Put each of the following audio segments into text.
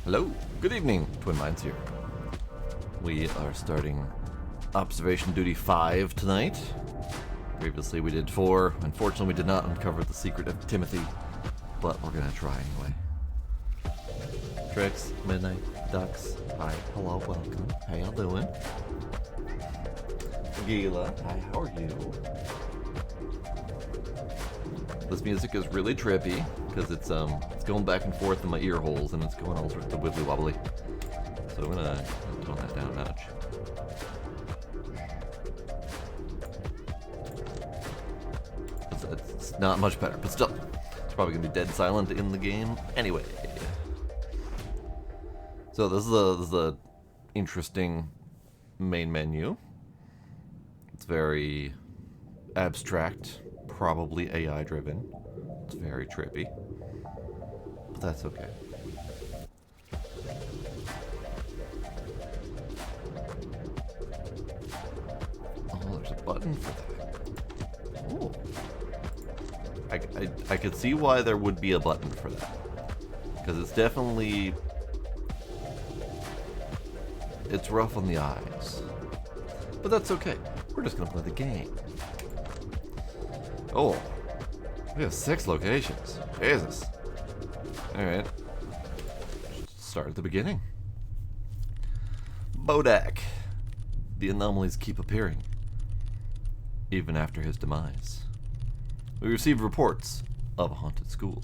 Hello, good evening, Twin Minds here. We are starting Observation Duty 5 tonight. Previously we did 4. Unfortunately we did not uncover the secret of Timothy, but we're gonna try anyway. Trix, Midnight, Ducks, hi, hello, welcome. How y'all doing? Gila, hi, how are you? This music is really trippy because it's going back and forth in my ear holes and it's going all sorts of wibbly wobbly. So I'm gonna tone that down a notch. It's not much better, but still, it's probably gonna be dead silent in the game anyway. So this is a interesting main menu. It's very abstract, probably AI driven. It's very trippy, but that's okay. Oh, there's a button for that. Ooh. I could see why there would be a button for that, because it's definitely, it's rough on the eyes, but that's okay. We're just gonna play the game. Oh, we have 6 locations. Jesus. Alright. Start at the beginning. Bodak. The anomalies keep appearing, even after his demise. We received reports of a haunted school.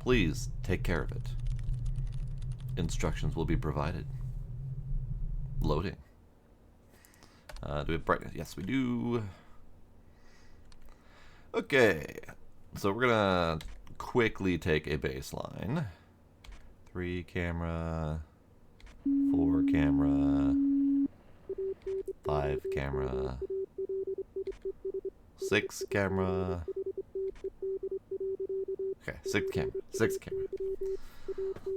Please take care of it. Instructions will be provided. Loading. Do we have brightness? Yes, we do. Okay, so we're gonna quickly take a baseline. 3 camera, 4 camera, 5 camera, 6 camera. Okay, 6 camera.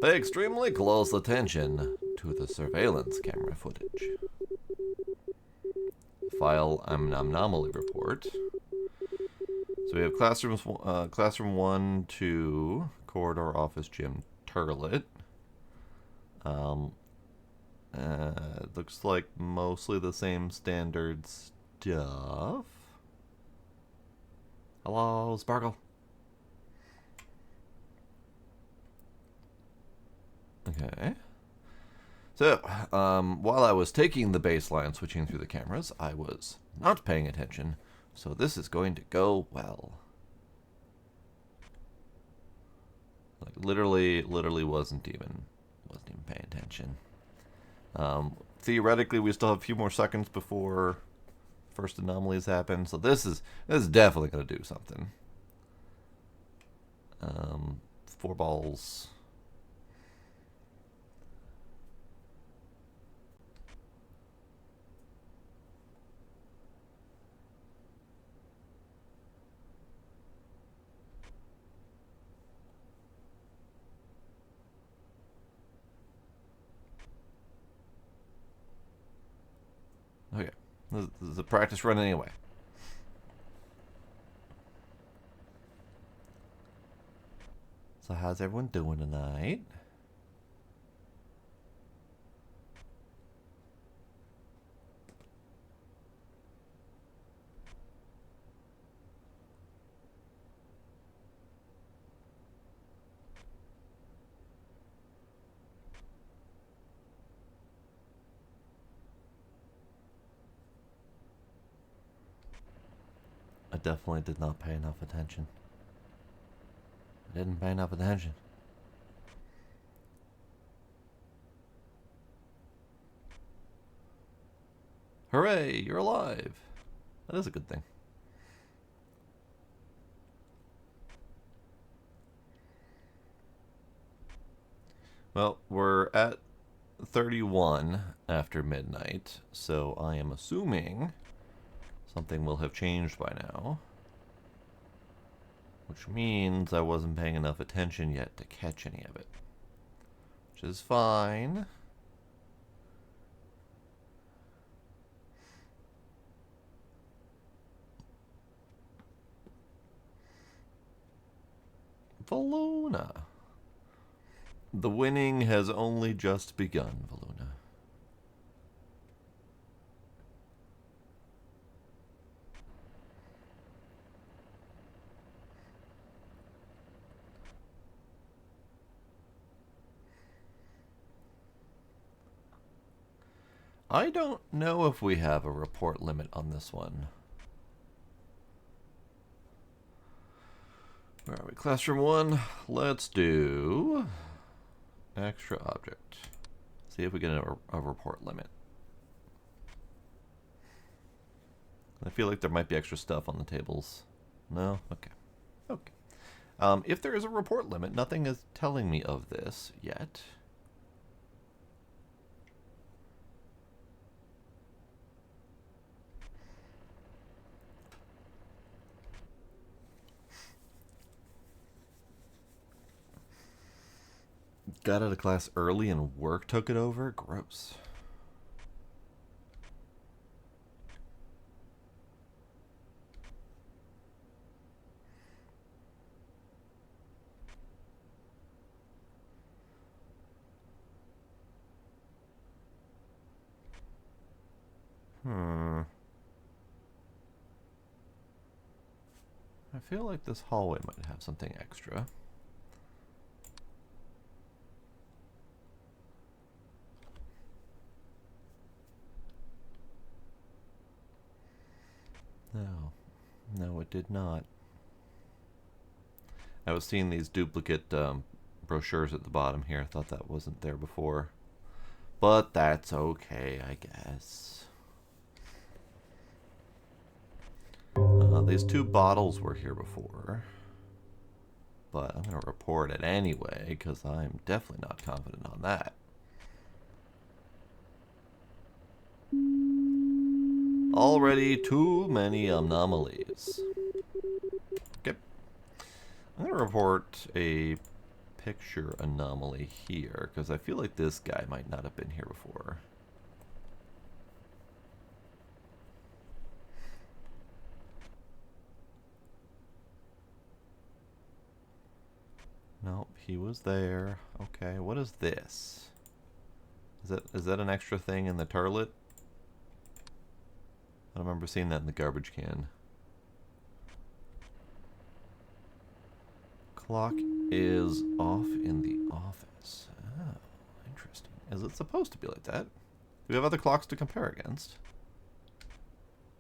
Pay extremely close attention to the surveillance camera footage. File an anomaly report. So we have classroom 1, 2, corridor, office, gym, turlet. Looks like mostly the same standard stuff. Hello, Sparkle. Okay. So, while I was taking the baseline, switching through the cameras, I was not paying attention. So this is going to go well. Like literally wasn't even paying attention. Theoretically, we still have a few more seconds before first anomalies happen. So this is definitely going to do something. 4 balls. Okay, this is a practice run anyway. So how's everyone doing tonight? I definitely did not pay enough attention. I didn't pay enough attention. Hooray, you're alive. That is a good thing. Well, we're at 31 after midnight, so I am assuming something will have changed by now. Which means I wasn't paying enough attention yet to catch any of it. Which is fine. Valona. The winning has only just begun, Valuna. I don't know if we have a report limit on this one. Where are we? Classroom 1. Let's do extra object. See if we get a report limit. I feel like there might be extra stuff on the tables. No? Okay. Okay. If there is a report limit, nothing is telling me of this yet. Got out of class early and work took it over? Gross. I feel like this hallway might have something extra. No. No, it did not. I was seeing these duplicate brochures at the bottom here. I thought that wasn't there before. But that's okay, I guess. These two bottles were here before. But I'm going to report it anyway, because I'm definitely not confident on that. Already too many anomalies. Okay. I'm going to report a picture anomaly here, because I feel like this guy might not have been here before. Nope, he was there. Okay, what is this? Is that an extra thing in the turlet? I don't remember seeing that in the garbage can. Clock is off in the office. Oh, interesting. Is it supposed to be like that? Do we have other clocks to compare against?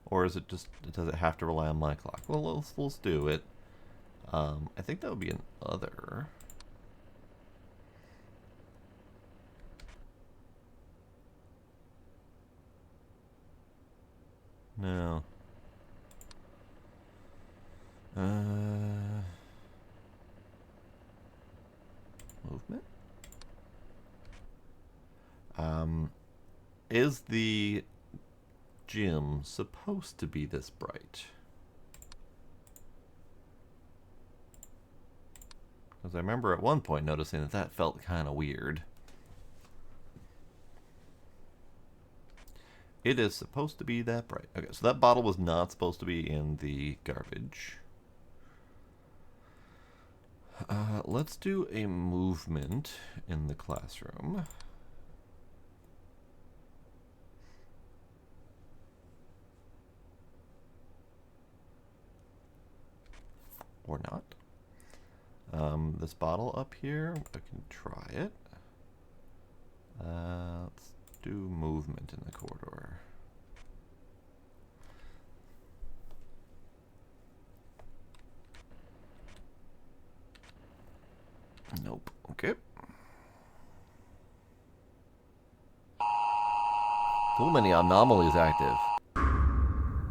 Or is it just, does it have to rely on my clock? Well, let's do it. I think that would be an other. No. Movement? Is the gym supposed to be this bright? Because I remember at one point noticing that that felt kind of weird. It is supposed to be that bright. Okay, so that bottle was not supposed to be in the garbage. Let's do a movement in the classroom. Or not. This bottle up here, I can try it. Let's do movement in the corridor. Nope. Okay. Too many anomalies active.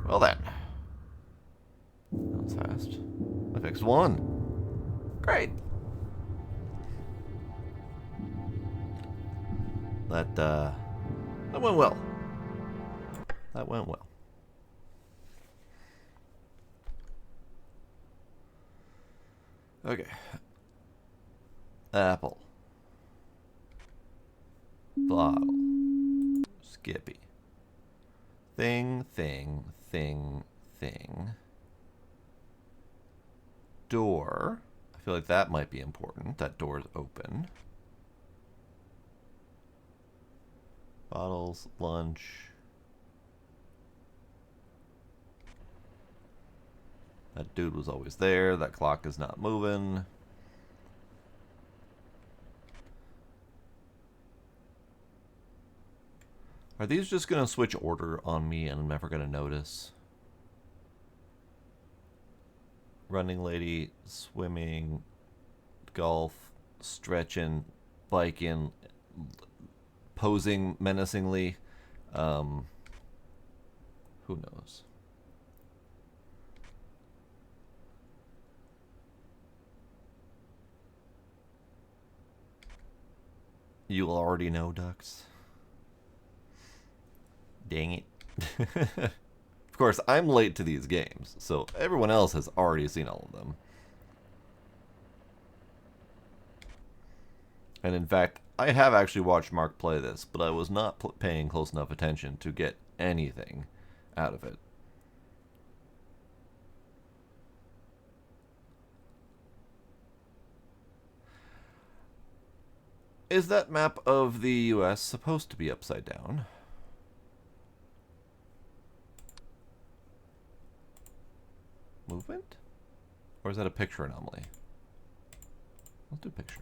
Well then. That was fast. I fixed one. Great. That went well. That went well. Okay. Apple. Bottle. Skippy. Thing. Door. I feel like that might be important. That door is open. Bottles, lunch. That dude was always there. That clock is not moving. Are these just going to switch order on me and I'm never going to notice? Running lady, swimming, golf, stretching, biking, posing menacingly. Who knows? You'll already know, ducks. Dang it. Of course, I'm late to these games, so everyone else has already seen all of them. And in fact, I have actually watched Mark play this, but I was not paying close enough attention to get anything out of it. Is that map of the US supposed to be upside down? Movement? Or is that a picture anomaly? Let's do picture.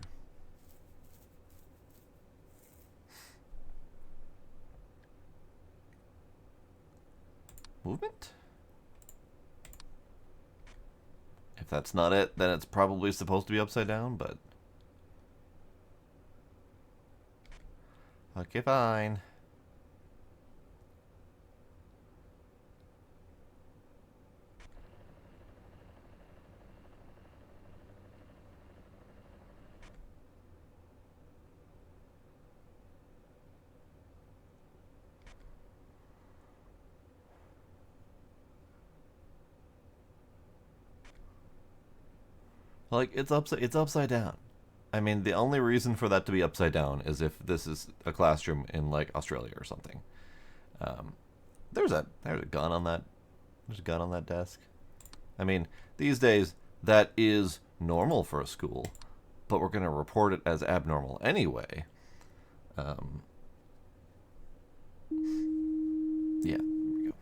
Movement? If that's not it, then it's probably supposed to be upside down, but... okay, fine. Like, it's upside down. I mean, the only reason for that to be upside down is if this is a classroom in, like, Australia or something. There's a gun on that. There's a gun on that desk. I mean, these days, that is normal for a school, but we're going to report it as abnormal anyway. Yeah, there we go.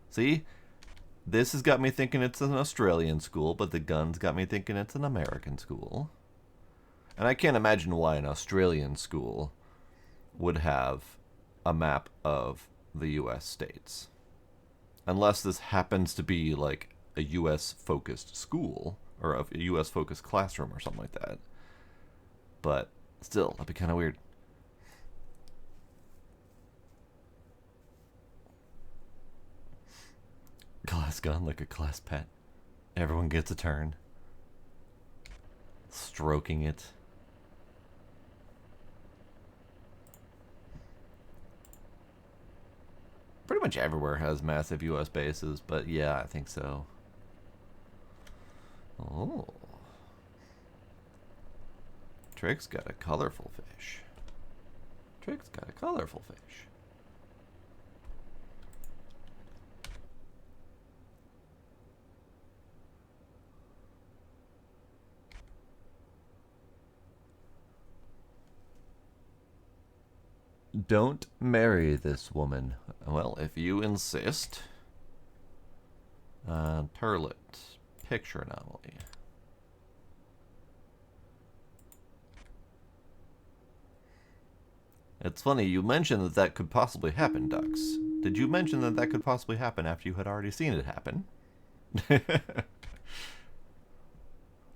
See? This has got me thinking it's an Australian school, but the gun's got me thinking it's an American school. And I can't imagine why an Australian school would have a map of the US states. Unless this happens to be like a US focused school, or a US focused classroom or something like that. But still, that'd be kind of weird. Glass gun like a class pet. Everyone gets a turn. Stroking it. Pretty much everywhere has massive US bases, but yeah, I think so. Oh. Trick's got a colorful fish. Trick's got a colorful fish. Don't marry this woman. Well, if you insist. Turlet. Picture anomaly. It's funny, you mentioned that that could possibly happen, Dux. Did you mention that that could possibly happen after you had already seen it happen?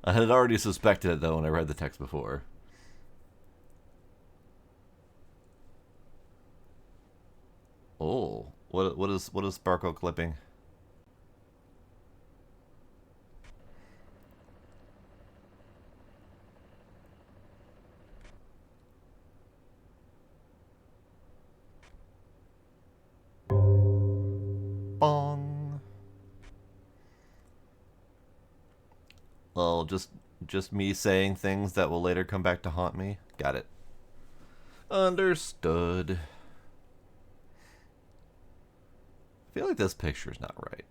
I had already suspected it, though, when I read the text before. Oh, what is Sparkle clipping? Bong. Well, just me saying things that will later come back to haunt me. Got it. Understood. I feel like this picture's not right.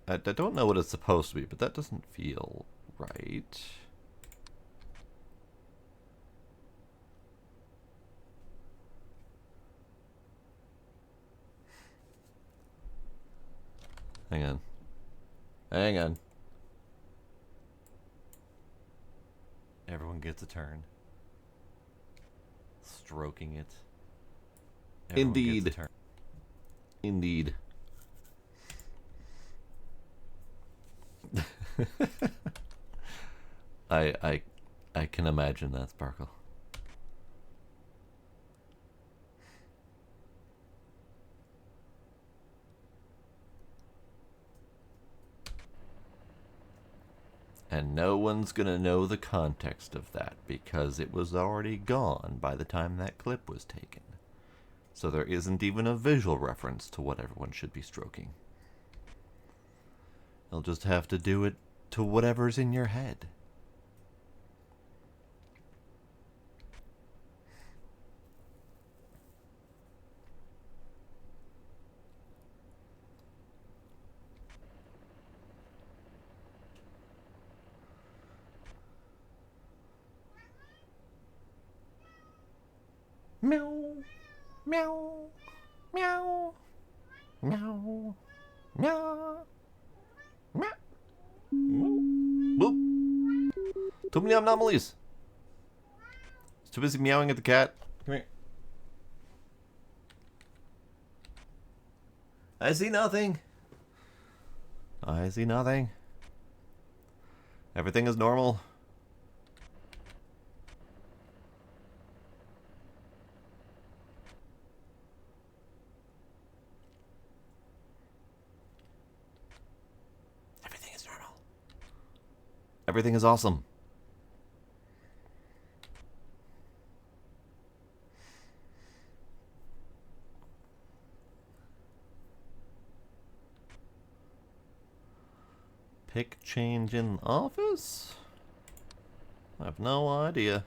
I don't know what it's supposed to be, but that doesn't feel right. Hang on. Hang on. Everyone gets a turn. Stroking it. Everyone Indeed. gets a turn. Indeed. I can imagine that, Sparkle. And no one's gonna know the context of that because it was already gone by the time that clip was taken. So there isn't even a visual reference to what everyone should be stroking. You'll just have to do it to whatever's in your head. Meow, meow, meow, meow, meow, meow. Boop. Too many anomalies. It's too busy meowing at the cat. Come here. I see nothing. I see nothing. Everything is normal. Everything is normal. Everything is awesome. Pick change in office? I have no idea.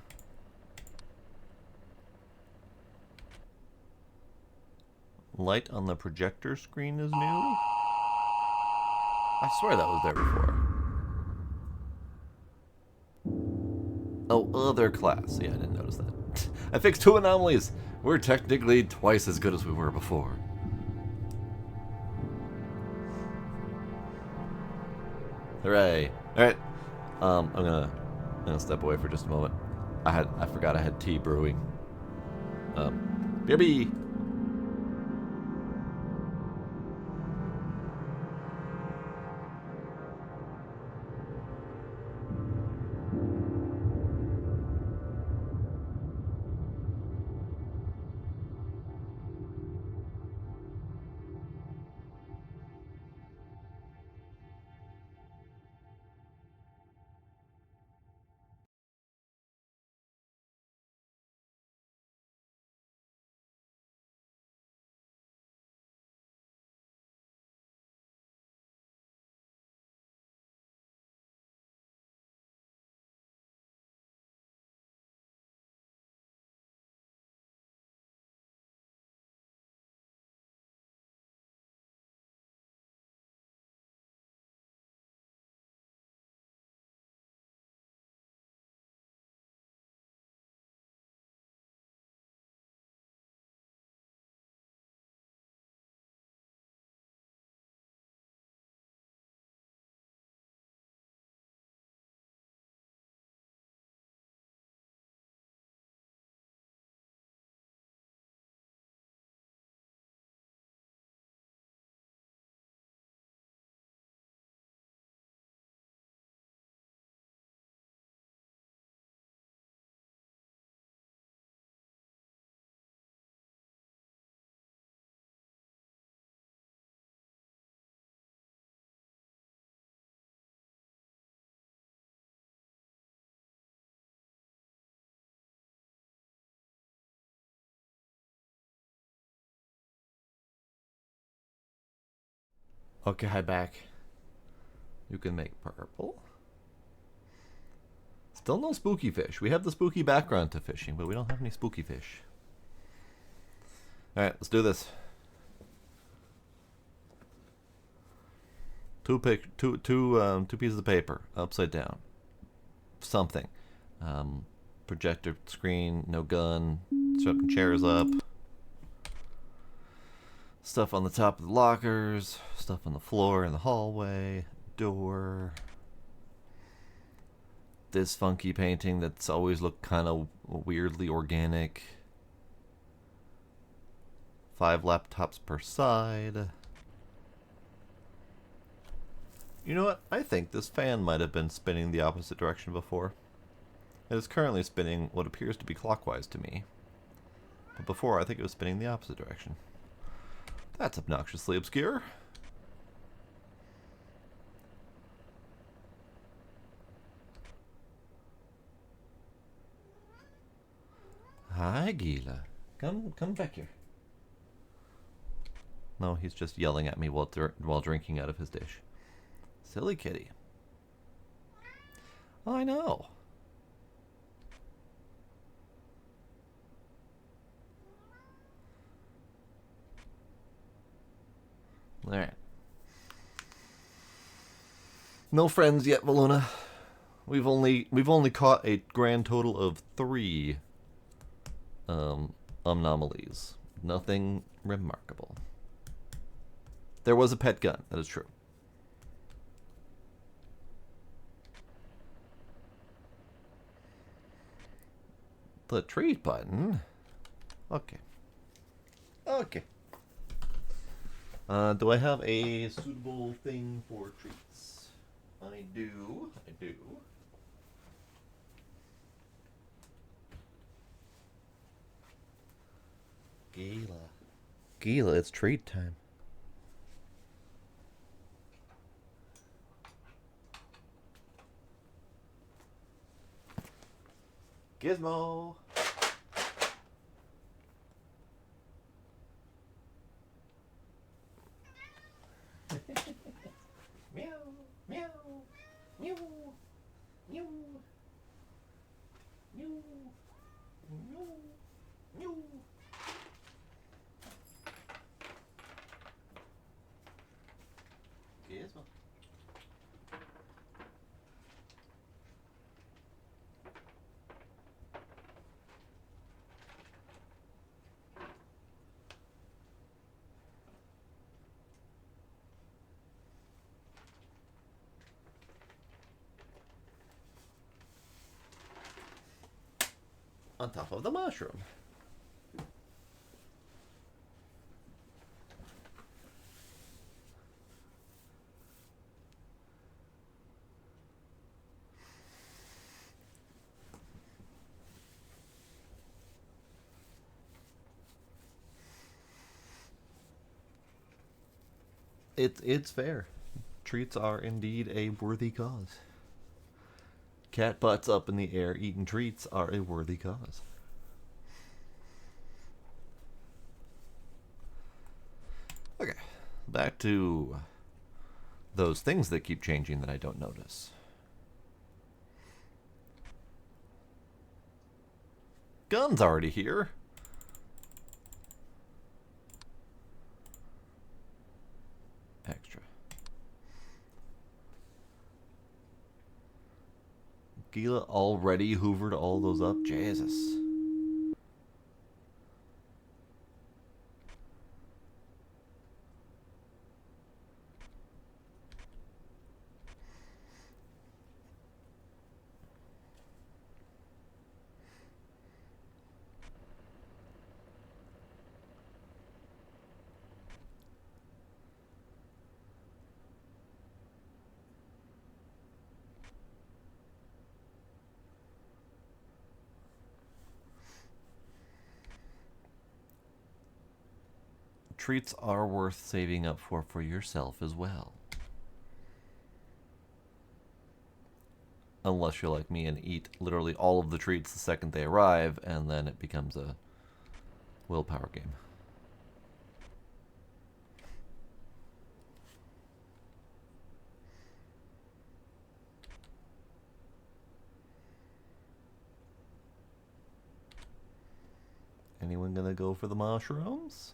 Light on the projector screen is new? I swear that was there before. Oh, other class. Yeah, I didn't notice that. I fixed 2 anomalies. We're technically twice as good as we were before. Hooray! All right, I'm gonna step away for just a moment. I forgot I had tea brewing. BRB. Okay, hi back. You can make purple. Still no spooky fish. We have the spooky background to fishing, but we don't have any spooky fish. All right, let's do this. Two pieces of paper, upside down. Something. Projector screen, no gun. Strapping chairs up. Stuff on the top of the lockers, stuff on the floor in the hallway, door. This funky painting that's always looked kind of weirdly organic. 5 laptops per side. You know what? I think this fan might have been spinning the opposite direction before. It is currently spinning what appears to be clockwise to me. But before, I think it was spinning the opposite direction. That's obnoxiously obscure. Hi, Gila. Come back here. No, he's just yelling at me while drinking out of his dish. Silly kitty. I know. All right. No friends yet, Valuna. We've only caught a grand total of 3 anomalies. Nothing remarkable. There was a pet gun, that is true. The treat button? Okay. Okay. Do I have a suitable thing for treats? I do. Gila, it's treat time. Gizmo! Meow, meow, meow, meow, meow, meow, meow. Gizmo. On top of the mushroom. It's fair. Treats are indeed a worthy cause. Cat butts up in the air eating treats are a worthy cause. Okay, back to those things that keep changing that I don't notice. Gun's already here. Extra. Gila already hoovered all those up? Jesus. Treats are worth saving up for yourself as well. Unless you're like me and eat literally all of the treats the second they arrive, and then it becomes a willpower game. Anyone gonna go for the mushrooms?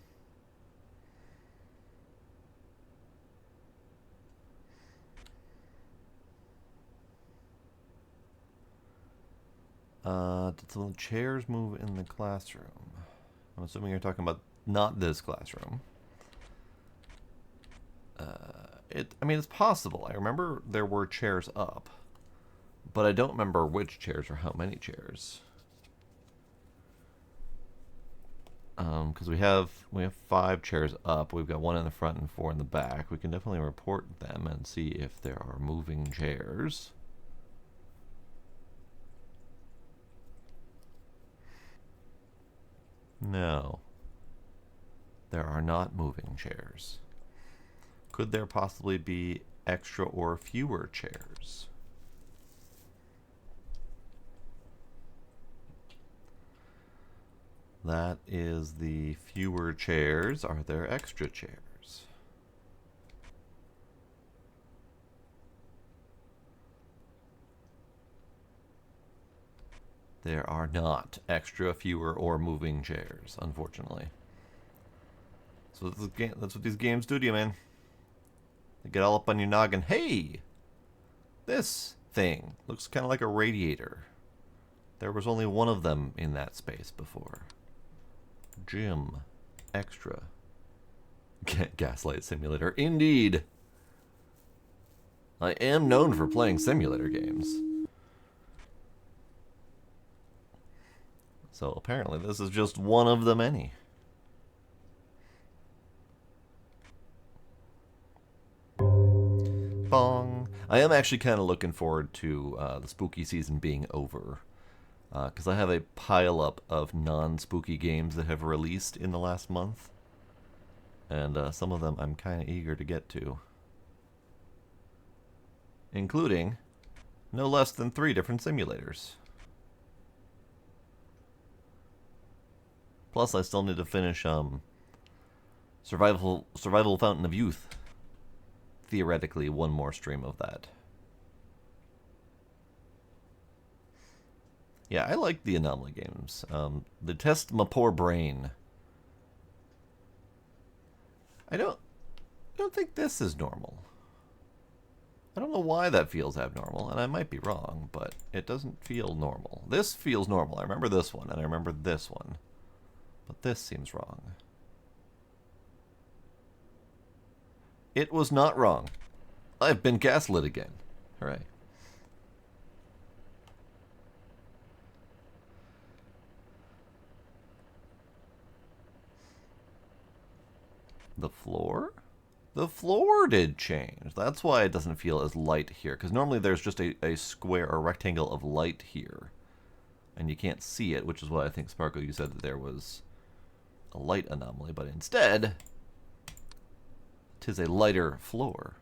Did some of the chairs move in the classroom? I'm assuming you're talking about not this classroom. I mean, it's possible. I remember there were chairs up, but I don't remember which chairs or how many chairs. Because we have 5 chairs up. We've got 1 in the front and 4 in the back. We can definitely report them and see if there are moving chairs. No. There are not moving chairs. Could there possibly be extra or fewer chairs? That is the fewer chairs. Are there extra chairs? There are not extra, fewer, or moving chairs, unfortunately. So that's what these games do to you, man. They get all up on your noggin. Hey! This thing looks kind of like a radiator. There was only one of them in that space before. Gym. Extra. Gaslight Simulator. Indeed! I am known for playing simulator games. So apparently this is just one of the many. Bong. I am actually kind of looking forward to the spooky season being over. Because I have a pile-up of non-spooky games that have released in the last month. And some of them I'm kind of eager to get to. Including no less than 3 different simulators. Plus, I still need to finish Survival Fountain of Youth. Theoretically, one more stream of that. Yeah, I like the Anomaly games. The Test My Poor Brain. I don't think this is normal. I don't know why that feels abnormal, and I might be wrong, but it doesn't feel normal. This feels normal. I remember this one, and I remember this one. But this seems wrong. It was not wrong. I've been gaslit again. Hooray. The floor? The floor did change. That's why it doesn't feel as light here. Because normally there's just a square or rectangle of light here. And you can't see it, which is why I think, Sparko, you said that there was a light anomaly. But instead, 'tis a lighter floor.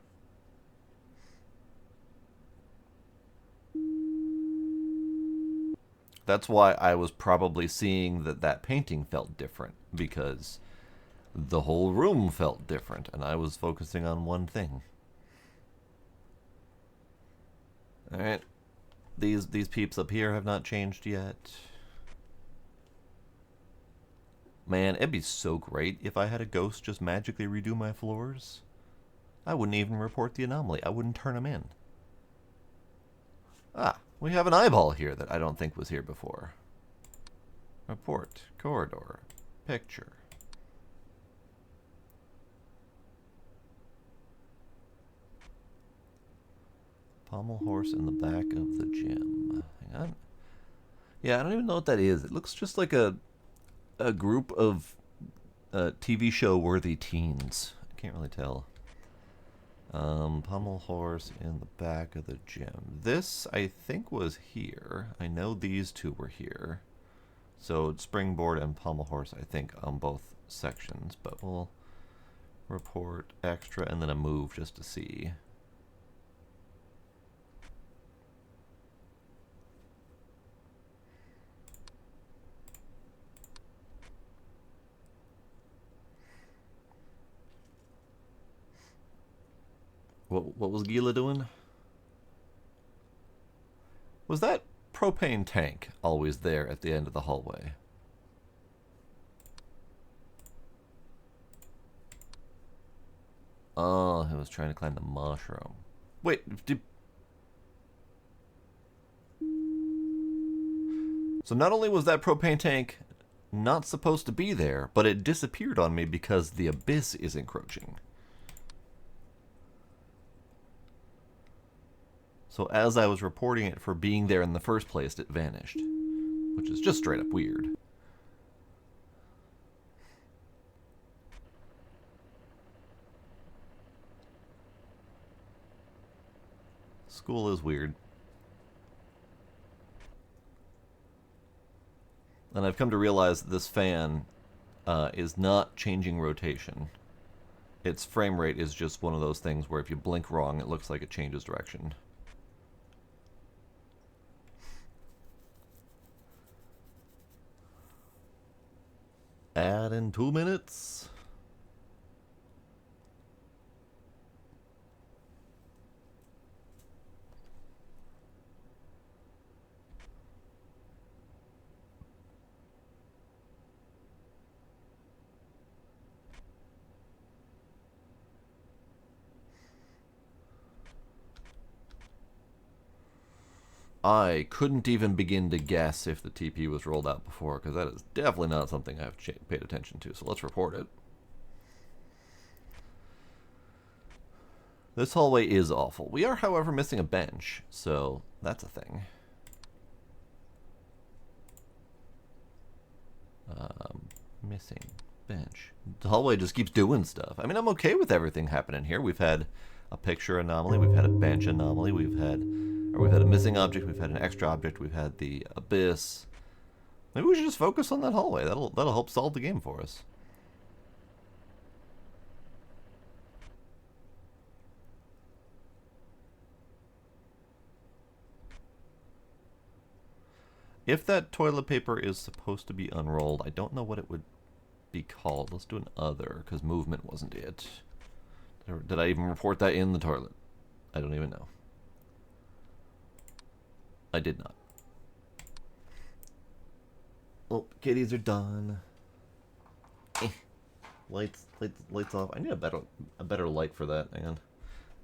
That's why I was probably seeing that painting felt different. Because the whole room felt different, and I was focusing on one thing. Alright. These peeps up here have not changed yet. Man, it'd be so great if I had a ghost just magically redo my floors. I wouldn't even report the anomaly. I wouldn't turn them in. Ah, we have an eyeball here that I don't think was here before. Report, corridor, picture. Pommel horse in the back of the gym. Hang on. Yeah, I don't even know what that is. It looks just like a group of TV show worthy teens. I can't really tell. Pommel horse in the back of the gym. This, I think, was here. I know these two were here. So springboard and pommel horse, I think, on both sections. But we'll report extra and then a move just to see. What was Gila doing? Was that propane tank always there at the end of the hallway? Oh, he was trying to climb the mushroom. Wait, So not only was that propane tank not supposed to be there, but it disappeared on me because the abyss is encroaching. So as I was reporting it for being there in the first place, it vanished. Which is just straight up weird. School is weird. And I've come to realize that this fan is not changing rotation. Its frame rate is just one of those things where if you blink wrong, it looks like it changes direction. Add in 2 minutes. I couldn't even begin to guess if the TP was rolled out before, because that is definitely not something I've paid attention to, so let's report it. This hallway is awful. We are, however, missing a bench, so that's a thing. Missing bench. The hallway just keeps doing stuff. I mean, I'm okay with everything happening here. We've had a picture anomaly, we've had a bench anomaly, we've had a missing object, we've had an extra object, we've had the abyss. Maybe we should just focus on that hallway. That'll help solve the game for us. If that toilet paper is supposed to be unrolled, I don't know what it would be called. Let's do an other, because movement wasn't it. Did I even report that in the toilet? I don't even know. I did not. Oh, kitties are done. Lights off. I need a better light for that. Hang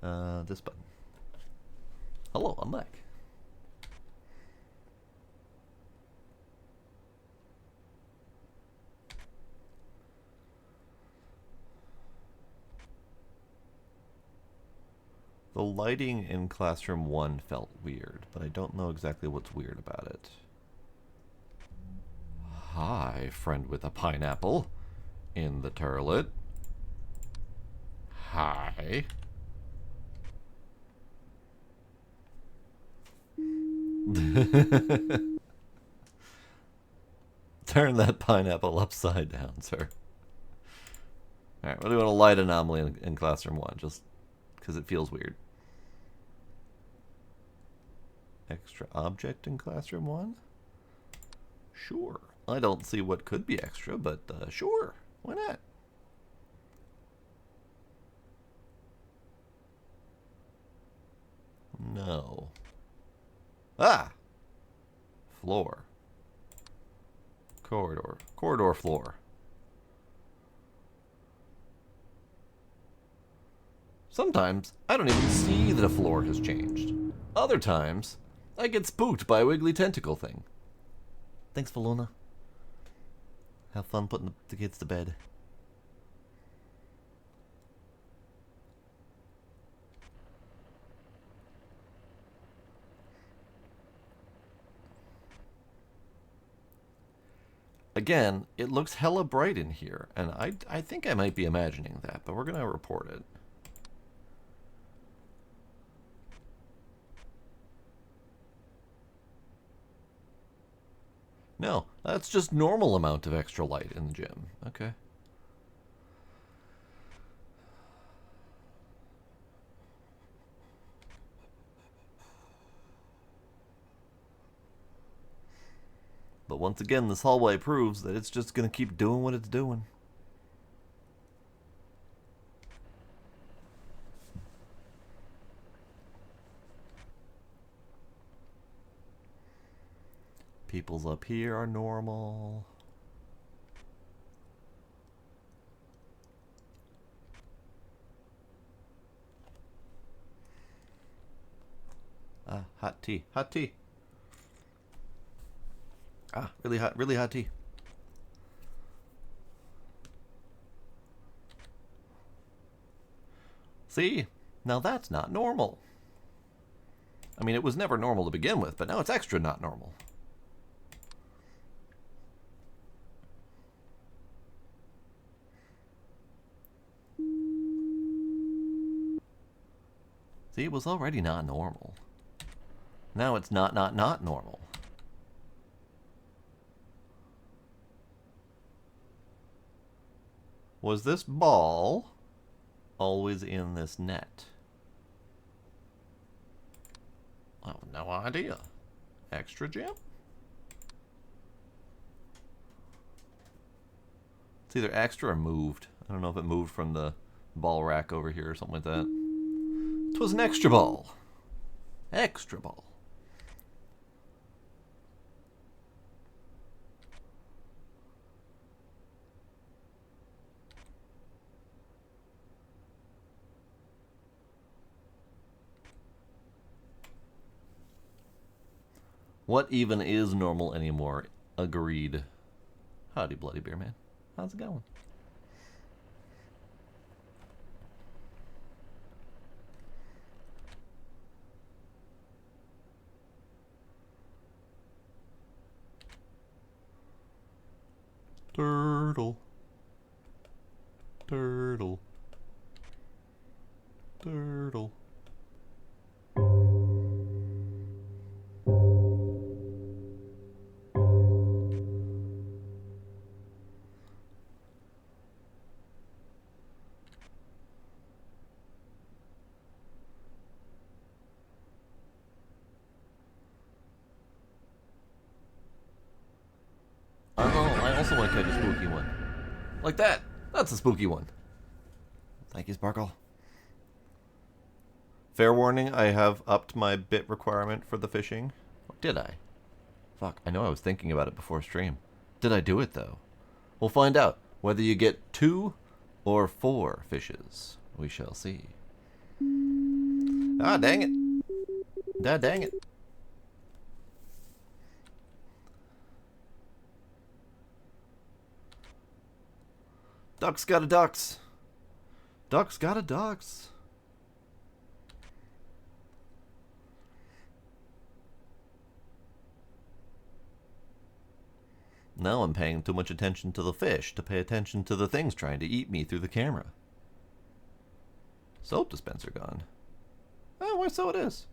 on. This button. Hello, I'm back. The lighting in Classroom 1 felt weird, but I don't know exactly what's weird about it. Hi, friend with a pineapple in the toilet. Hi. Turn that pineapple upside down, sir. Alright, we're doing a light anomaly in Classroom 1, just because it feels weird. Extra object in Classroom 1? Sure. I don't see what could be extra, but sure. Why not? No. Ah! Floor. Corridor. Corridor floor. Sometimes, I don't even see that a floor has changed. Other times, I get spooked by a wiggly tentacle thing. Thanks, Valona. Have fun putting the kids to bed. Again, it looks hella bright in here, and I think I might be imagining that, but we're gonna report it. No, that's just normal amount of extra light in the gym. Okay. But once again, this hallway proves that it's just going to keep doing what it's doing. People's up here are normal. Ah, hot tea. Hot tea. Ah, really hot tea. See? Now that's not normal. I mean, it was never normal to begin with, but now it's extra not normal. See, it was already not normal. Now it's not normal. Was this ball always in this net? I have no idea. Extra gem? It's either extra or moved. I don't know if it moved from the ball rack over here or something like that. It was an extra ball. Extra ball. What even is normal anymore? Agreed. Howdy, Bloody Beer Man. How's it going? Turtle. Turtle. Turtle. I also want to catch a spooky one. Like that. That's a spooky one. Thank you, Sparkle. Fair warning, I have upped my bit requirement for the fishing. Did I? Fuck, I know I was thinking about it before stream. Did I do it, though? We'll find out whether you get 2 or 4 fishes. We shall see. Ah, dang it. Ah, dang it. Ducks got a ducks. Ducks got a ducks. Now I'm paying too much attention to the fish to pay attention to the things trying to eat me through the camera. Soap dispenser gone. Oh, why so it is.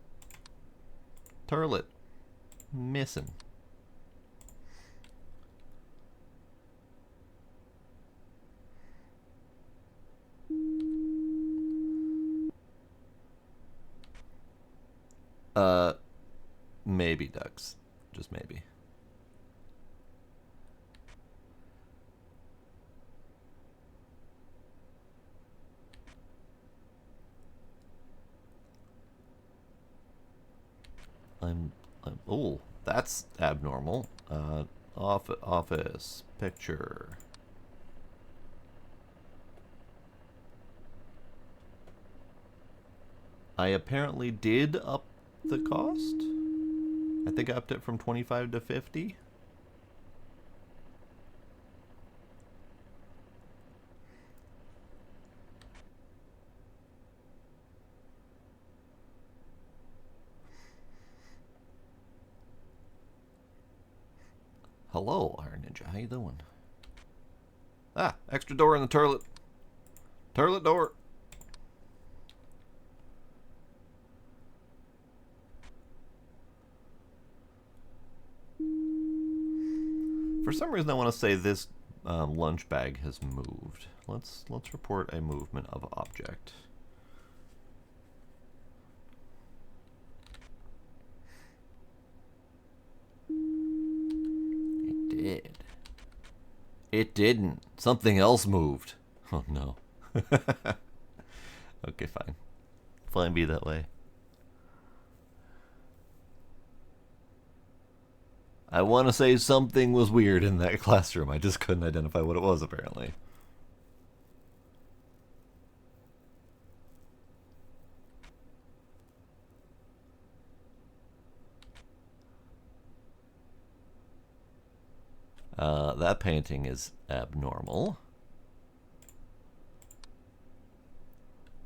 Turlet. Missing. Maybe ducks. Just maybe. Oh, that's abnormal. Office picture. I apparently did up the cost. I think I upped it from 25 to 50. Hello, Iron Ninja. How you doing? Ah, extra door in the turlet. Turlet door. For some reason, I want to say this lunch bag has moved. Let's report a movement of object. It did. It didn't. Something else moved. Oh no. Okay, fine. Fine, be that way. I want to say something was weird in that classroom. I just couldn't identify what it was, apparently. That painting is abnormal.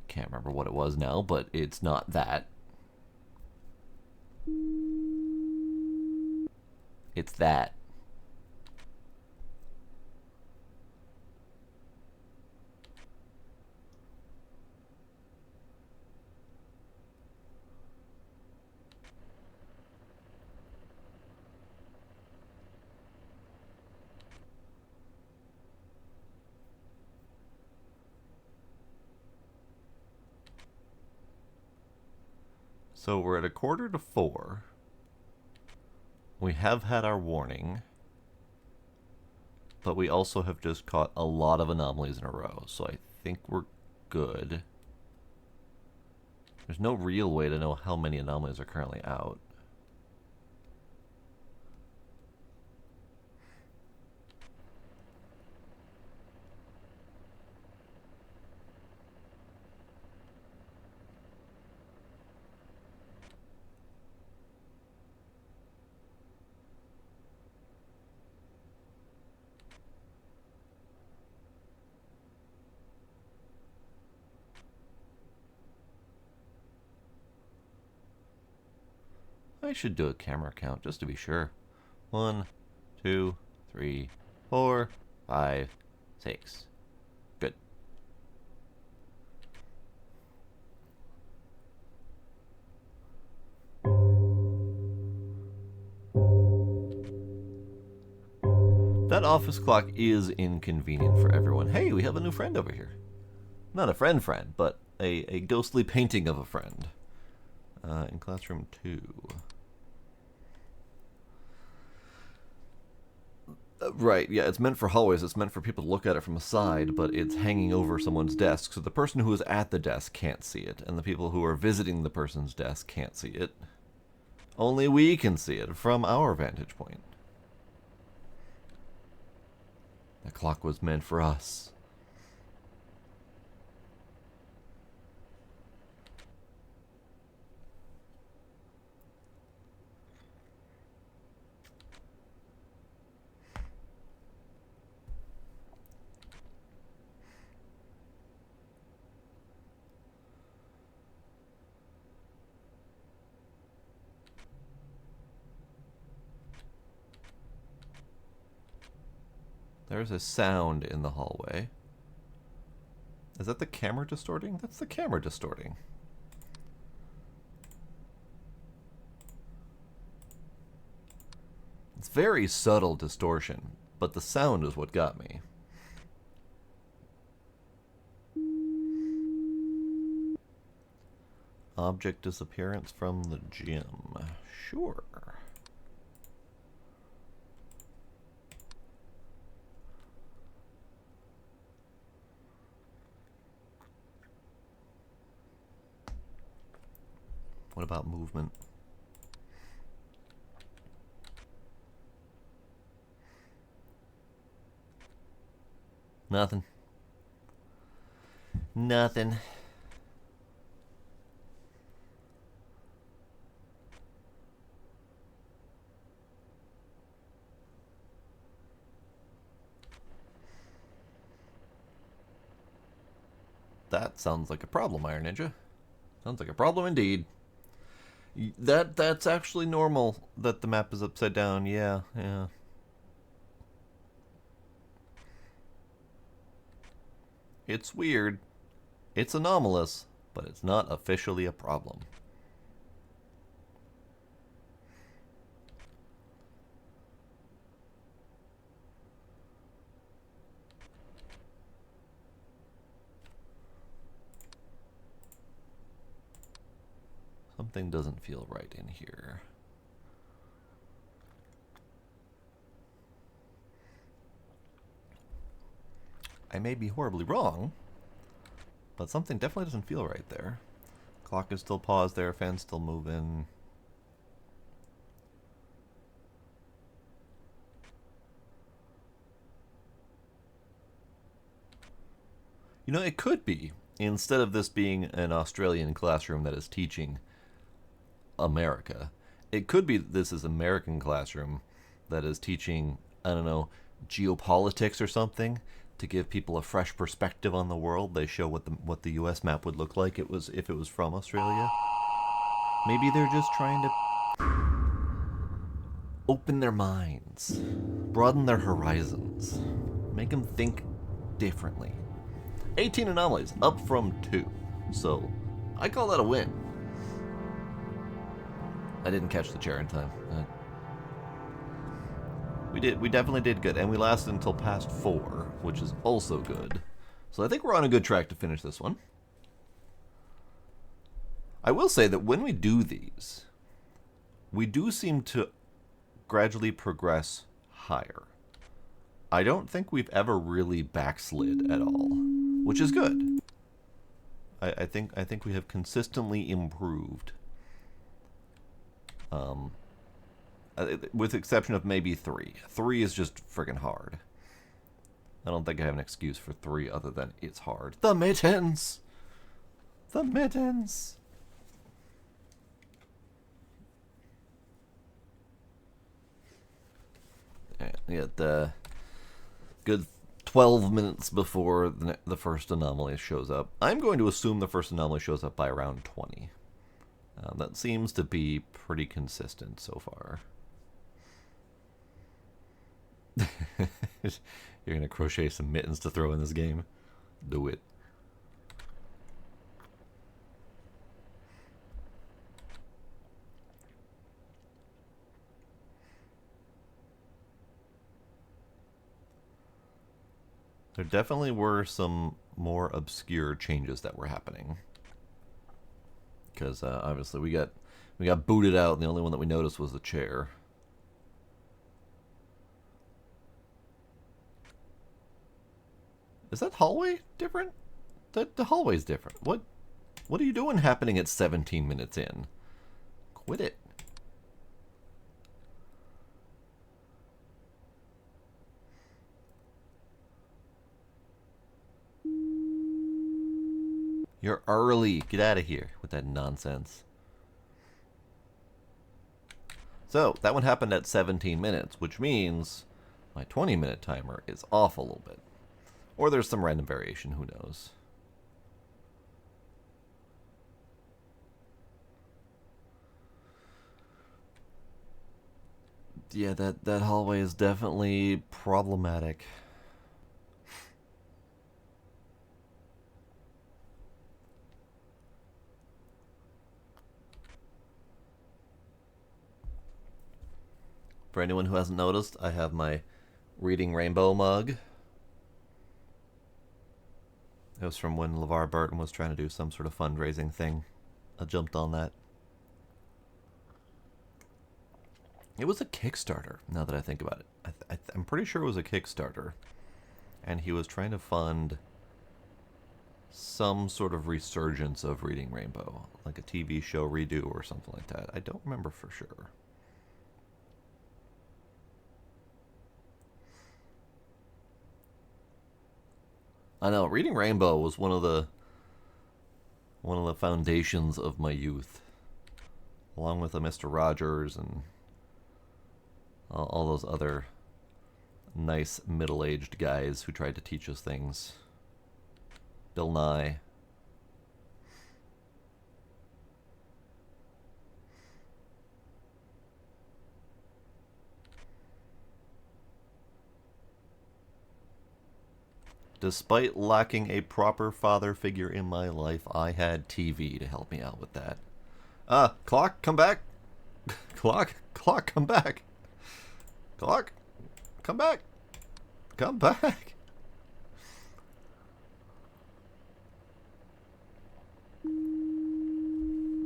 Can't remember what it was now, but it's not that. It's that. So we're at 3:45. We have had our warning, but we also have just caught a lot of anomalies in a row, so I think we're good. There's no real way to know how many anomalies are currently out. I should do a camera count just to be sure. 1, 2, 3, 4, 5, 6. Good. That office clock is inconvenient for everyone. Hey, we have a new friend over here. Not a friend, but a ghostly painting of a friend. In classroom 2. Right, yeah, it's meant for hallways. It's meant for people to look at it from the side, but it's hanging over someone's desk, so the person who is at the desk can't see it, and the people who are visiting the person's desk can't see it. Only we can see it from our vantage point. The clock was meant for us. There's a sound in the hallway. Is that the camera distorting? That's the camera distorting. It's very subtle distortion, but the sound is what got me. Object disappearance from the gym. Sure. What about movement? Nothing. Nothing. That sounds like a problem, Iron Ninja. Sounds like a problem indeed. That's actually normal that the map is upside down. Yeah. It's weird. It's anomalous, but it's not officially a problem. Something doesn't feel right in here. I may be horribly wrong, but something definitely doesn't feel right there. Clock is still paused there, fan's still moving. You know, it could be, instead of this being an Australian classroom that is teaching America, it could be that this is an American classroom that is teaching, I don't know, geopolitics or something, to give people a fresh perspective on the world. They show what the US map would look like if it was from Australia. Maybe they're just trying to open their minds, broaden their horizons, make them think differently. 18 anomalies, up from 2. So, I call that a win. I didn't catch the chair in time. We definitely did good, and we lasted until past 4, which is also good. So I think we're on a good track to finish this one. I will say that when we do these, we do seem to gradually progress higher. I don't think we've ever really backslid at all, which is good. I think we have consistently improved. With the exception of maybe 3. 3 is just friggin' hard. I don't think I have an excuse for 3 other than it's hard. The mittens! The mittens! Yeah, the good 12 minutes before the first anomaly shows up. I'm going to assume the first anomaly shows up by around 20. That seems to be pretty consistent so far. You're gonna crochet some mittens to throw in this game? Do it. There definitely were some more obscure changes that were happening. Because obviously we got booted out, and the only one that we noticed was the chair. Is that hallway different? The hallway's different. What are you doing happening at 17 minutes in? Quit it. You're early. Get out of here with that nonsense. So, that one happened at 17 minutes, which means my 20-minute timer is off a little bit. Or there's some random variation, who knows. Yeah, that hallway is definitely problematic. For anyone who hasn't noticed, I have my Reading Rainbow mug. It was from when LeVar Burton was trying to do some sort of fundraising thing. I jumped on that. It was a Kickstarter, now that I think about it. I'm pretty sure it was a Kickstarter. And he was trying to fund some sort of resurgence of Reading Rainbow. Like a TV show redo or something like that. I don't remember for sure. I know, Reading Rainbow was one of the foundations of my youth, along with Mr. Rogers and all those other nice middle-aged guys who tried to teach us things. Bill Nye. Despite lacking a proper father figure in my life, I had TV to help me out with that. Clock, come back! Clock, come back! Clock, come back! Come back!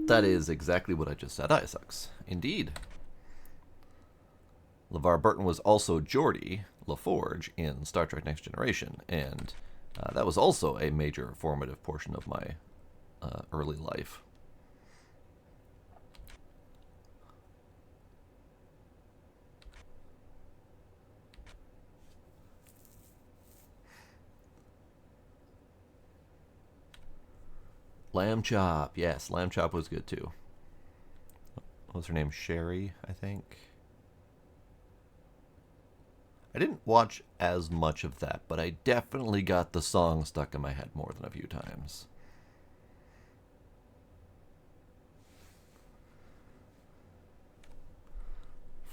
That is exactly what I just said. I sucks. Indeed. LeVar Burton was also Geordi LaForge in Star Trek Next Generation, and that was also a major formative portion of my early life. Lamb Chop, yes, Lamb Chop was good too. What was her name? Sherry, I think. I didn't watch as much of that, but I definitely got the song stuck in my head more than a few times.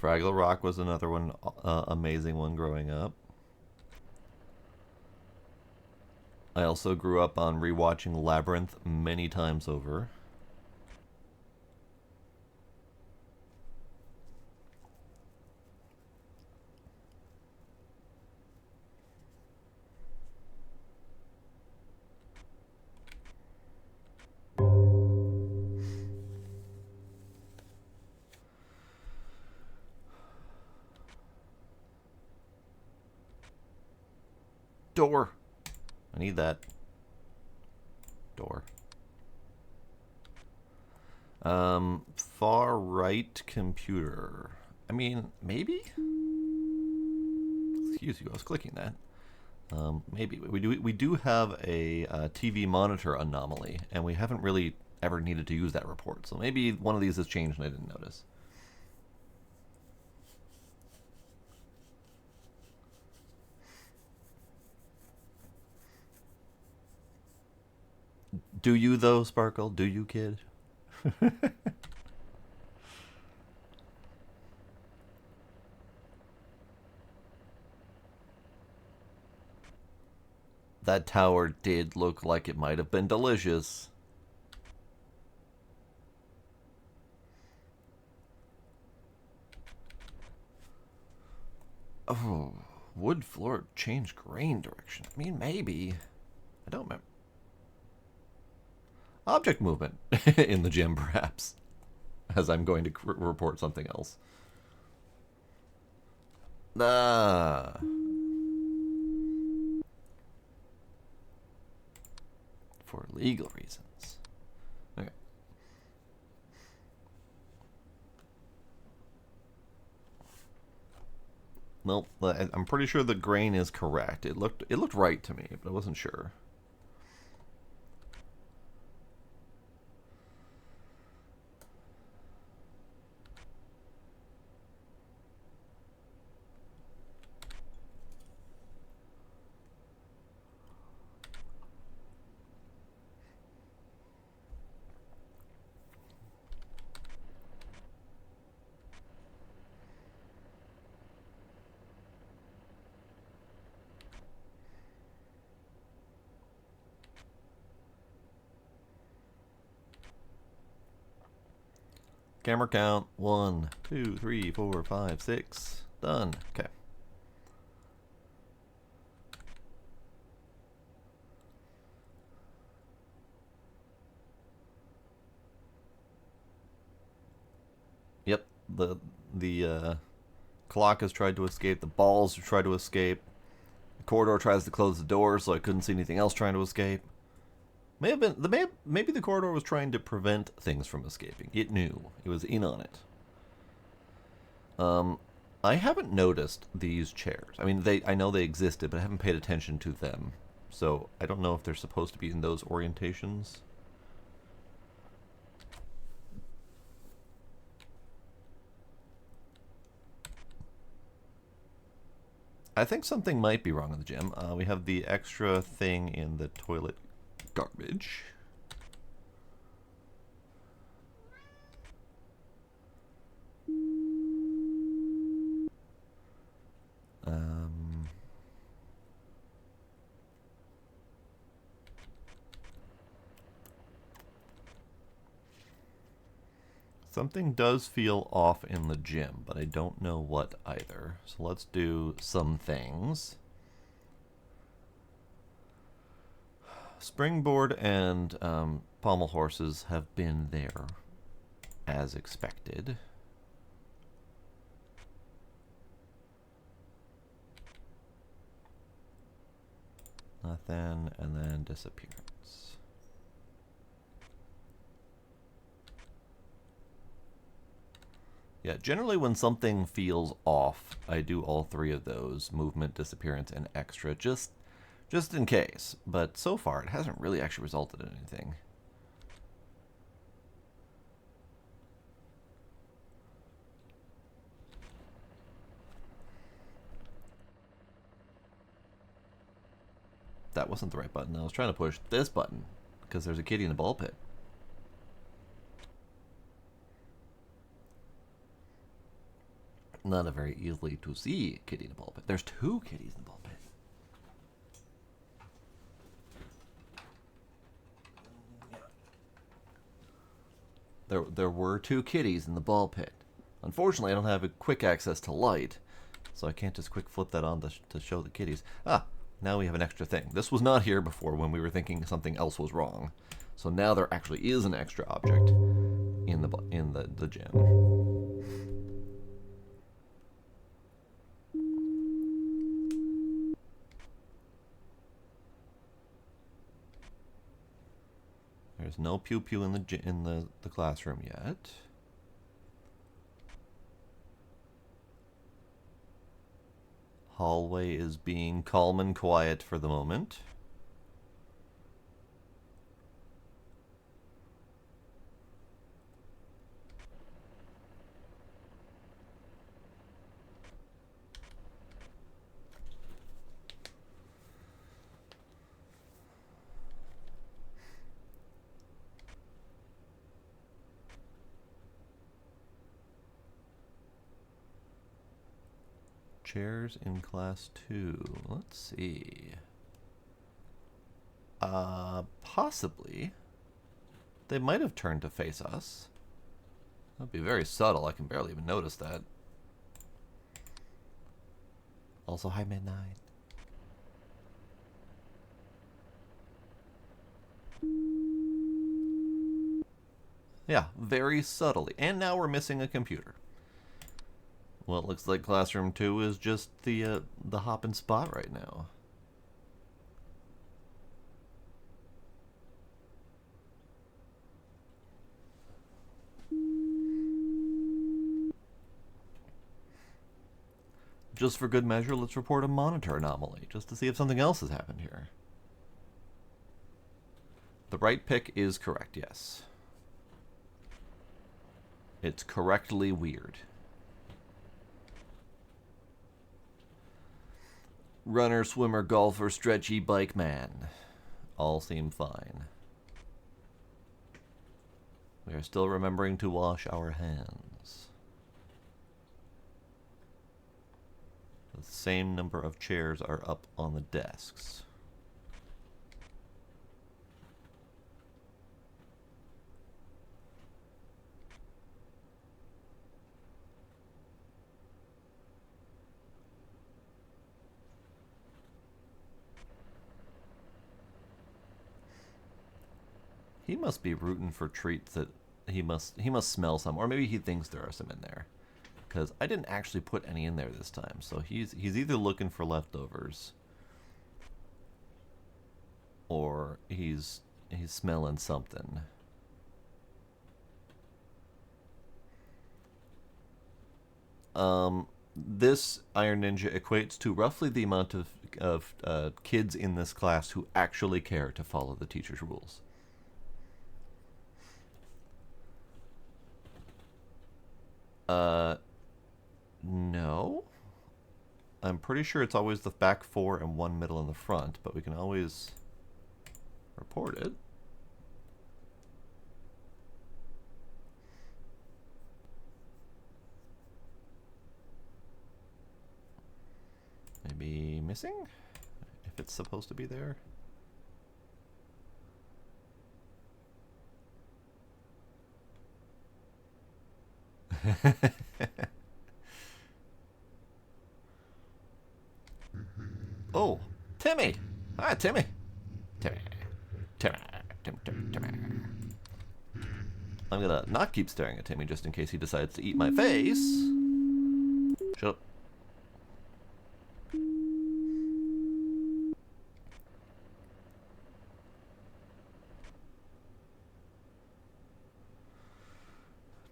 Fraggle Rock was another one, amazing one growing up. I also grew up on rewatching Labyrinth many times over. Door. I need that. Door. Far right computer. I mean, maybe? Excuse you, I was clicking that. Maybe. We do have a TV monitor anomaly, and we haven't really ever needed to use that report. So maybe one of these has changed and I didn't notice. Do you, though, Sparkle? Do you, kid? That tower did look like it might have been delicious. Oh, wood floor change grain direction. I mean, maybe. I don't remember. Object movement in the gym, perhaps, as I'm going to report something else. Ah. For legal reasons. Okay. Well, I'm pretty sure the grain is correct. It looked right to me, but I wasn't sure. Camera count 1, 2, 3, 4, 5, 6. Done. Okay. Yep. The clock has tried to escape. The balls have tried to escape. The corridor tries to close the door, so I couldn't see anything else trying to escape. Maybe the corridor was trying to prevent things from escaping. It knew. It was in on it. I haven't noticed these chairs. I mean, I know they existed, but I haven't paid attention to them. So I don't know if they're supposed to be in those orientations. I think something might be wrong in the gym. We have the extra thing in the toilet garbage. Something does feel off in the gym, but I don't know what either. So let's do some things. Springboard and pommel horses have been there as expected. Nothing, and then disappearance. Yeah, generally when something feels off, I do all three of those: movement, disappearance, and extra, just in case. But so far, it hasn't really actually resulted in anything. That wasn't the right button. I was trying to push this button because there's a kitty in the ball pit. Not a very easily to see kitty in the ball pit. There's two kitties in the ball pit. There were two kitties in the ball pit. Unfortunately, I don't have a quick access to light, so I can't just quick flip that on to show the kitties. Ah, now we have an extra thing. This was not here before when we were thinking something else was wrong. So now there actually is an extra object in the gym. There's no pew pew in the classroom yet. Hallway is being calm and quiet for the moment. Chairs in class 2. Let's see. Possibly. They might have turned to face us. That'd be very subtle. I can barely even notice that. Also, hi, Midnight. Yeah, very subtly. And now we're missing a computer. Well, it looks like Classroom 2 is just the hopping spot right now. Just for good measure, let's report a monitor anomaly, just to see if something else has happened here. The right pick is correct, yes. It's correctly weird. Runner, swimmer, golfer, stretchy, bike man. All seem fine. We are still remembering to wash our hands. The same number of chairs are up on the desks. He must be rooting for treats that he must smell some, or maybe he thinks there are some in there, because I didn't actually put any in there this time. So he's either looking for leftovers, or he's smelling something. This Iron Ninja equates to roughly the amount of kids in this class who actually care to follow the teacher's rules. No. I'm pretty sure it's always the back 4 and 1 middle in the front, but we can always report it. Maybe missing? If it's supposed to be there. Oh, Timmy! Hi, Timmy! Timmy. I'm gonna not keep staring at Timmy just in case he decides to eat my face. Shut up.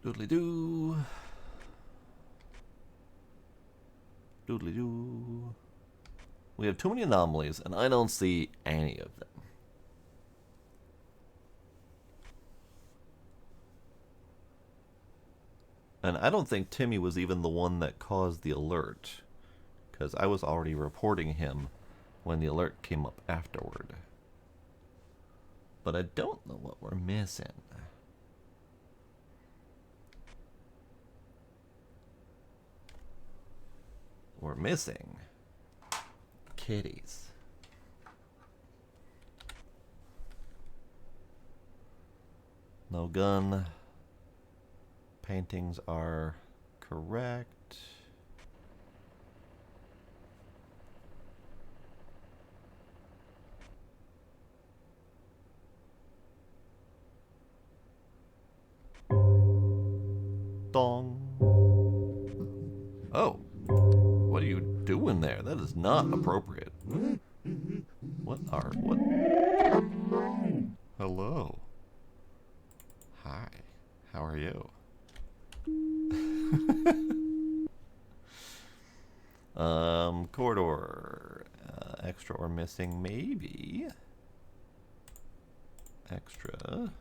Doodly-doo. Doodly-doo. We have too many anomalies, and I don't see any of them. And I don't think Timmy was even the one that caused the alert, because I was already reporting him when the alert came up afterward. But I don't know what we're missing. we're missing kitties. No gun. Paintings are correct. Dong. Oh. What are you doing there? That is not appropriate. What? Hello. Hi. How are you? Corridor. Extra or missing, maybe. Extra.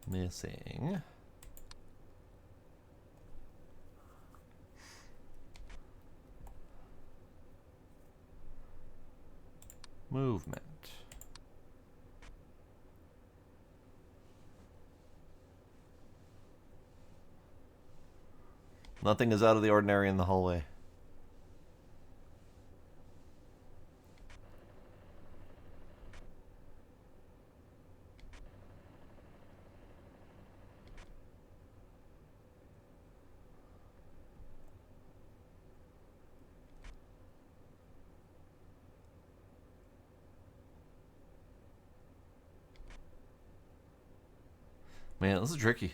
Missing. Movement. Nothing is out of the ordinary in the hallway. Man, this is tricky.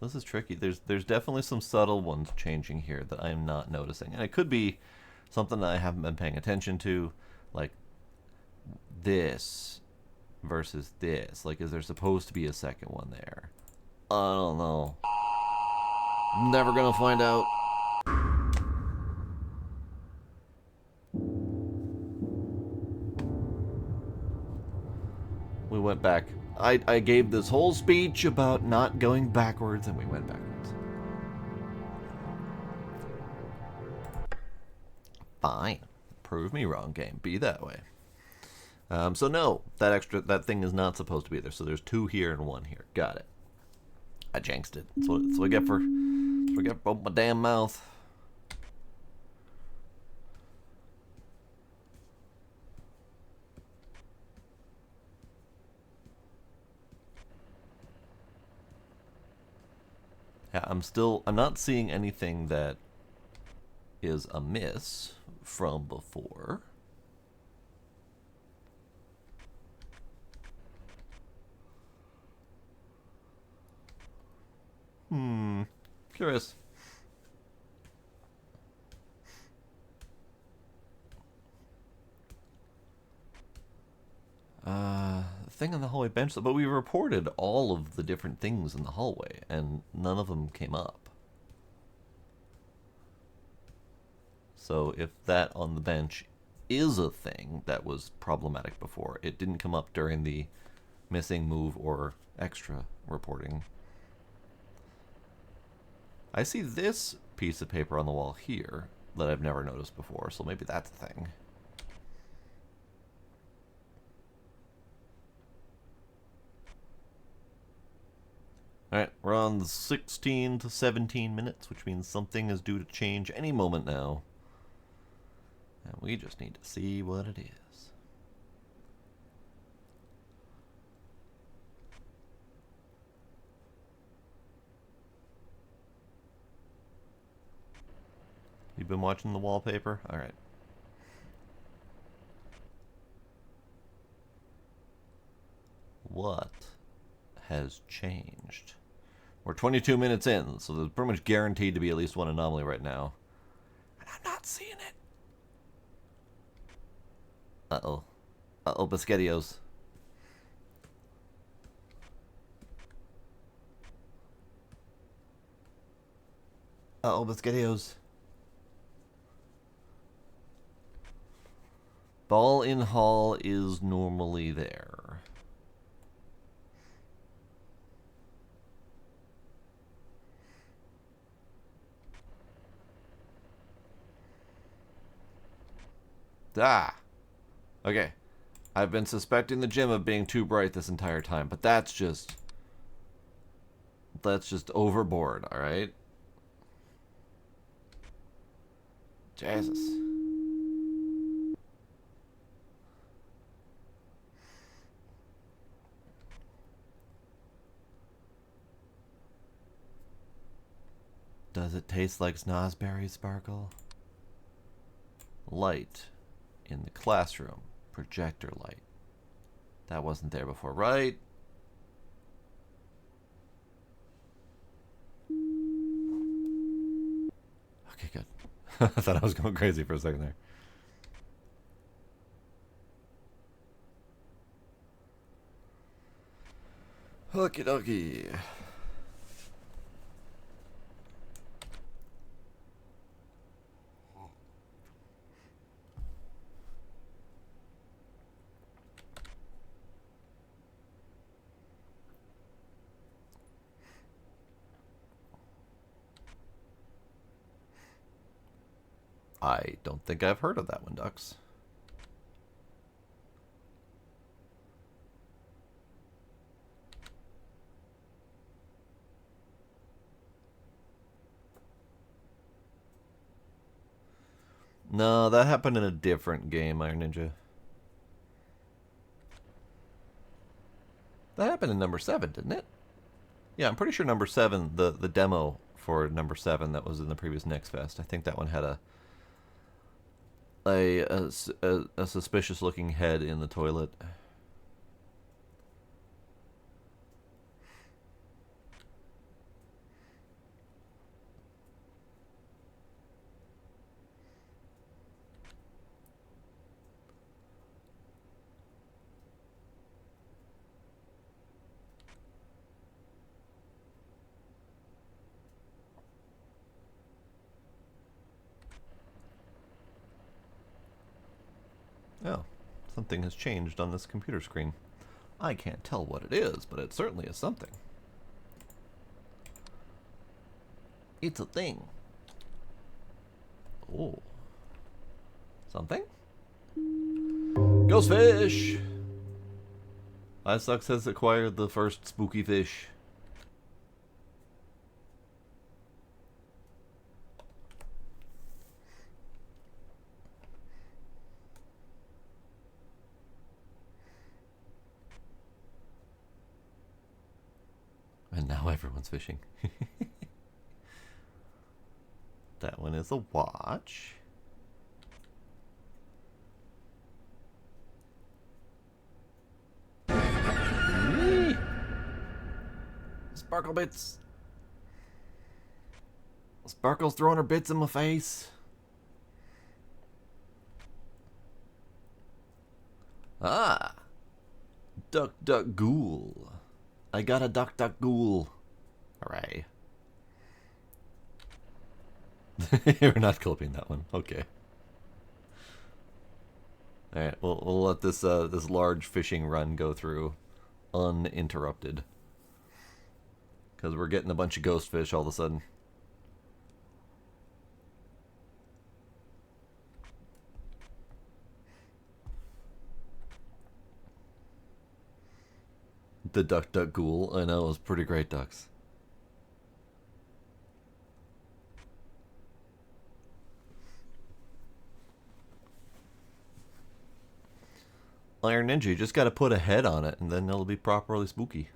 This is tricky. There's definitely some subtle ones changing here that I am not noticing. And it could be something that I haven't been paying attention to, like this versus this. Like, is there supposed to be a second one there? I don't know. Never gonna find out. We went back. I gave this whole speech about not going backwards, and we went backwards. Fine. Prove me wrong, game. Be that way. So no, that thing is not supposed to be there. So there's 2 here and 1 here. Got it. I jinxed it. That's what I get for both my damn mouth. Yeah, I'm not seeing anything that is amiss from before. Curious. Thing on the hallway bench, but we reported all of the different things in the hallway, and none of them came up. So if that on the bench is a thing that was problematic before, it didn't come up during the missing, move, or extra reporting. I see this piece of paper on the wall here that I've never noticed before, so maybe that's a thing. Alright, we're on the 16 to 17 minutes, which means something is due to change any moment now. And we just need to see what it is. You've been watching the wallpaper? Alright. What has changed? We're 22 minutes in, so there's pretty much guaranteed to be at least one anomaly right now. And I'm not seeing it. Uh-oh. Uh-oh, Biscottios. Uh-oh, Biscottios. Ball in hall is normally there. Ah. Okay. I've been suspecting the gym of being too bright this entire time, but that's just overboard, alright? Jesus. Does it taste like snozzberry, Sparkle? Light in the classroom. Projector light. That wasn't there before, right? Okay, good. I thought I was going crazy for a second there. Okie dokie. I don't think I've heard of that one, Ducks. No, that happened in a different game, Iron Ninja. That happened in number 7, didn't it? Yeah, I'm pretty sure number 7, the demo for number 7 that was in the previous Next Fest, I think that one had a suspicious looking head in the toilet. Oh, something has changed on this computer screen. I can't tell what it is, but it certainly is something. It's a thing. Oh. Something? Ghostfish! iSucks has acquired the first spooky fish. And now everyone's fishing. That one is a watch. Eee! Sparkle bits. Sparkle's throwing her bits in my face. Ah. Duck, duck, ghoul. I got a duck, duck, ghoul. Hooray. We're not clipping that one. Okay. All right, we'll let this this large fishing run go through uninterrupted, because we're getting a bunch of ghost fish all of a sudden. The duck, duck, ghoul. I know, it was pretty great, Ducks. Iron Ninja, you just gotta put a head on it, and then it'll be properly spooky.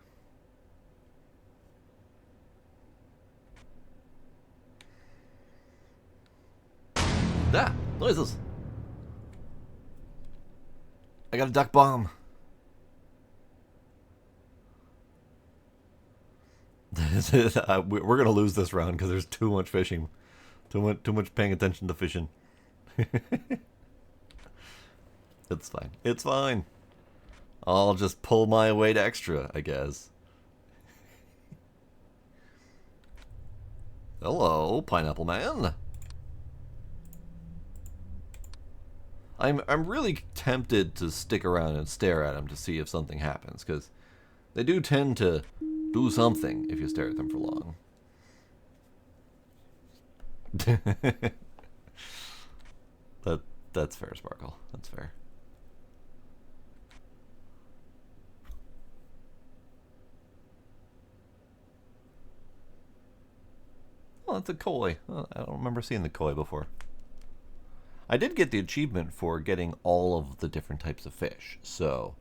Ah! Noises! I got a duck bomb! We're gonna lose this round because there's too much fishing. Too much paying attention to fishing. It's fine. It's fine. I'll just pull my weight extra, I guess. Hello, Pineapple Man. I'm really tempted to stick around and stare at him to see if something happens, because they do tend to do something if you stare at them for long. That's fair, Sparkle. That's fair. that's a koi. Oh, I don't remember seeing the koi before. I did get the achievement for getting all of the different types of fish, so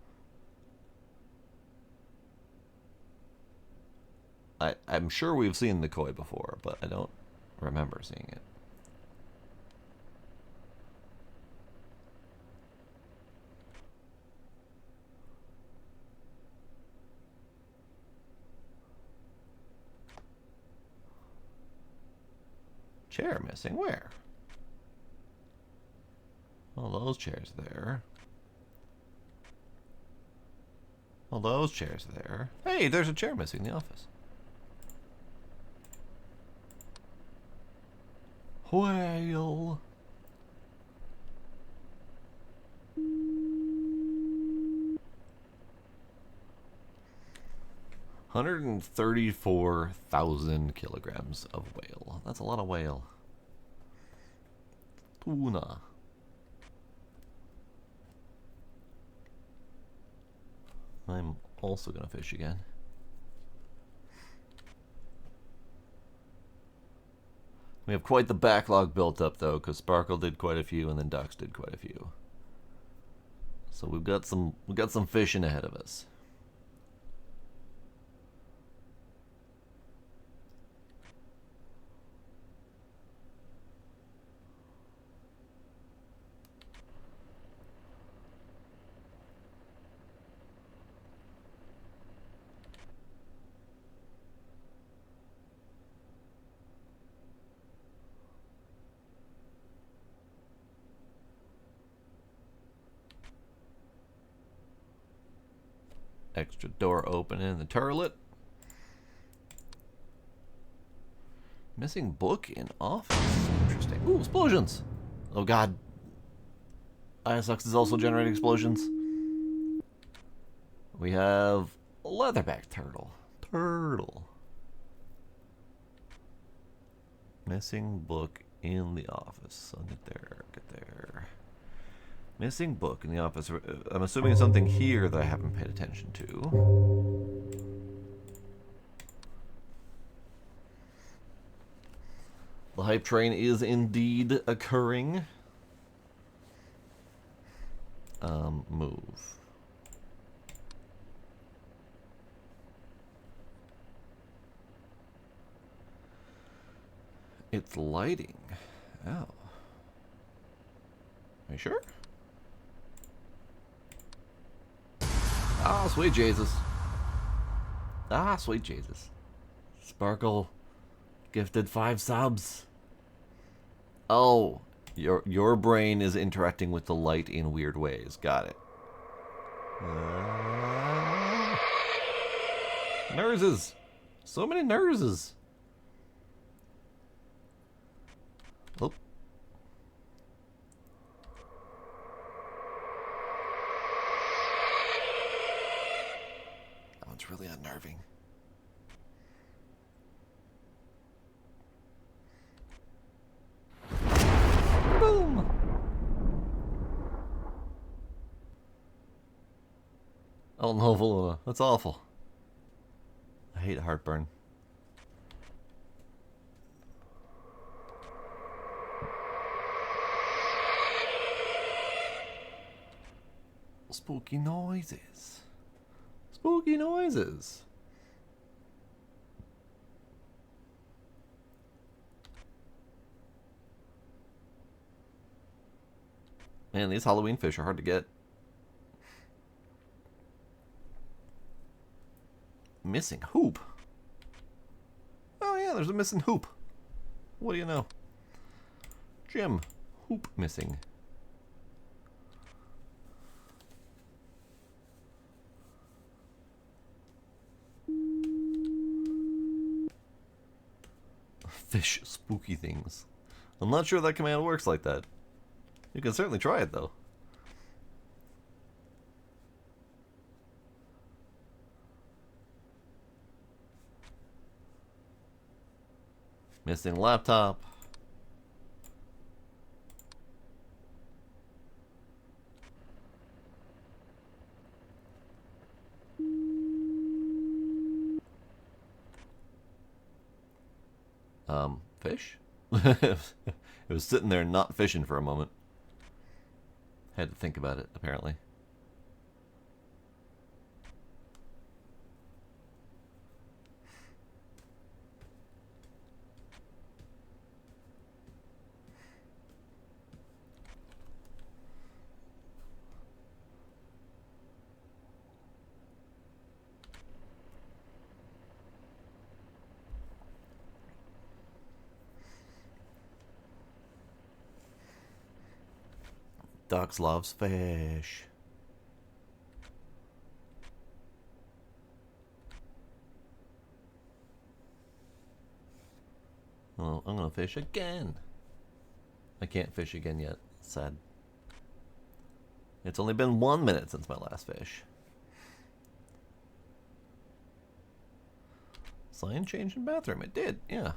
I'm sure we've seen the koi before, but I don't remember seeing it. Chair missing? Where? Well, those chairs there. Well, those chairs there. Hey, there's a chair missing in the office. Whale. $134,000 kilograms of whale. That's a lot of whale. Tuna. I'm also gonna fish again. We have quite the backlog built up though, because Sparkle did quite a few and then Dux did quite a few. So we've got some fishing ahead of us. Extra door open in the turlet. Missing book in office. Interesting. Ooh, explosions. Oh god. ISX is also generating explosions. We have a leatherback turtle. Missing book in the office. So get there. Missing book in the office. I'm assuming it's something here that I haven't paid attention to. The hype train is indeed occurring. Move. It's lighting. Oh. Are you sure? Ah, sweet Jesus. Ah, sweet Jesus. Sparkle gifted 5 subs. Oh, your brain is interacting with the light in weird ways. Got it. Nurses. So many nurses. Oh. That one's really unnerving. Boom! Oh no, Voluna. That's awful. I hate heartburn. Spooky noises. Spooky noises. Man, these Halloween fish are hard to get. Missing hoop. Oh yeah, there's a missing hoop. What do you know? Jim, hoop missing. Fish spooky things. I'm not sure that command works like that. You can certainly try it though. Missing laptop. Fish? It was sitting there not fishing for a moment. Had to think about it, apparently. Ducks loves fish. Oh, I'm gonna fish again. I can't fish again yet. Sad. It's only been 1 minute since my last fish. Sign change in bathroom. It did, yeah.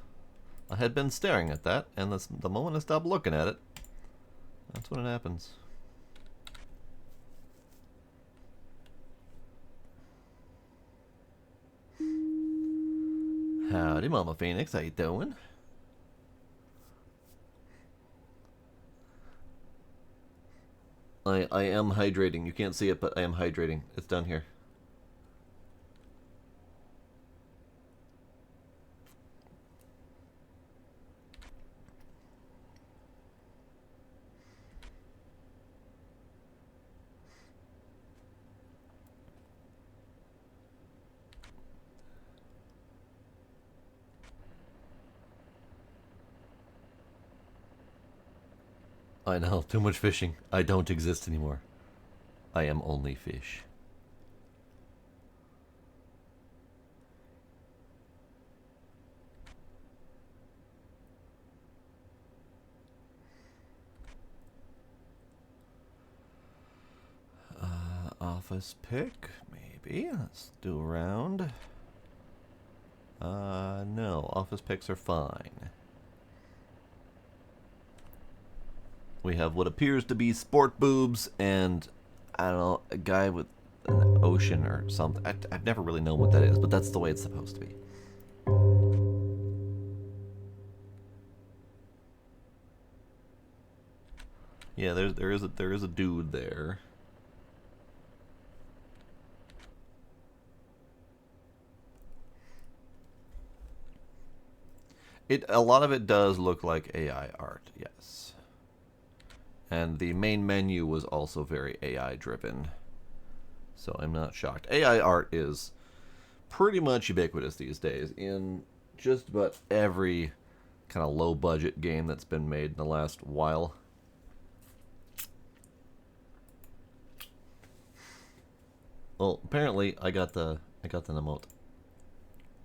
I had been staring at that, and the moment I stopped looking at it, that's when it happens. Howdy, Mama Phoenix. How you doing? I am hydrating. You can't see it, but I am hydrating. It's down here. I know, too much fishing. I don't exist anymore. I am only fish. Office pick, maybe. Let's do a round. No, office picks are fine. We have what appears to be sport boobs and, I don't know, a guy with an ocean or something. I've never really known what that is, but that's the way it's supposed to be. Yeah, there is a dude there. A lot of it does look like AI art, yes. And the main menu was also very AI driven. So I'm not shocked. AI art is pretty much ubiquitous these days in just about every kind of low budget game that's been made in the last while. Well, apparently I got the emote.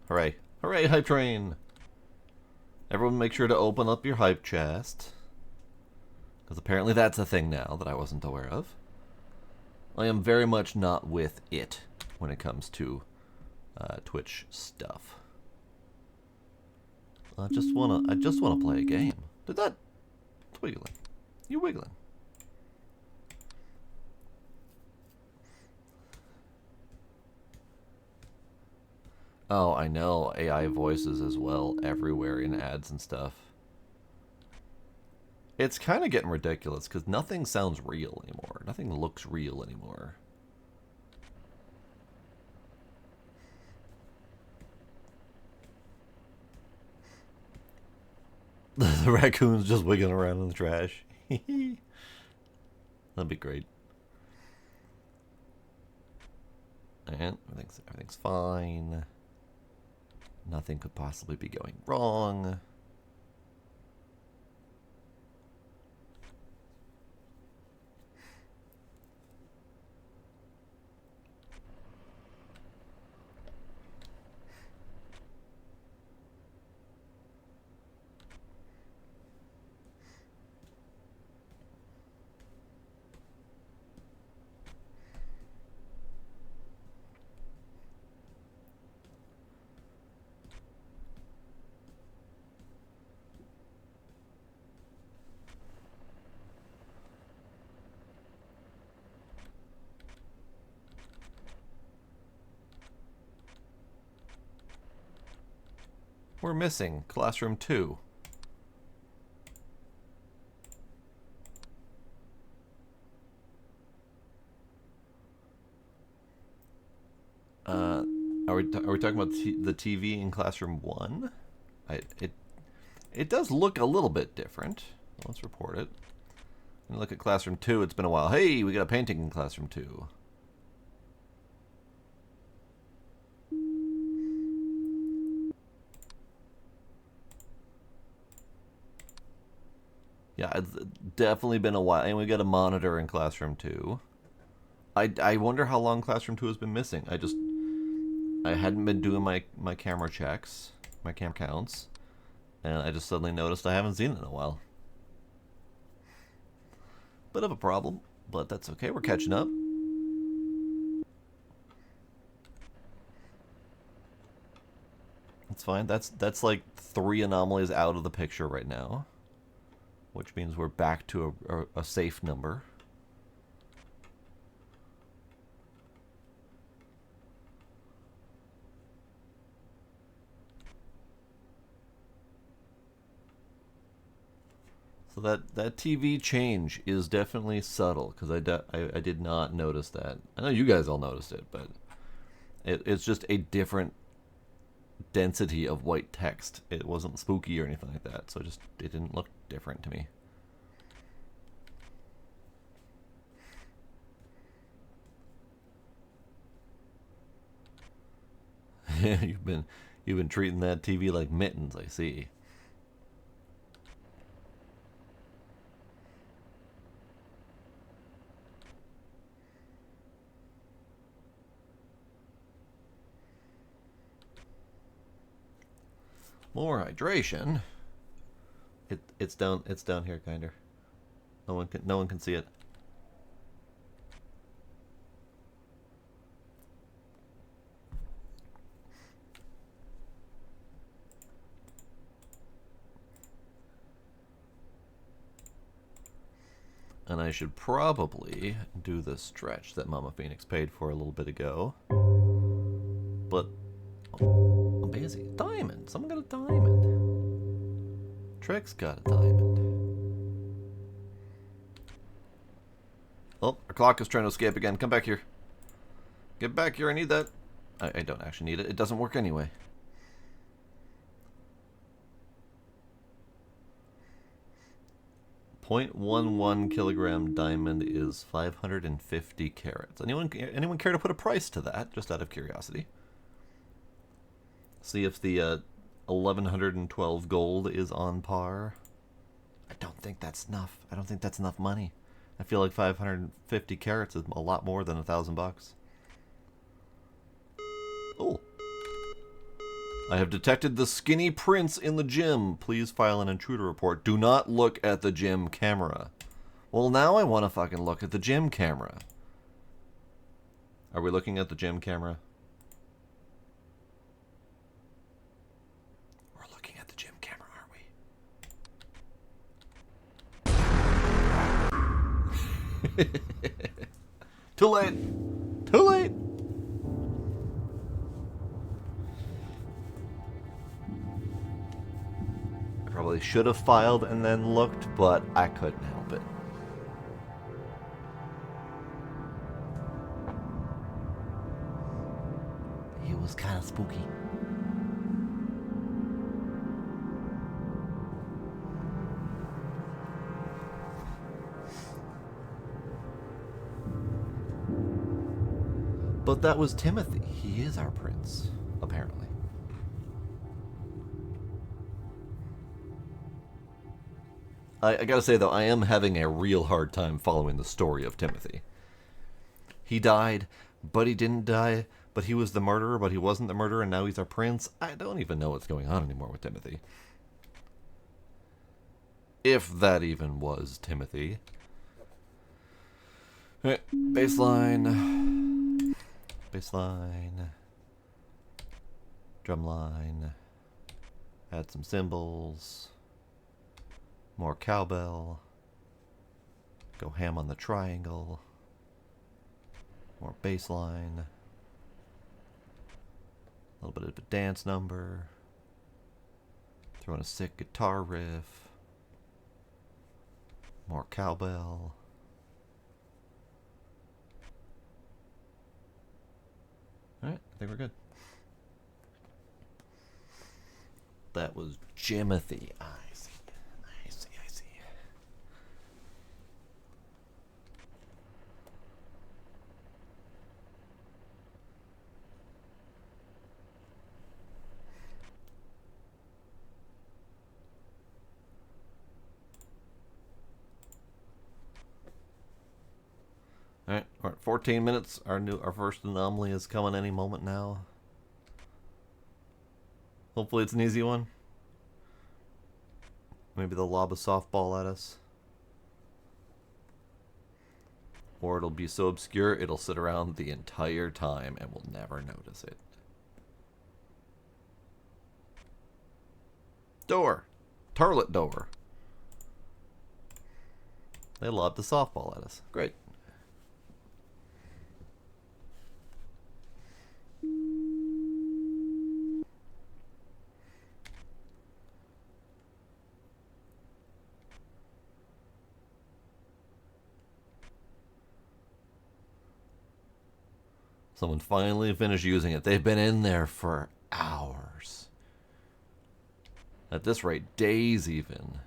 Hooray. Hooray, hype train! Everyone make sure to open up your hype chest. Because apparently that's a thing now that I wasn't aware of. I am very much not with it when it comes to Twitch stuff. I just wanna play a game. Did that? It's wiggling. You wiggling. Oh, I know. AI voices as well everywhere in ads and stuff. It's kind of getting ridiculous because nothing sounds real anymore. Nothing looks real anymore. The raccoon's just wiggling around in the trash. That'd be great. And everything's fine. Nothing could possibly be going wrong. We're missing Classroom 2. Are we talking about the TV in Classroom 1? It does look a little bit different. Let's report it. And look at Classroom 2. It's been a while. Hey, we got a painting in Classroom 2. Yeah, it's definitely been a while. And we got a monitor in Classroom 2. I wonder how long Classroom 2 has been missing. I hadn't been doing my camera checks, my cam counts, and I just suddenly noticed I haven't seen it in a while. Bit of a problem, but that's okay. We're catching up. It's fine. That's like 3 anomalies out of the picture right now, which means we're back to a safe number. So that TV change is definitely subtle, because I did not notice that. I know you guys all noticed it, but it's just a different density of white text. It wasn't spooky or anything like that, so it didn't look different to me. Yeah, you've been treating that TV like mittens, I see. More hydration. It's down here, kinder. No one can see it. And I should probably do the stretch that Mama Phoenix paid for a little bit ago. But I'm busy. Diamond. Someone got a diamond. Trex got a diamond. Oh, our clock is trying to escape again. Come back here. Get back here. I need that. I don't actually need it. It doesn't work anyway. .11 kilogram diamond is 550 carats. Anyone care to put a price to that, just out of curiosity? See if the 1112 gold is on par. I don't think that's enough. I don't think that's enough money. I feel like 550 carats is a lot more than $1,000. Oh. I have detected the skinny prince in the gym. Please file an intruder report. Do not look at the gym camera. Well, now I want to fucking look at the gym camera. Are we looking at the gym camera? We're looking at the gym camera, aren't we? Too late. Too late. Probably should have filed and then looked, but I couldn't help it. It was kind of spooky. But that was Timothy. He is our prince, apparently. I gotta say, though, I am having a real hard time following the story of Timothy. He died, but he didn't die, but he was the murderer, but he wasn't the murderer, and now he's our prince. I don't even know what's going on anymore with Timothy. If that even was Timothy. Alright, baseline. Baseline. Drumline. Add some cymbals. More cowbell. Go ham on the triangle. More bass line. A little bit of a dance number. Throw in a sick guitar riff. More cowbell. Alright, I think we're good. That was Jimothy. I see. I see. I see. All right, we're at 14 minutes. Our first anomaly is coming any moment now. Hopefully it's an easy one. Maybe they'll lob a softball at us. Or it'll be so obscure it'll sit around the entire time and we'll never notice it. Door! Turlet door! They lobbed the softball at us. Great. Someone finally finished using it. They've been in there for hours. At this rate, days even.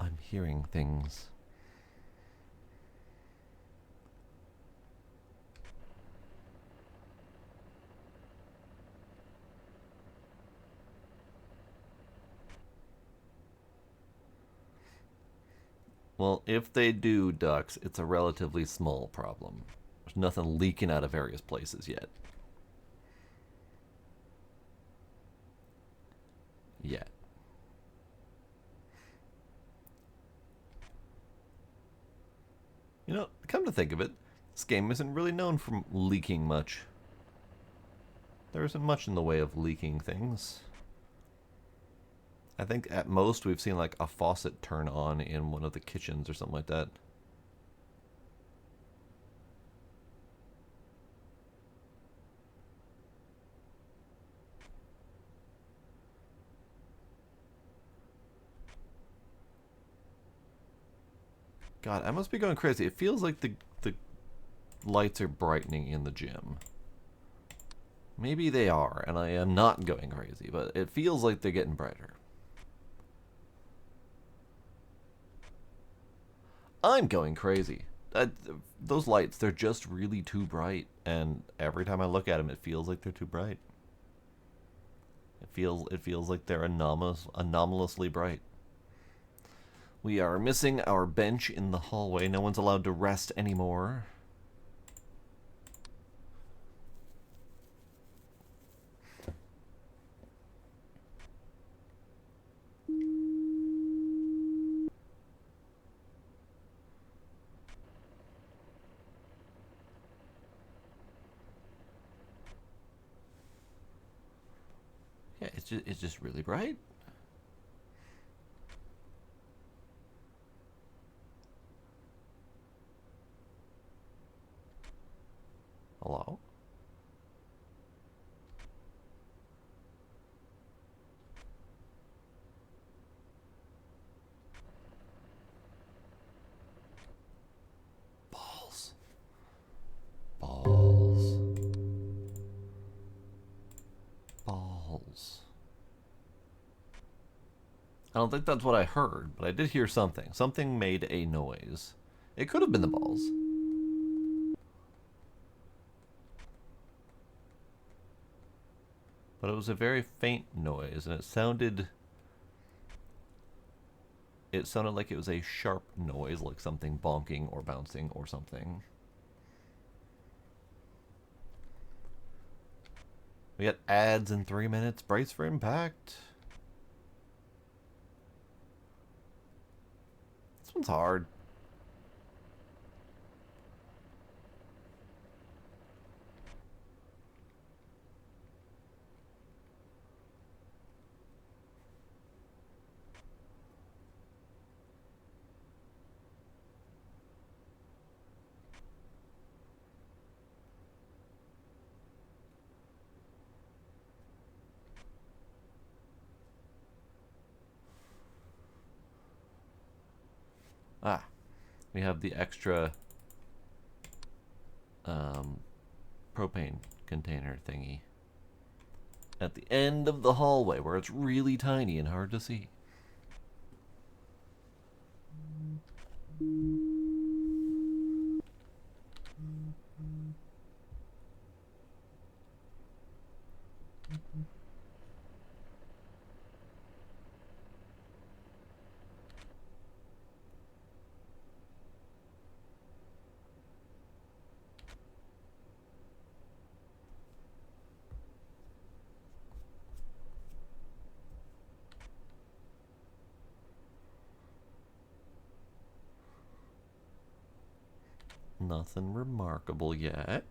I'm hearing things. Well, if they do, ducks, it's a relatively small problem. There's nothing leaking out of various places yet. Yet. You know, come to think of it, this game isn't really known for leaking much. There isn't much in the way of leaking things. I think at most we've seen like a faucet turn on in one of the kitchens or something like that. God, I must be going crazy. It feels like the lights are brightening in the gym. Maybe they are, and I am not going crazy, but it feels like they're getting brighter. I'm going crazy. Those lights, they're just really too bright, and every time I look at them, it feels like they're too bright. It feels like they're anomalously bright. We are missing our bench in the hallway. No one's allowed to rest anymore. Yeah, it's just really bright. Hello? Balls. Balls. Balls. I don't think that's what I heard, but I did hear something. Something made a noise. It could have been the balls. But it was a very faint noise, and it sounded like it was a sharp noise, like something bonking or bouncing or something. We got ads in 3 minutes. Brace for impact. This one's hard. Ah, we have the extra propane container thingy at the end of the hallway where it's really tiny and hard to see. Nothing remarkable yet.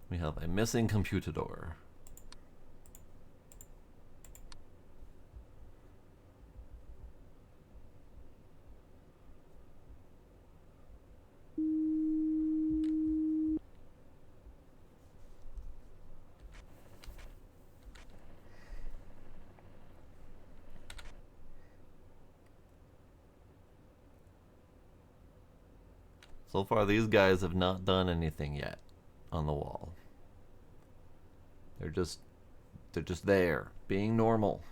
We have a missing computador. So far, these guys have not done anything yet on the wall. They're just there, being normal.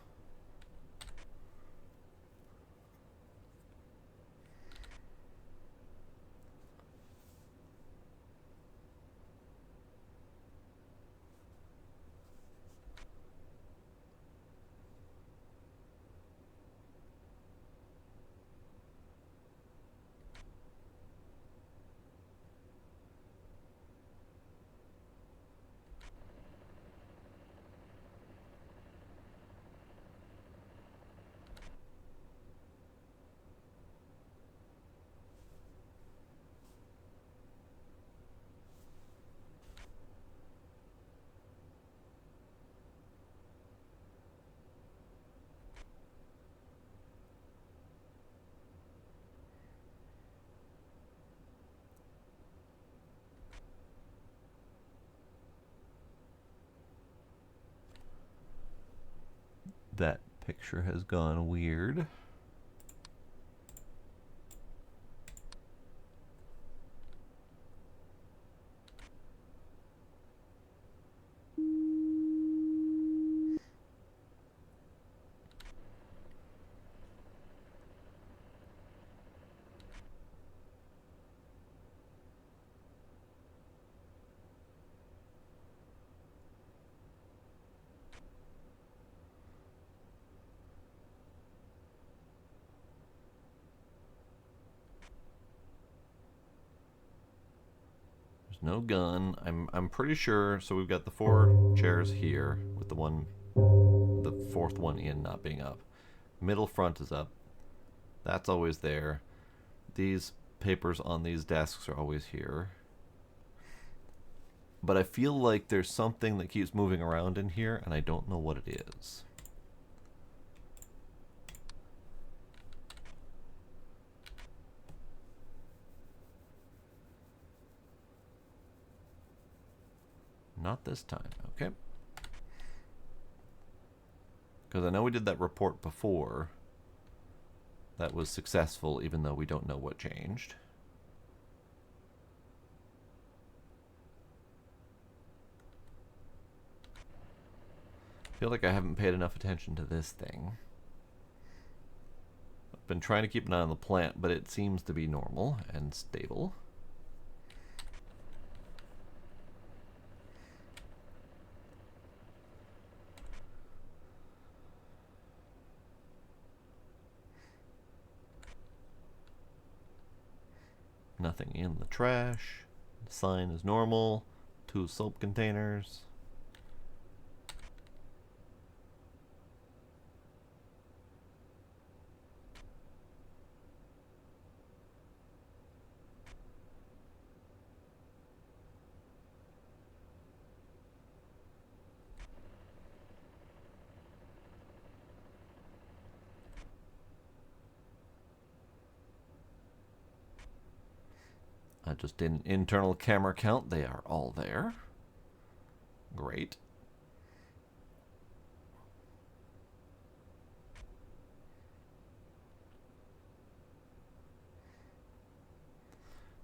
That picture has gone weird. No gun. I'm pretty sure. So we've got the 4 chairs here with the 4th one in not being up. Middle front is up. That's always there. These papers on these desks are always here. But I feel like there's something that keeps moving around in here, and I don't know what it is. Not this time, okay? Because I know we did that report before. That was successful, even though we don't know what changed. I feel like I haven't paid enough attention to this thing. I've been trying to keep an eye on the plant, but it seems to be normal and stable. Nothing in the trash. The sign is normal. 2 soap containers. I just did an internal camera count. They are all there. Great.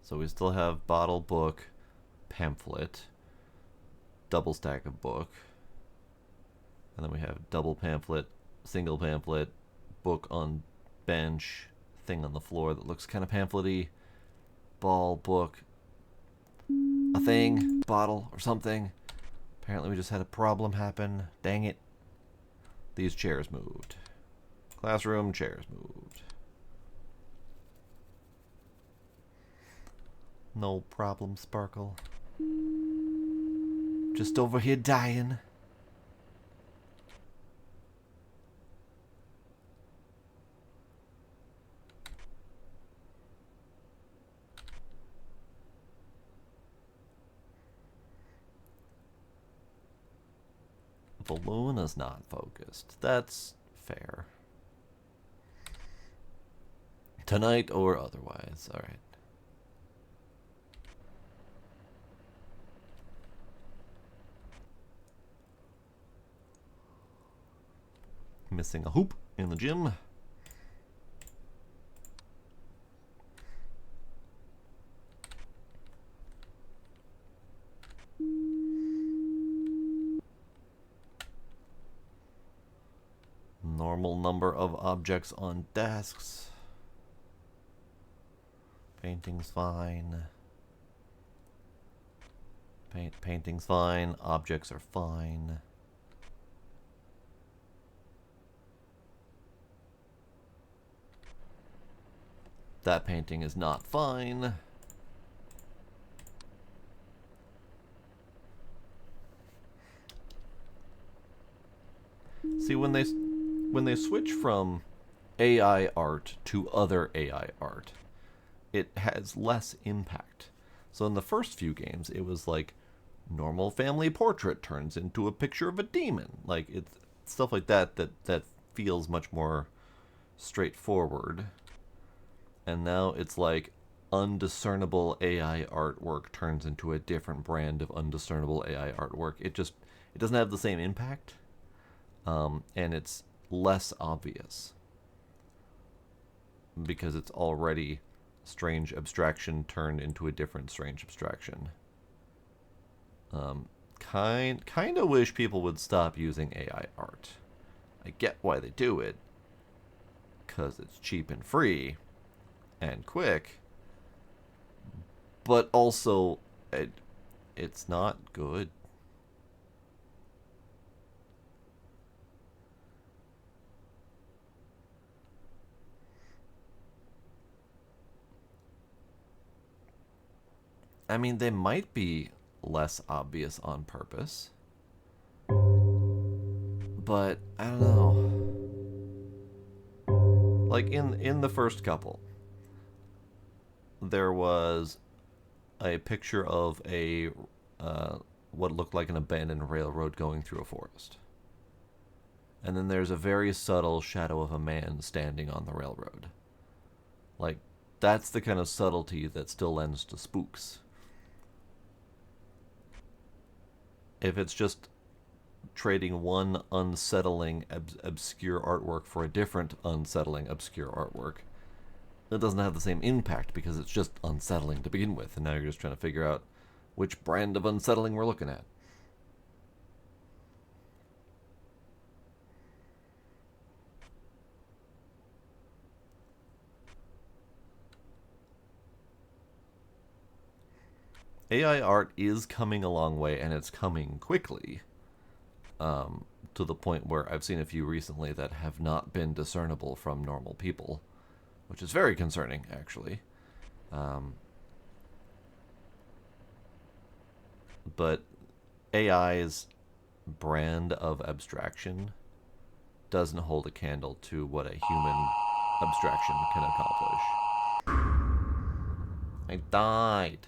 So we still have bottle, book, pamphlet, double stack of book. And then we have double pamphlet, single pamphlet, book on bench, thing on the floor that looks kind of pamphlet-y. Ball, book, a thing, bottle, or something. Apparently we just had a problem happen. Dang it. These chairs moved. Classroom, chairs moved. No problem, Sparkle. Just over here dying. Balloon is not focused. That's fair. Tonight or otherwise. Alright. Missing a hoop in the gym. Normal number of objects on desks. Painting's fine. Painting's fine. Objects are fine. That painting is not fine. See, when they switch from AI art to other AI art, it has less impact. So in the first few games, it was like normal family portrait turns into a picture of a demon. Like it's stuff like that feels much more straightforward. And now it's like undiscernible AI artwork turns into a different brand of undiscernible AI artwork. It doesn't have the same impact. And it's less obvious because it's already strange abstraction turned into a different strange abstraction. Kind of wish people would stop using AI art. I get why they do it, because it's cheap and free and quick, but also it's not good. I mean, they might be less obvious on purpose, but I don't know. Like in the first couple, there was a picture of a what looked like an abandoned railroad going through a forest, and then there's a very subtle shadow of a man standing on the railroad. Like, that's the kind of subtlety that still lends to spooks. If it's just trading one unsettling, obscure artwork for a different unsettling, obscure artwork, it doesn't have the same impact because it's just unsettling to begin with, and now you're just trying to figure out which brand of unsettling we're looking at. AI art is coming a long way, and it's coming quickly, to the point where I've seen a few recently that have not been discernible from normal people, which is very concerning, actually. but AI's brand of abstraction doesn't hold a candle to what a human abstraction can accomplish. I died.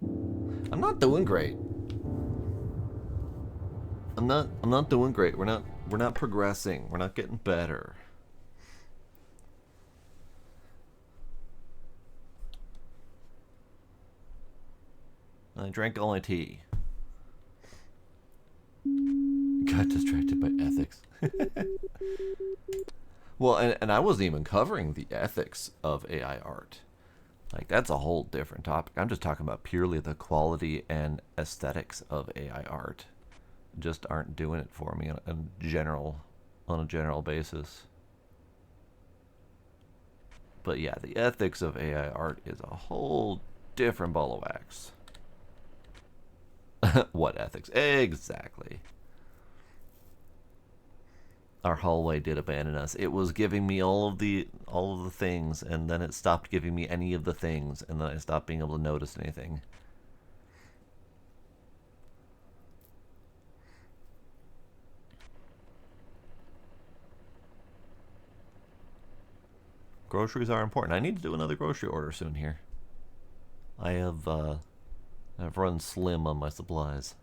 I'm not doing great. I'm not doing great. We're not progressing. We're not getting better. I drank all my tea. Got distracted by ethics. Well, and I wasn't even covering the ethics of AI art. Like, that's a whole different topic. I'm just talking about purely the quality and aesthetics of AI art. Just aren't doing it for me on a general basis. But yeah, the ethics of AI art is a whole different ball of wax. What ethics? Exactly. Our hallway did abandon us. It was giving me all of the things, and then it stopped giving me any of the things, and then I stopped being able to notice anything. Groceries are important. I need to do another grocery order soon here. I've run slim on my supplies.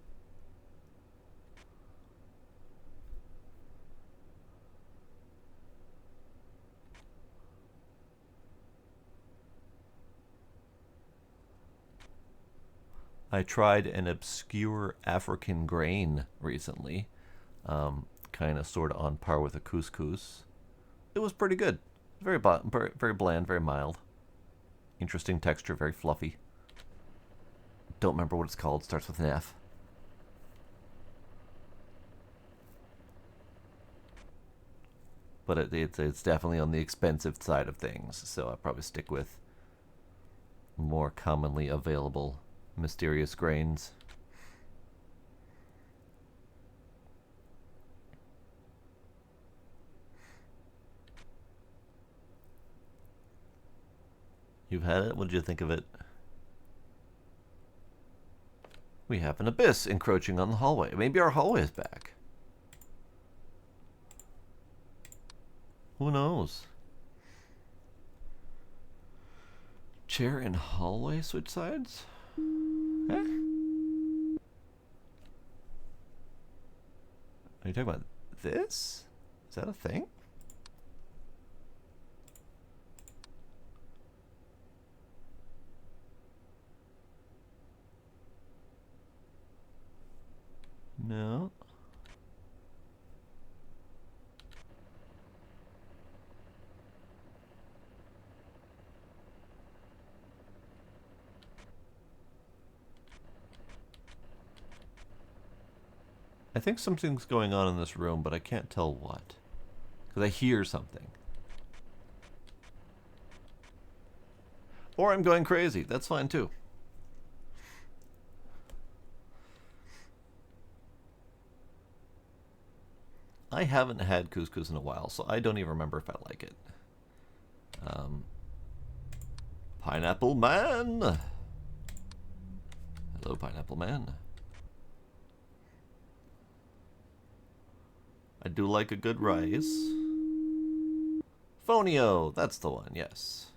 I tried an obscure African grain recently, kind of sort of on par with a couscous. It was pretty good. Very bland, very mild. Interesting texture, very fluffy. Don't remember what it's called. Starts with an F. But it's definitely on the expensive side of things, so I'll probably stick with more commonly available mysterious grains. You've had it? What did you think of it? We have an abyss encroaching on the hallway. Maybe our hallway is back. Who knows? Chair and hallway switch sides? Huh? Are you talking about this? Is that a thing? No. I think something's going on in this room, but I can't tell what. Because I hear something. Or I'm going crazy. That's fine too. I haven't had couscous in a while, so I don't even remember if I like it. Pineapple Man! Hello, Pineapple Man. I do like a good rice. Fonio! That's the one, yes.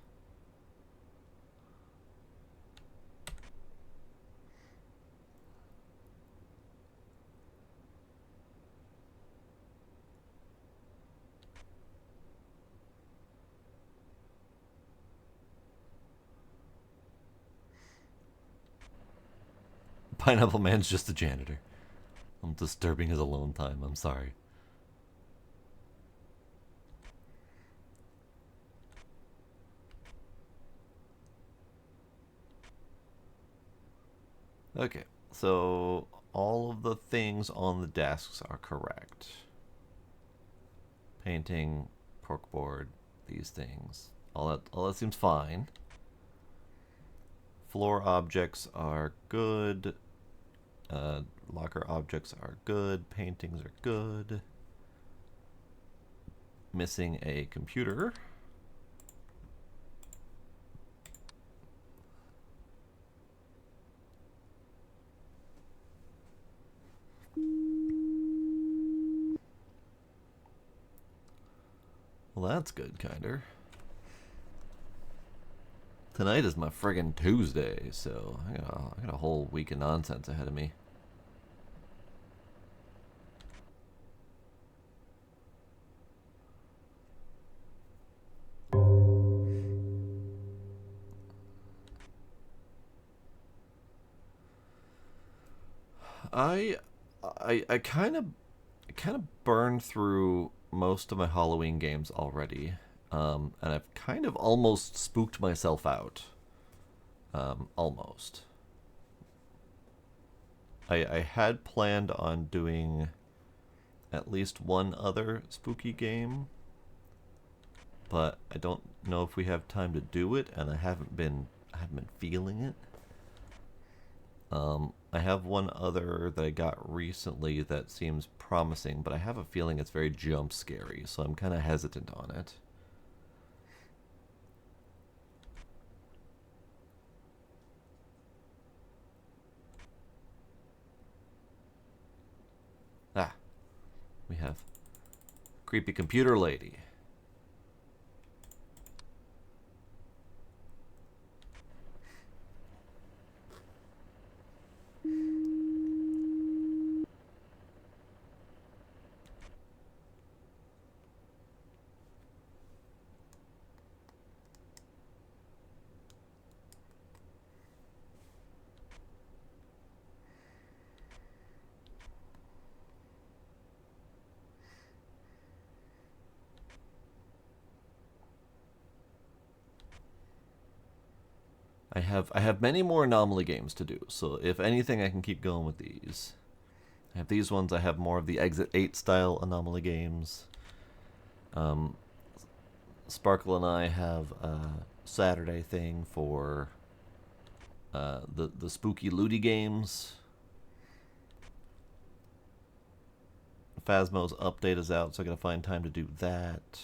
Pineapple Man's just a janitor. I'm disturbing his alone time. I'm sorry. Okay, so all of the things on the desks are correct. Painting, corkboard, these things. All that seems fine. Floor objects are good. Locker objects are good. Paintings are good. Missing a computer. that's good, kinder. Tonight is my friggin' Tuesday, so I got a whole week of nonsense ahead of me. I kind of burned through most of my Halloween games already, and I've kind of almost spooked myself out. Almost. I had planned on doing at least one other spooky game, but I don't know if we have time to do it, and I haven't been feeling it. I have one other that I got recently that seems promising, but I have a feeling it's very jump scary, so I'm kind of hesitant on it. Ah, we have creepy computer lady. I have many more anomaly games to do, so if anything, I can keep going with these. I have these ones. I have more of the Exit 8 style anomaly games. Sparkle and I have a Saturday thing for the spooky looty games. Phasmo's update is out, so I gotta find time to do that.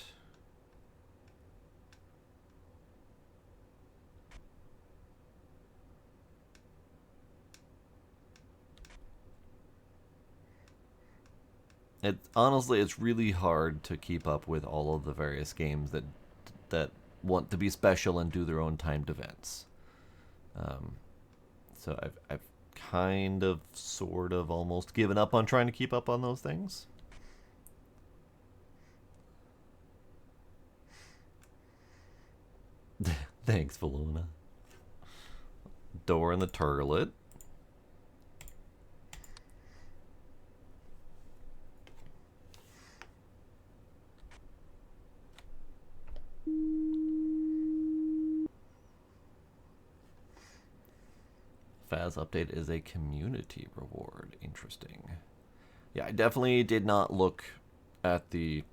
Honestly, it's really hard to keep up with all of the various games that want to be special and do their own timed events. So I've kind of, sort of, almost given up on trying to keep up on those things. Thanks, Valuna. Door in the Turlet. Phas update is a community reward. Interesting. Yeah, I definitely did not look at the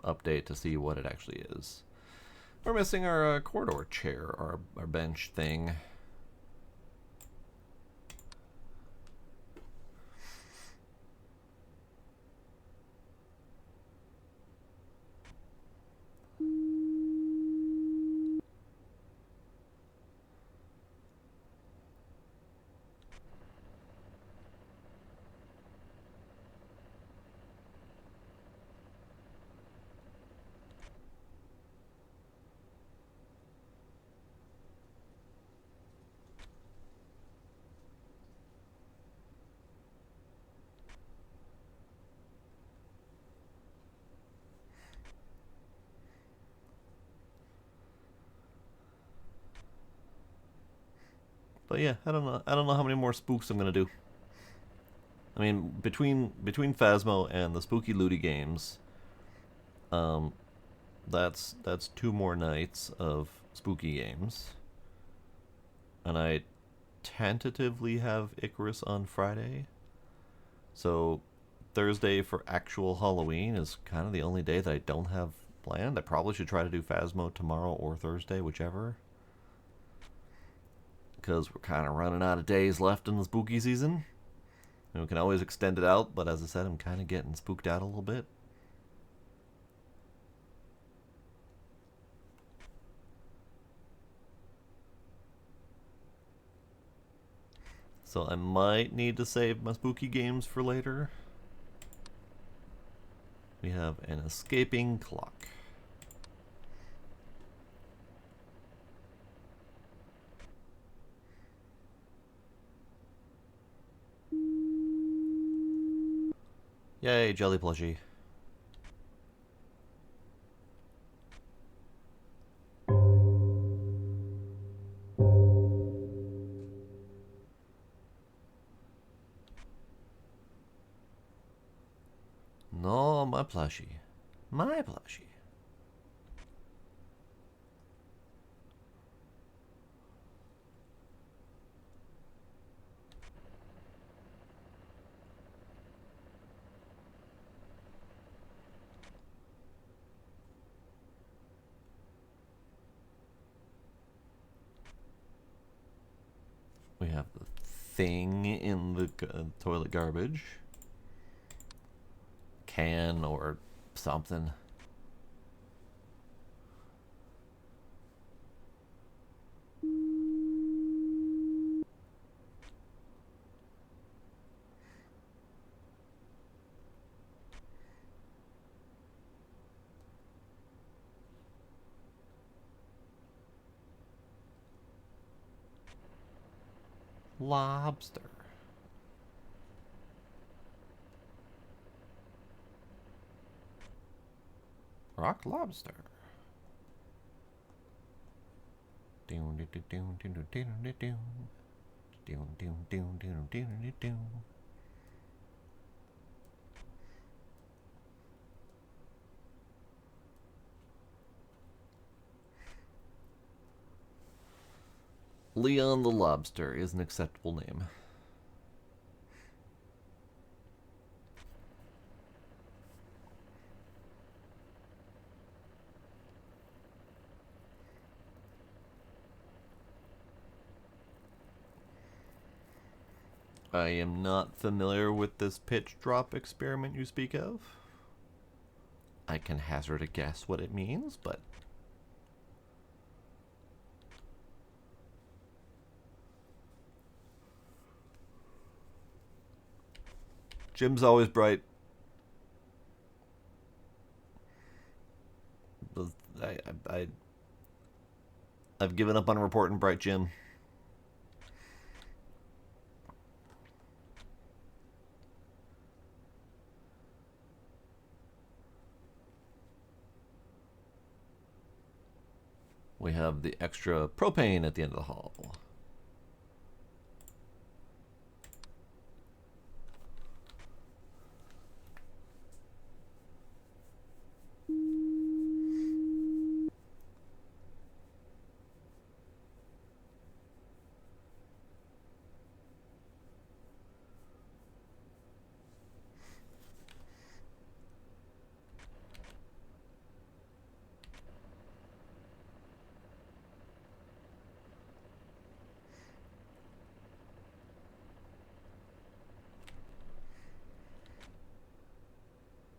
update to see what it actually is. We're missing our corridor chair, our bench thing. But yeah, I don't know how many more spooks I'm gonna do. I mean, between Phasmo and the spooky looty games, that's 2 more nights of spooky games, and I tentatively have Icarus on Friday. So Thursday for actual Halloween is kind of the only day that I don't have planned. I probably should try to do Phasmo tomorrow or Thursday, whichever, because we're kind of running out of days left in the spooky season. And we can always extend it out, but as I said, I'm kind of getting spooked out a little bit. So I might need to save my spooky games for later. We have an escaping clock. Yay, jelly plushie. No, my plushie. My plushie. We have the thing in the toilet garbage. Can or something. Lobster. Rock lobster. Leon the Lobster is an acceptable name. I am not familiar with this pitch drop experiment you speak of. I can hazard a guess what it means, but Jim's always bright. I've given up on reporting bright Jim. We have the extra propane at the end of the hall.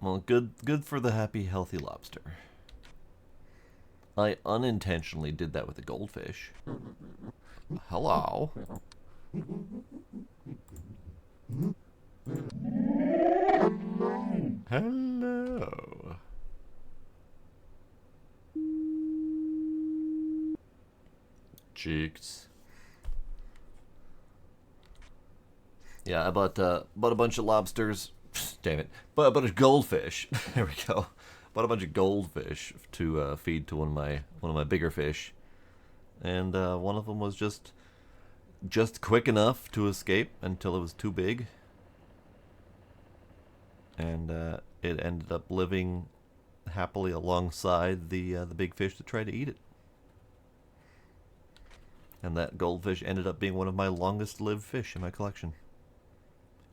Well, good for the happy, healthy lobster. I unintentionally did that with a goldfish. Hello. Hello. Cheeks. Yeah, I bought a bunch of lobsters. Damn it. But a bunch of goldfish. There we go. Bought a bunch of goldfish to feed to one of my bigger fish, and one of them was just quick enough to escape until it was too big, and it ended up living happily alongside the big fish that tried to eat it. And that goldfish ended up being one of my longest lived fish in my collection.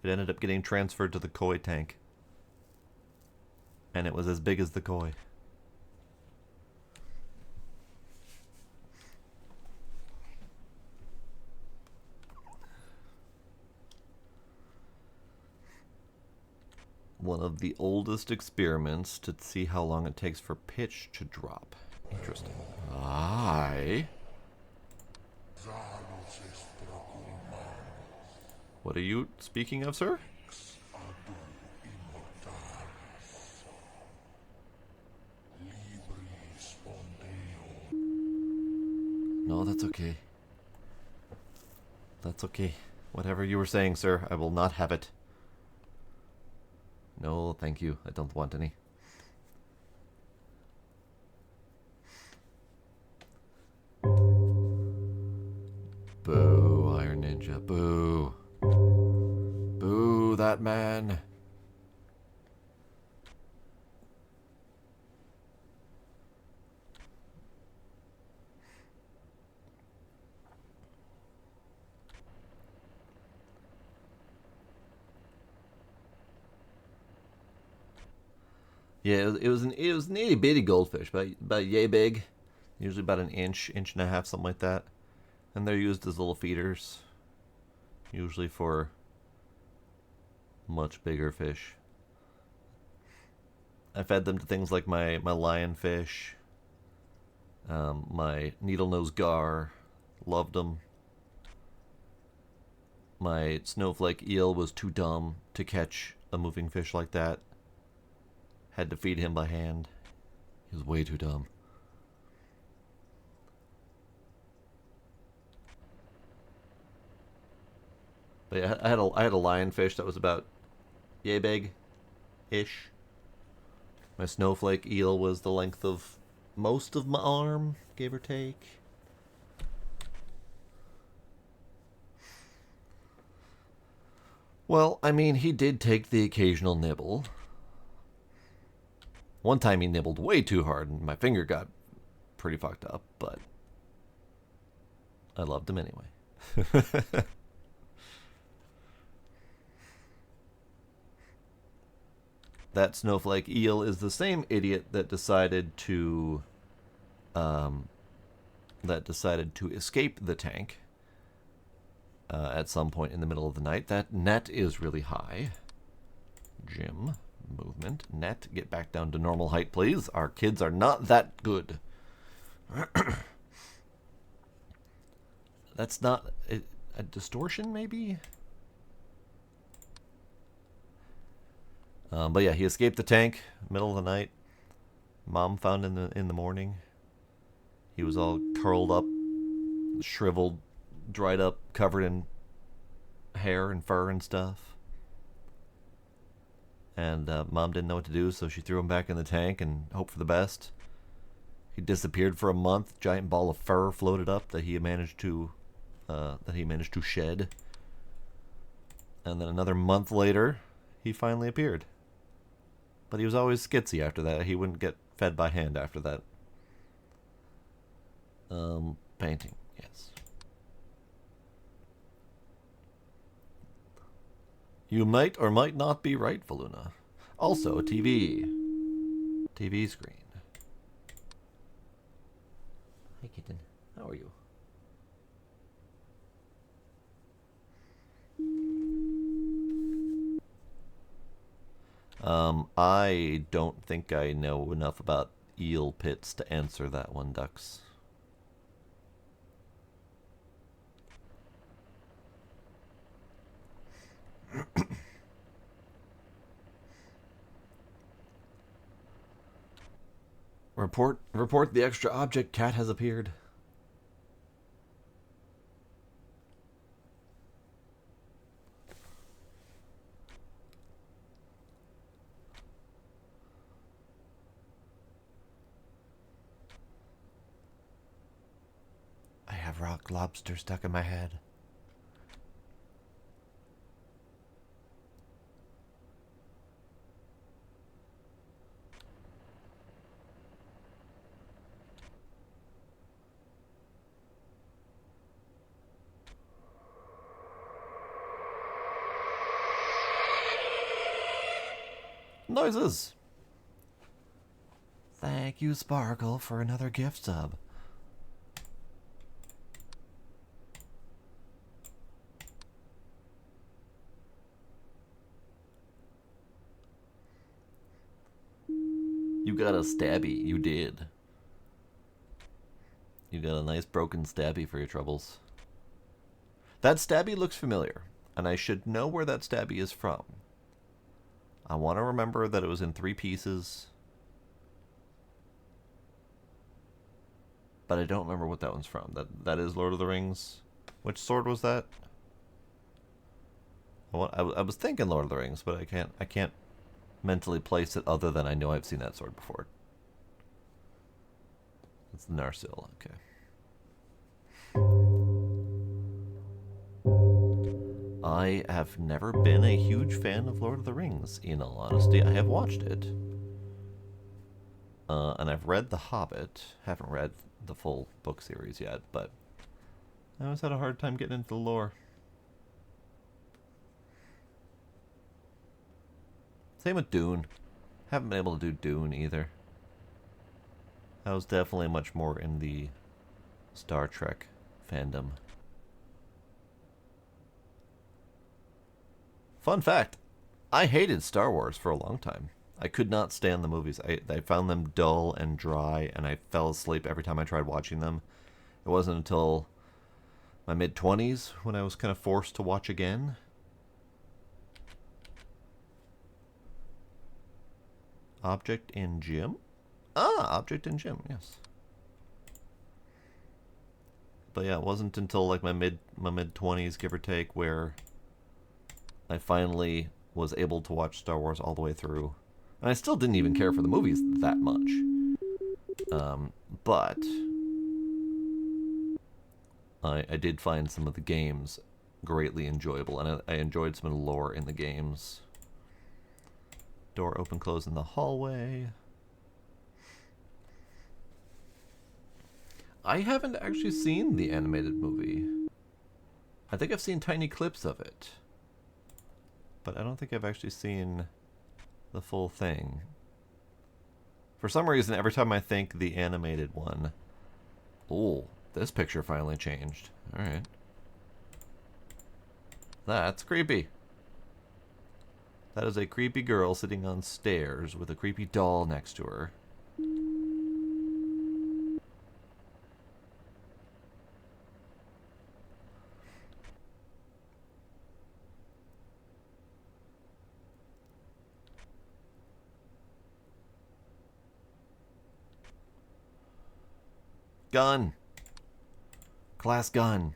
It ended up getting transferred to the koi tank. And it was as big as the koi. One of the oldest experiments to see how long it takes for pitch to drop. Interesting. What are you speaking of, sir? No, that's okay. That's okay. Whatever you were saying, sir, I will not have it. No, thank you. I don't want any. Boo, Iron Ninja. Boo. Boo, that man. Yeah, it was an itty bitty goldfish, about yay big, usually about an inch, inch and a half, something like that. And they're used as little feeders, usually for much bigger fish. I fed them to things like my lionfish, my needle-nosed gar, loved them. My snowflake eel was too dumb to catch a moving fish like that. Had to feed him by hand. He was way too dumb. But yeah, I had a lionfish that was about yay big ish. My snowflake eel was the length of most of my arm, give or take. Well, I mean, he did take the occasional nibble. One time he nibbled way too hard and my finger got pretty fucked up, but I loved him anyway. That snowflake eel is the same idiot that decided to escape the tank at some point in the middle of the night. That net is really high. Jim, movement, net, get back down to normal height, please. Our kids are not that good. That's not a distortion, maybe? But yeah, he escaped the tank, middle of the night. Mom found in the morning. He was all curled up, shriveled, dried up, covered in hair and fur and stuff. And Mom didn't know what to do, so she threw him back in the tank and hoped for the best. He disappeared for a month. Giant ball of fur floated up that he managed to shed. And then another month later, he finally appeared. But he was always skitsy after that. He wouldn't get fed by hand after that. Painting, yes. You might or might not be right, Valuna. Also, TV. TV screen. Hi, kitten. How are you? I don't think I know enough about eel pits to answer that one, Ducks. Report the extra object. Cat has appeared. I have rock lobster stuck in my head. Noises. Thank you, Sparkle, for another gift sub. You got a stabby. You did. You got a nice broken stabby for your troubles. That stabby looks familiar, and I should know where that stabby is from. I want to remember that it was in 3 pieces, but I don't remember what that one's from. That is Lord of the Rings. Which sword was that? I was thinking Lord of the Rings, but I can't mentally place it other than I know I've seen that sword before. It's the Narsil, okay. I have never been a huge fan of Lord of the Rings, in all honesty. I have watched it. And I've read The Hobbit. Haven't read the full book series yet, but I always had a hard time getting into the lore. Same with Dune. Haven't been able to do Dune either. I was definitely much more in the Star Trek fandom. Fun fact, I hated Star Wars for a long time. I could not stand the movies. I found them dull and dry, and I fell asleep every time I tried watching them. It wasn't until my mid-20s when I was kind of forced to watch again. Object in Gym? Ah, Object in Gym, yes. But yeah, it wasn't until like my mid-20s, give or take, where I finally was able to watch Star Wars all the way through. And I still didn't even care for the movies that much. But I did find some of the games greatly enjoyable, and I enjoyed some of the lore in the games. Door open, close in the hallway. I haven't actually seen the animated movie. I think I've seen tiny clips of it, but I don't think I've actually seen the full thing. For some reason, every time I think the animated one... Oh, this picture finally changed. Alright. That's creepy. That is a creepy girl sitting on stairs with a creepy doll next to her. Gun. Class gun.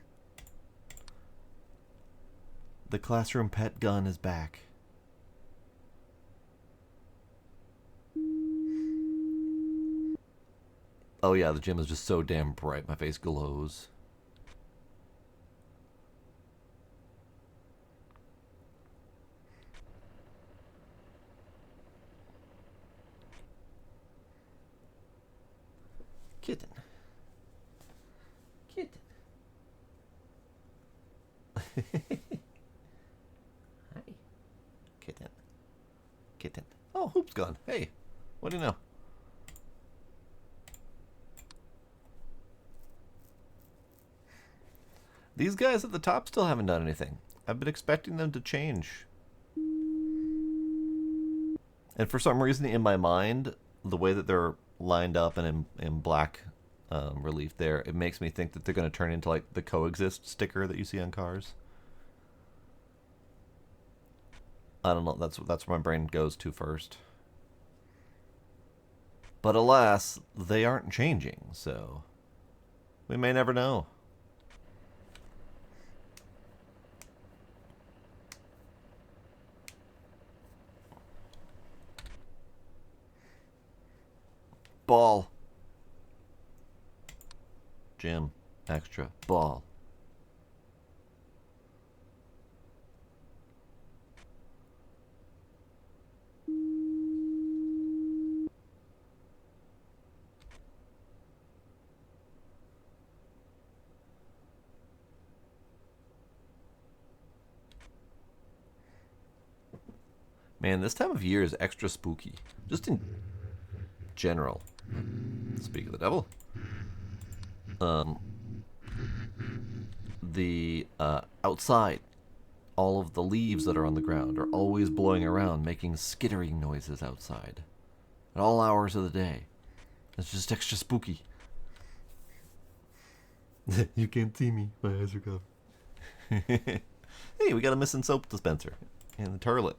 The classroom pet gun is back. Oh yeah, the gym is just so damn bright. My face glows. Kitten. Kitten. Hi. Kitten. Kitten. Oh, Hoop's gone. Hey, what do you know? These guys at the top still haven't done anything. I've been expecting them to change. And for some reason in my mind, the way that they're lined up and in black relief there, it makes me think that they're going to turn into like the coexist sticker that you see on cars. I don't know, that's where my brain goes to first. But alas, they aren't changing, so we may never know. Ball. Gym. Extra. Ball. Man, this time of year is extra spooky. Just in general. Speak of the devil. The outside, all of the leaves that are on the ground are always blowing around, making skittering noises outside at all hours of the day. It's just extra spooky. You can't see me. My eyes are covered. Hey, we got a missing soap dispenser in the toilet.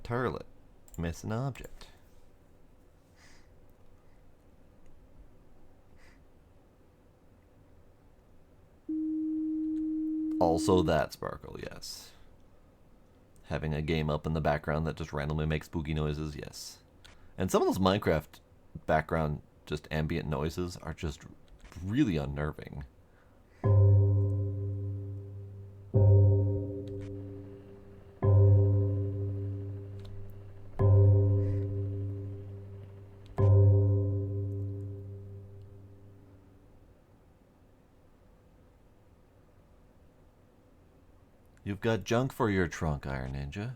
Toilet. Missing object. Also that sparkle, yes. having a game up in the background that just randomly makes spooky noises, yes. And some of those Minecraft background, just ambient noises, are just really unnerving. You've got junk for your trunk, Iron Ninja.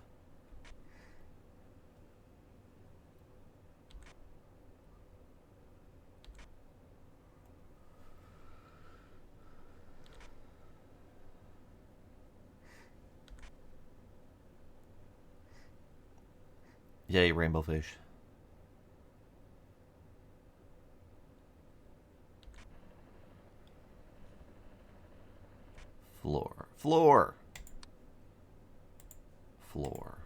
Yay, rainbow fish. Floor. Floor! Floor.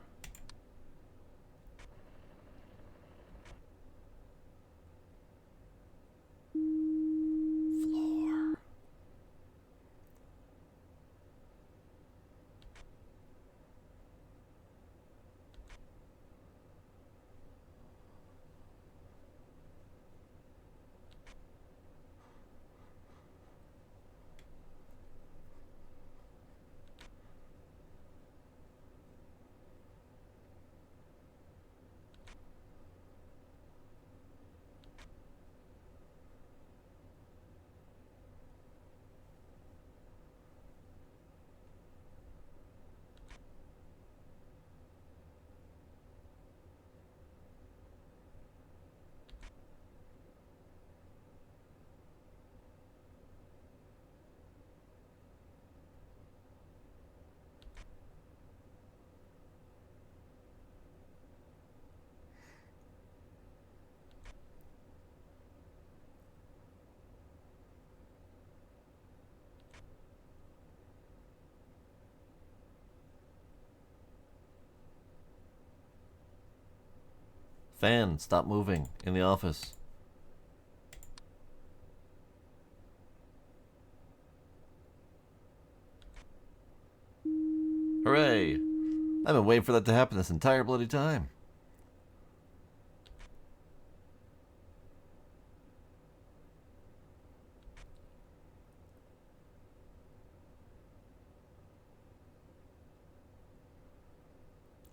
Floor. Fan, stop moving. In the office. Hooray! I've been waiting for that to happen this entire bloody time.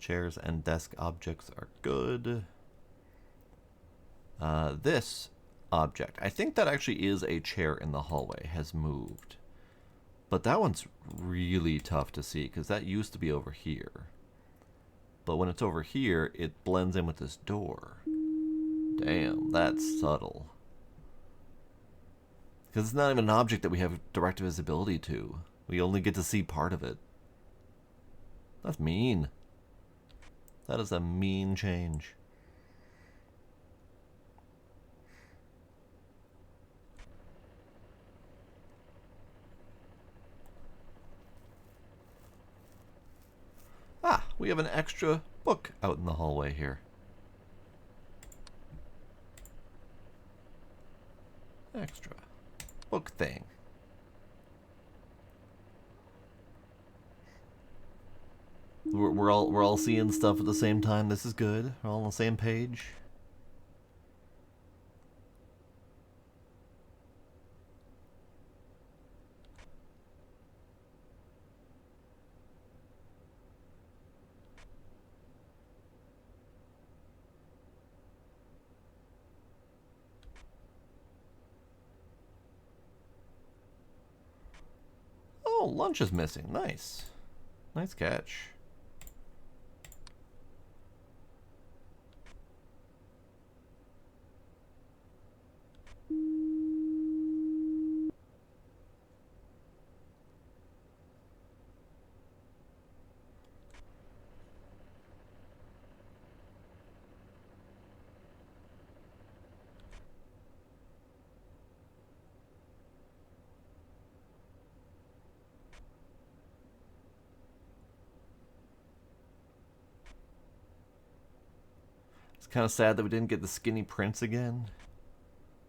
Chairs and desk objects are good. This object, I think that actually is a chair in the hallway, has moved. But that one's really tough to see because that used to be over here. But when it's over here, it blends in with this door. Damn, that's subtle. Because it's not even an object that we have direct visibility to. We only get to see part of it. That's mean. That is a mean change. Ah, we have an extra book out in the hallway here. Extra book thing. We're all seeing stuff at the same time. This is good. We're all on the same page. Oh, lunch is missing. Nice. Nice catch. It's kind of sad that we didn't get the skinny prince again.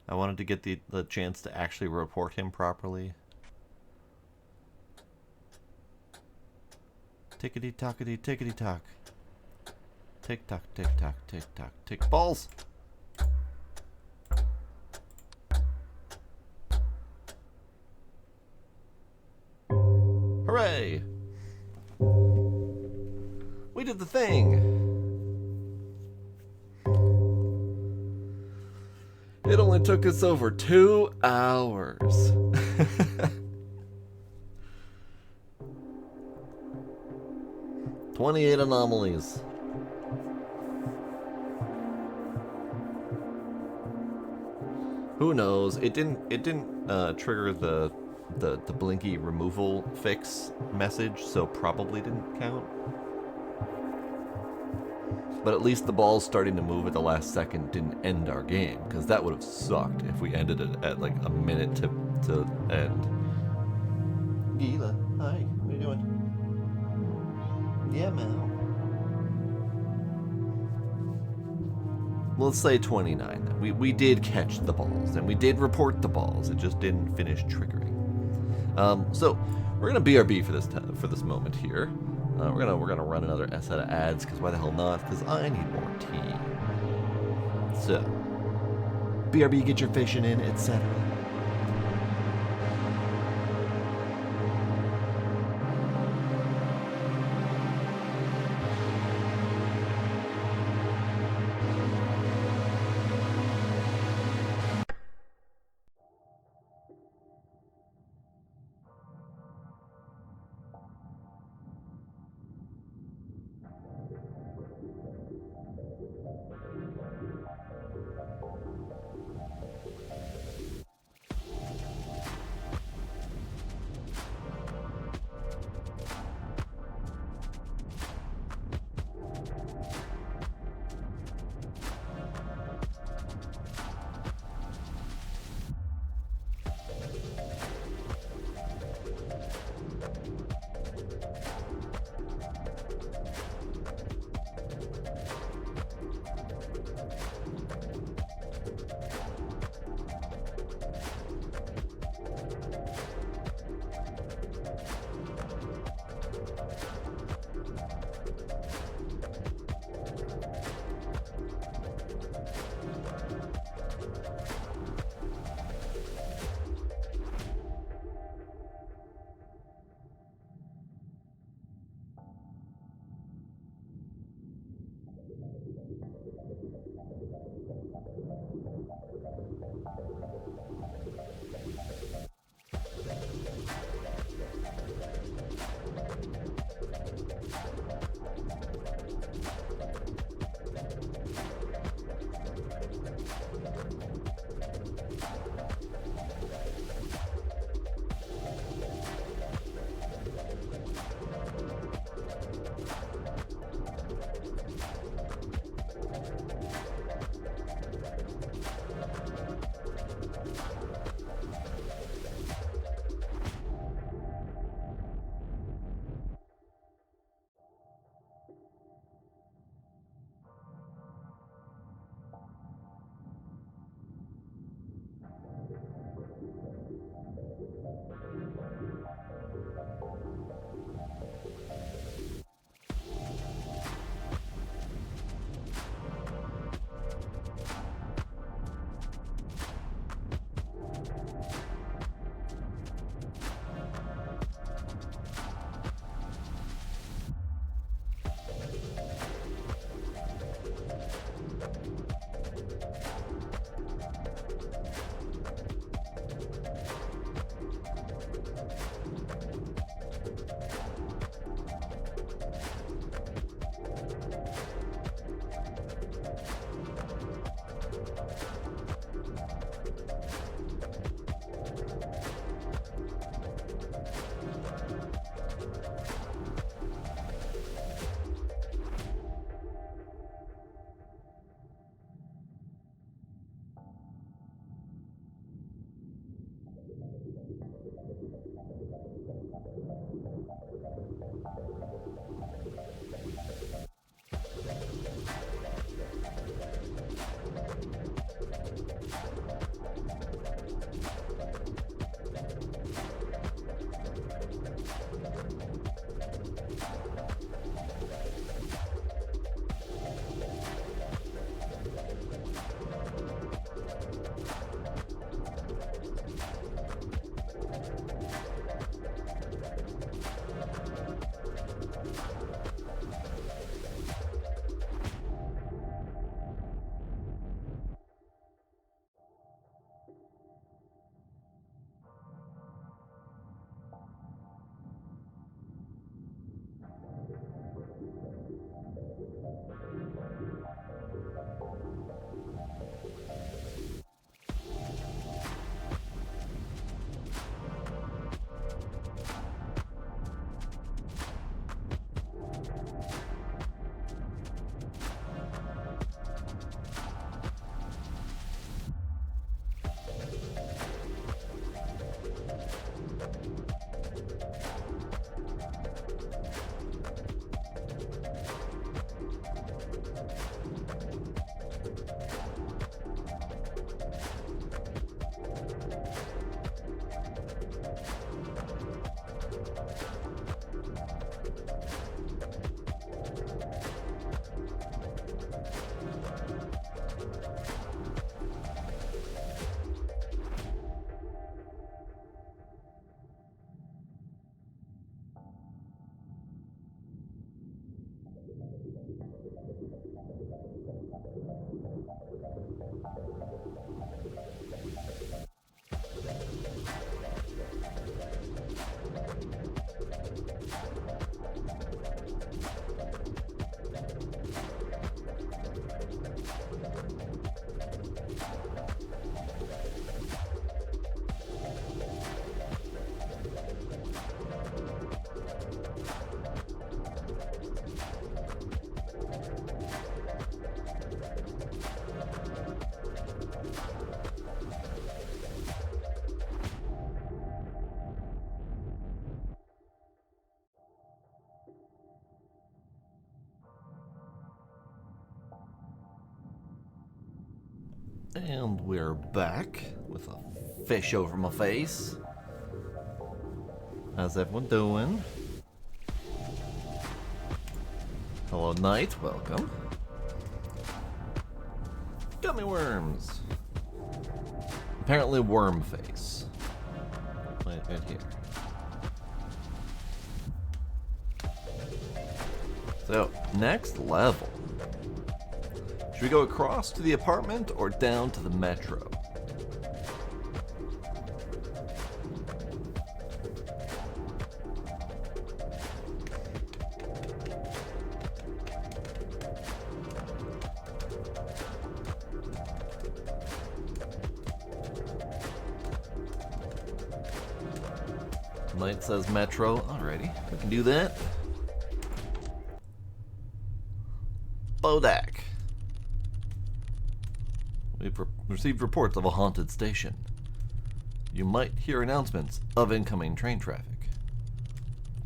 I wanted to get the chance to actually report him properly. Tickety tockety tickety tock. Tick tock, tick tock, tick tock, tick. Balls! Hooray! We did the thing! It only took us over 2 hours. 28 anomalies. Who knows? It didn't trigger the blinky removal fix message, so probably didn't count. But at least the balls starting to move at the last second didn't end our game, because that would have sucked if we ended it at like a minute to end. Gila, hi, what are you doing? Yeah, man. Let's say 29 then. We did catch the balls, and we did report the balls. It just didn't finish triggering. So we're gonna BRB for this moment here. We're gonna run another set of ads, because why the hell not? Because I need more tea. So BRB, get your fishing in, etc. And we're back with a fish over my face. How's everyone doing? Hello, Knight. Welcome. Gummy worms. Apparently, worm face. Right here. So, next level. Should we go across to the apartment or down to the metro? Knight says metro. Alrighty, we can do that. Bodak. We've received reports of a haunted station. You might hear announcements of incoming train traffic.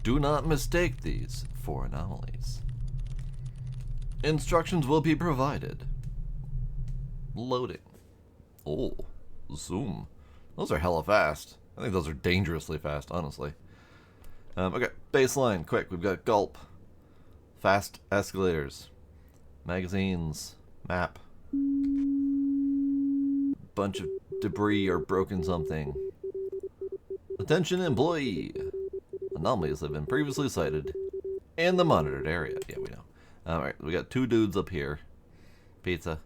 Do not mistake these for anomalies. Instructions will be provided. Loading. Oh, zoom. Those are hella fast. I think those are dangerously fast, honestly. Okay, baseline, quick. We've got gulp. Fast escalators. Magazines. Map. Bunch of debris or broken something. Attention employee. Anomalies have been previously cited in the monitored area. Yeah, we know. Alright, we got two dudes up here. Pizza.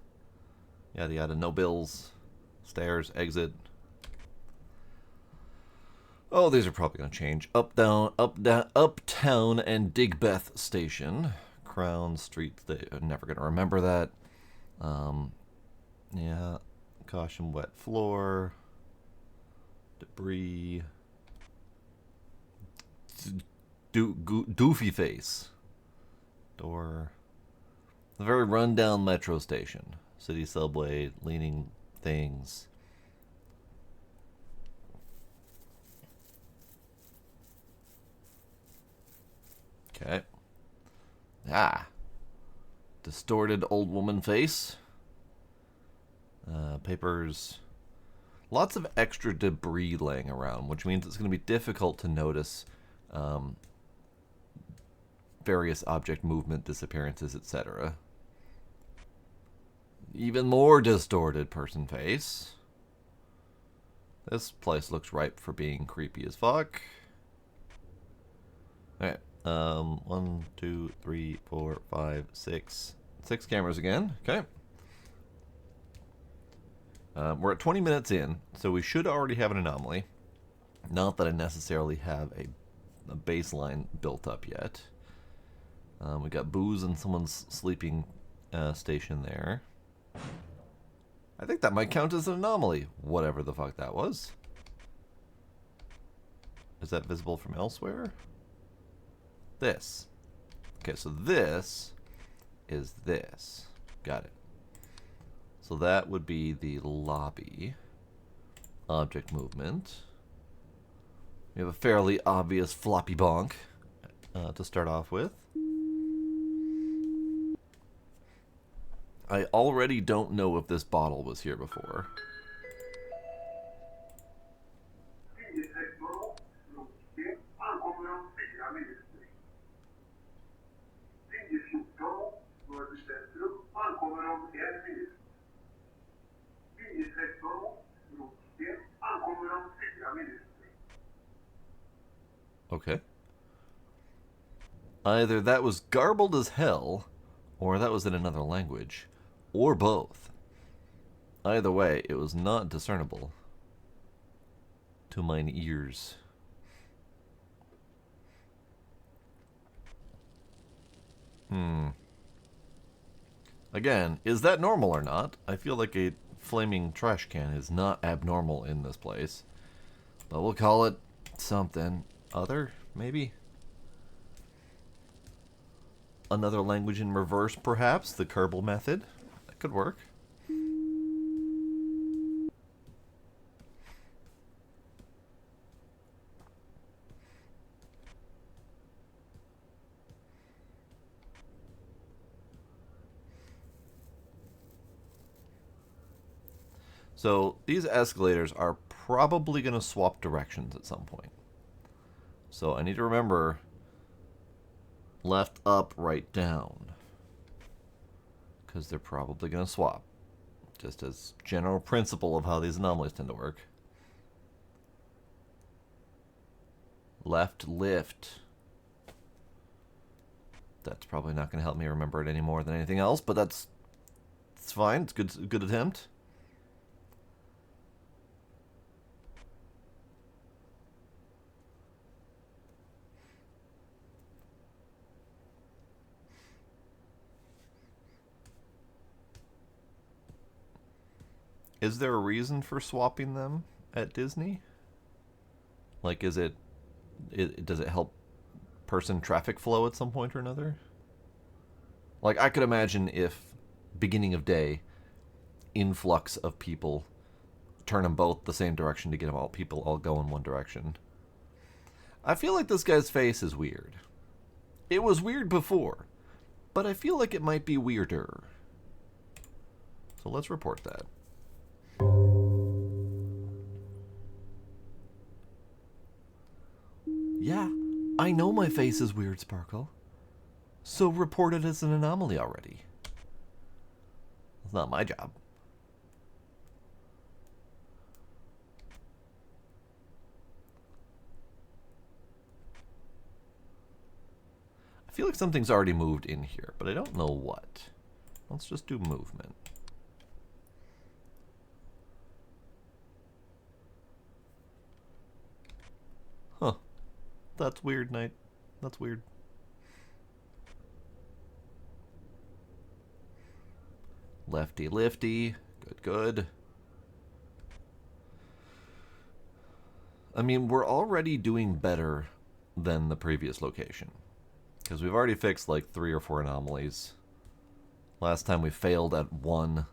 Yada yada, no bills. Stairs, exit. Oh, these are probably going to change. Uptown and Digbeth Station. Crown Street. I'm never going to remember that. Yeah. Caution, wet floor. Debris. Doofy face. Door. A very run-down metro station. City subway, leaning things. Okay. Ah. Distorted old woman face. Papers. Lots of extra debris laying around, which means it's going to be difficult to notice various object movement, disappearances, etc. Even more distorted person face. This place looks ripe for being creepy as fuck. Alright. 1, 2, 3, 4, 5, 6. 6 cameras again. Okay. We're at 20 minutes in, so we should already have an anomaly. Not that I necessarily have a baseline built up yet. We got booze in someone's sleeping station there. I think that might count as an anomaly, whatever the fuck that was. Is that visible from elsewhere? This. Okay, so this is this. Got it. So that would be the lobby. Object movement. We have a fairly obvious floppy bonk to start off with. I already don't know if this bottle was here before. Okay. Either that was garbled as hell, or that was in another language, or both. Either way, it was not discernible to mine ears. Again, is that normal or not? I feel like a flaming trash can is not abnormal in this place. But we'll call it something. Other, maybe? Another language in reverse, perhaps? The Kerbal method? That could work. So these escalators are probably going to swap directions at some point. So I need to remember left, up, right, down. Because they're probably going to swap. Just as general principle of how these anomalies tend to work. Left, lift. That's probably not going to help me remember it any more than anything else, but it's fine. It's good attempt. Is there a reason for swapping them at Disney? Like, does it help person traffic flow at some point or another? Like, I could imagine if beginning of day, influx of people, turn them both the same direction to get them all people all go in one direction. I feel like this guy's face is weird. It was weird before, but I feel like it might be weirder. So let's report that. Yeah, I know my face is weird, Sparkle. So report it as an anomaly already. It's not my job. I feel like something's already moved in here, but I don't know what. Let's just do movement. Huh. That's weird, Knight. That's weird. Lefty lifty. Good, good. I mean, we're already doing better than the previous location. Because we've already fixed like 3 or 4 anomalies. Last time we failed at 1.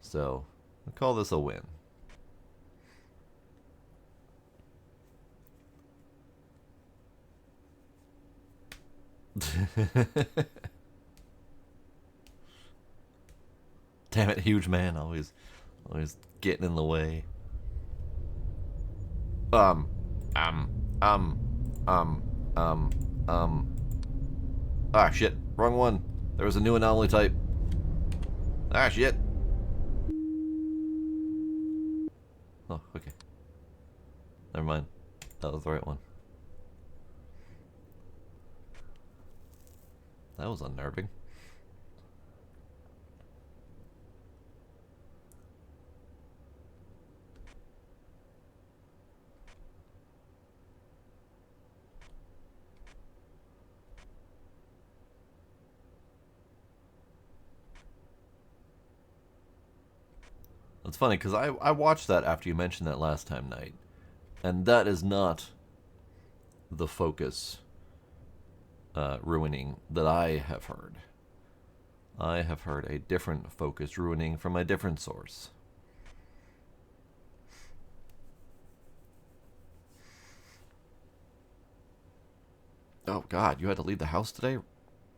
So, I call this a win. Damn it, huge man, always getting in the way. Um. Ah, shit. Wrong one. There was a new anomaly type. Ah, shit. Oh, okay. Never mind. That was the right one. That was unnerving. It's funny, because I watched that after you mentioned that last time, Knight. And that is not the focus ruining that I have heard. I have heard a different focus ruining from a different source. Oh god, you had to leave the house today?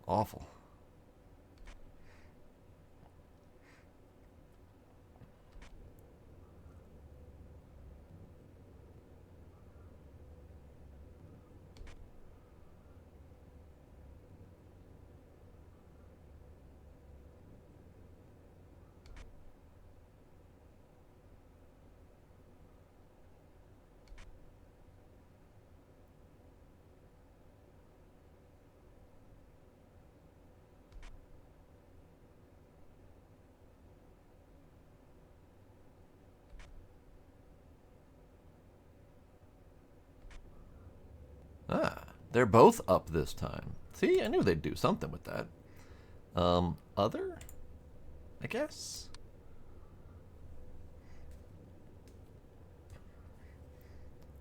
Awful. Ah, they're both up this time. See, I knew they'd do something with that. Other? I guess?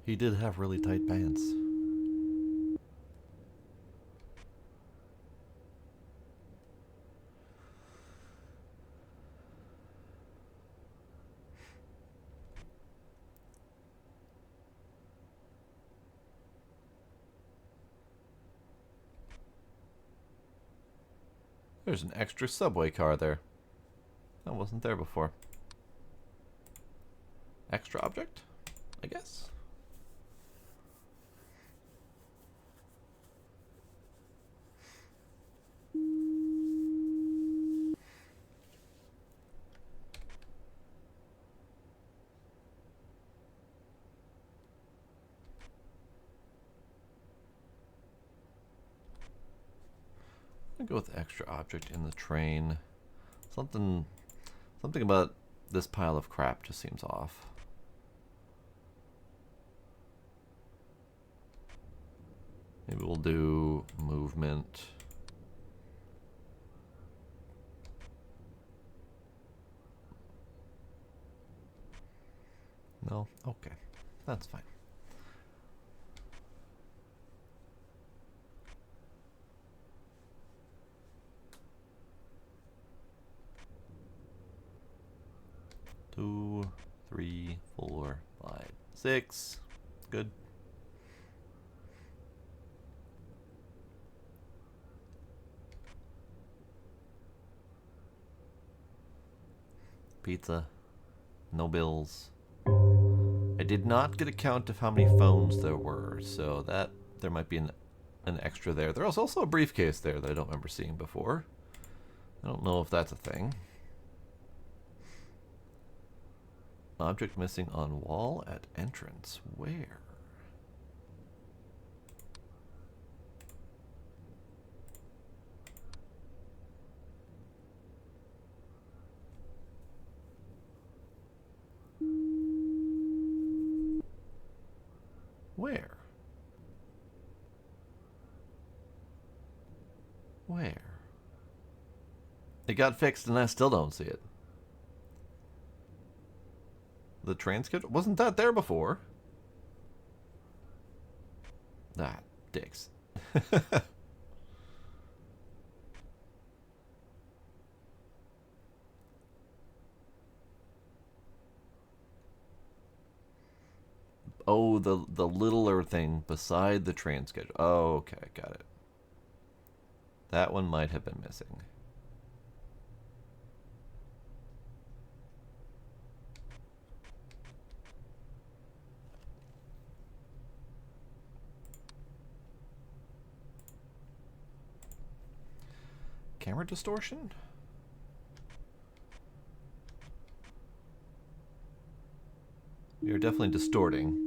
He did have really tight pants. There's an extra subway car there. That wasn't there before. extra object, I guess. I'm gonna go with extra object in the train. Something about this pile of crap just seems off. Maybe we'll do movement. No? Okay. That's fine. Two, three, four, five, six. Good. Pizza. No bills. I did not get a count of how many phones there were, so that there might be an extra there. There was also a briefcase there that I don't remember seeing before. I don't know if that's a thing. Object missing on wall at entrance. Where? Where? Where? It got fixed and I still don't see it. The train schedule? Wasn't that there before? Ah, dicks. Oh, the littler thing beside the train schedule. Oh, okay, got it. That one might have been missing. Camera distortion? You're definitely distorting.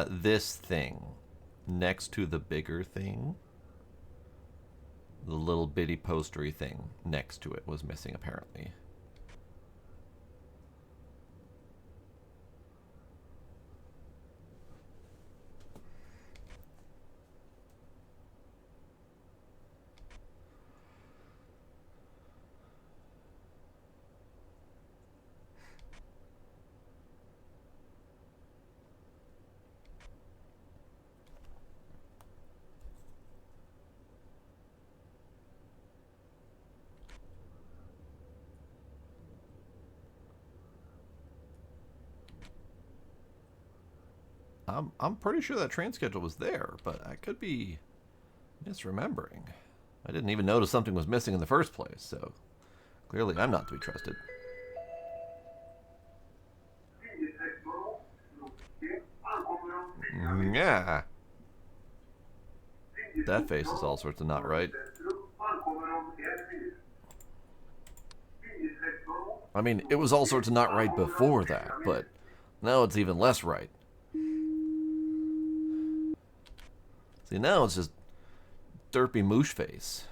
This thing next to the bigger thing, the little bitty postery thing next to it was missing apparently. I'm pretty sure that train schedule was there, but I could be misremembering. I didn't even notice something was missing in the first place, so clearly I'm not to be trusted. Yeah. That face is all sorts of not right. I mean, it was all sorts of not right before that, but now it's even less right. See, now it's just derpy moosh face.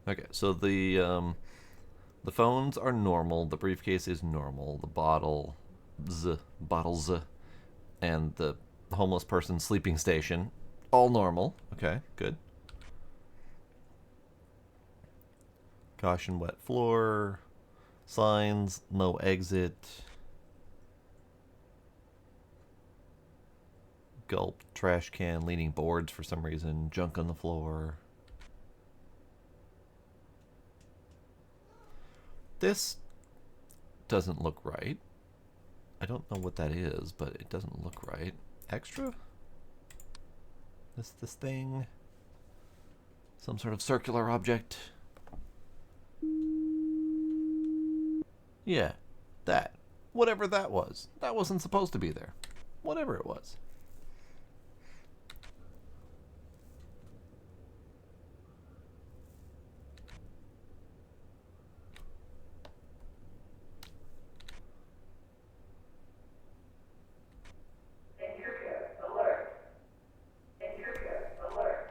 Okay, so the phones are normal, the briefcase is normal, the bottles, and the homeless person sleeping station, all normal. Okay, good. Caution, wet floor, signs, no exit. Gulp, trash can, leaning boards for some reason, junk on the floor. This doesn't look right. I don't know what that is, but it doesn't look right. Extra? This thing? Some sort of circular object? Yeah, that. Whatever that was. That wasn't supposed to be there. Whatever it was.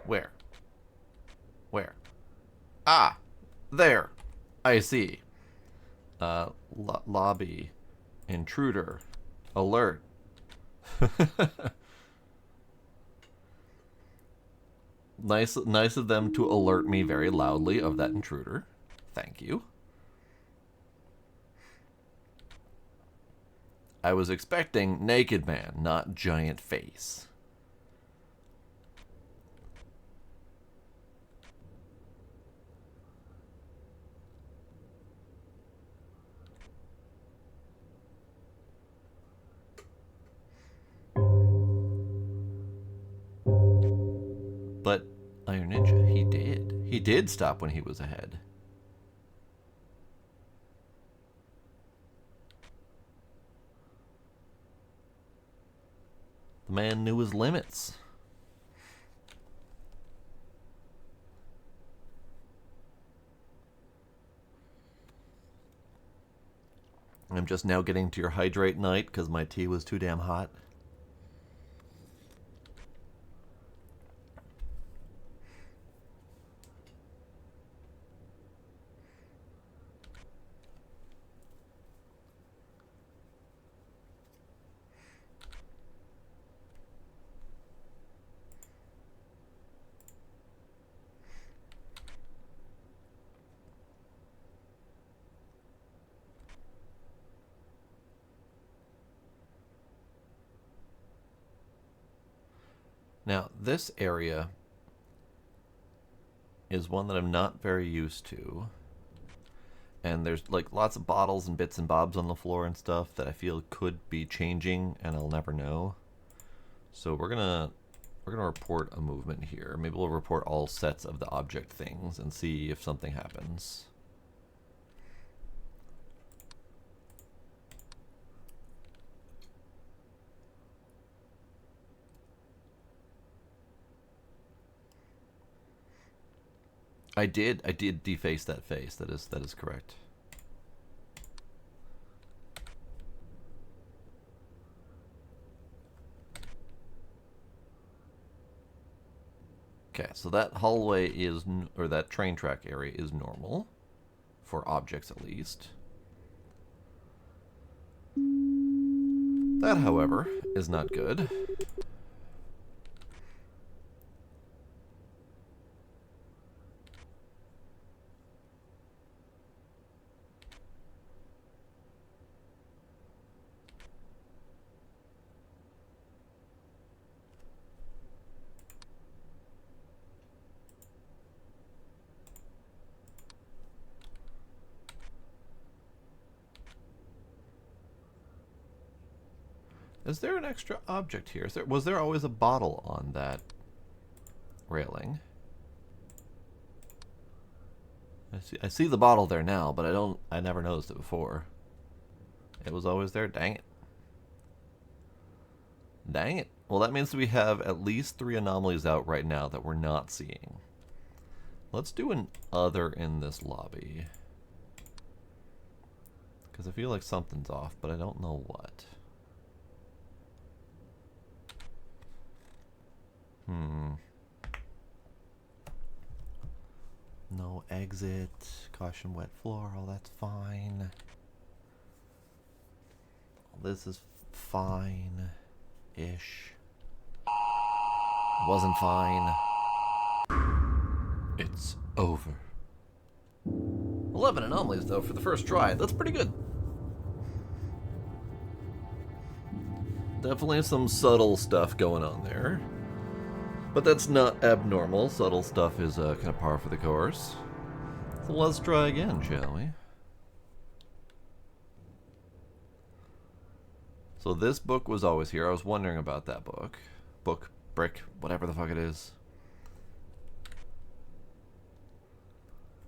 Where? Where? Ah! There! I see. Lobby. Intruder. Alert. Nice of them to alert me very loudly of that intruder. Thank you. I was expecting naked man, not giant face. But Iron Ninja, he did. He did stop when he was ahead. The man knew his limits. I'm just now getting to your hydrate night because my tea was too damn hot. Now, this area is one that I'm not very used to. And there's like lots of bottles and bits and bobs on the floor and stuff that I feel could be changing and I'll never know. So we're gonna report a movement here. Maybe we'll report all sets of the object things and see if something happens. I did deface that face. That is correct. Okay, so that hallway is, or that train track area is normal, for objects at least. That, however, is not good. Is there an extra object here? Was there always a bottle on that railing? I see the bottle there now, but I never noticed it before. It was always there. Dang it. Dang it. Well, that means we have at least 3 anomalies out right now that we're not seeing. Let's do an other in this lobby. Because I feel like something's off, but I don't know what. No exit, caution wet floor, all that's fine. This is fine-ish. Wasn't fine. It's over. 11 anomalies though for the first try, that's pretty good. Definitely some subtle stuff going on there. But that's not abnormal. Subtle stuff is kind of par for the course. So let's try again, shall we? So this book was always here. I was wondering about that book. Book, brick, whatever the fuck it is.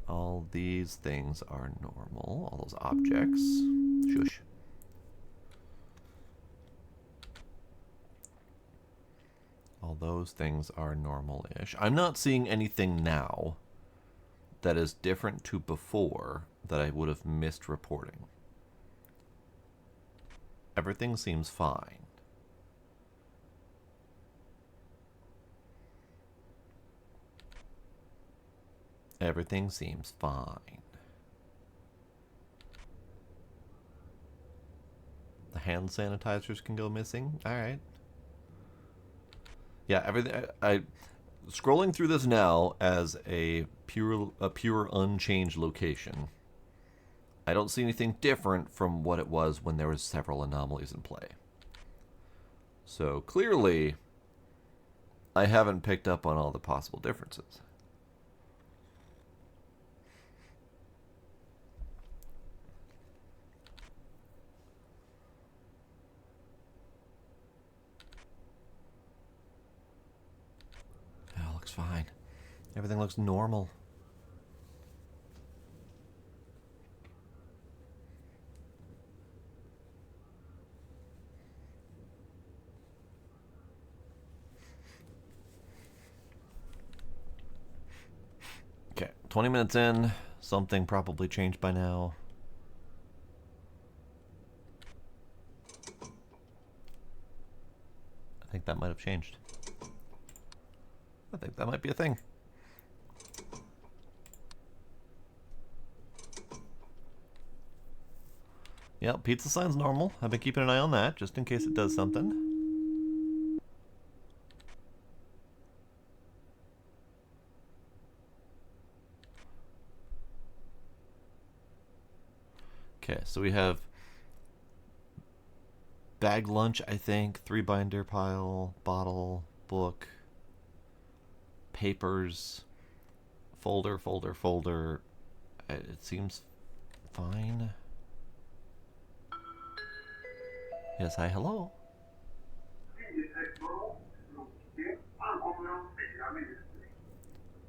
All these things are normal. All those objects. Shush. All those things are normal-ish. I'm not seeing anything now that is different to before that I would have missed reporting. Everything seems fine. Everything seems fine. The hand sanitizers can go missing. All right. Yeah, everything. I scrolling through this now as a pure unchanged location. I don't see anything different from what it was when there was several anomalies in play. So clearly, I haven't picked up on all the possible differences. Oh, looks fine. Everything looks normal. Okay, 20 minutes in. Something probably changed by now. I think that might have changed. I think that might be a thing. Yep, pizza sign's normal. I've been keeping an eye on that, just in case it does something. Okay, so we have bag lunch, I think, 3-binder pile, bottle, book, papers, folder, folder, folder. It seems fine. Yes, hi, hello.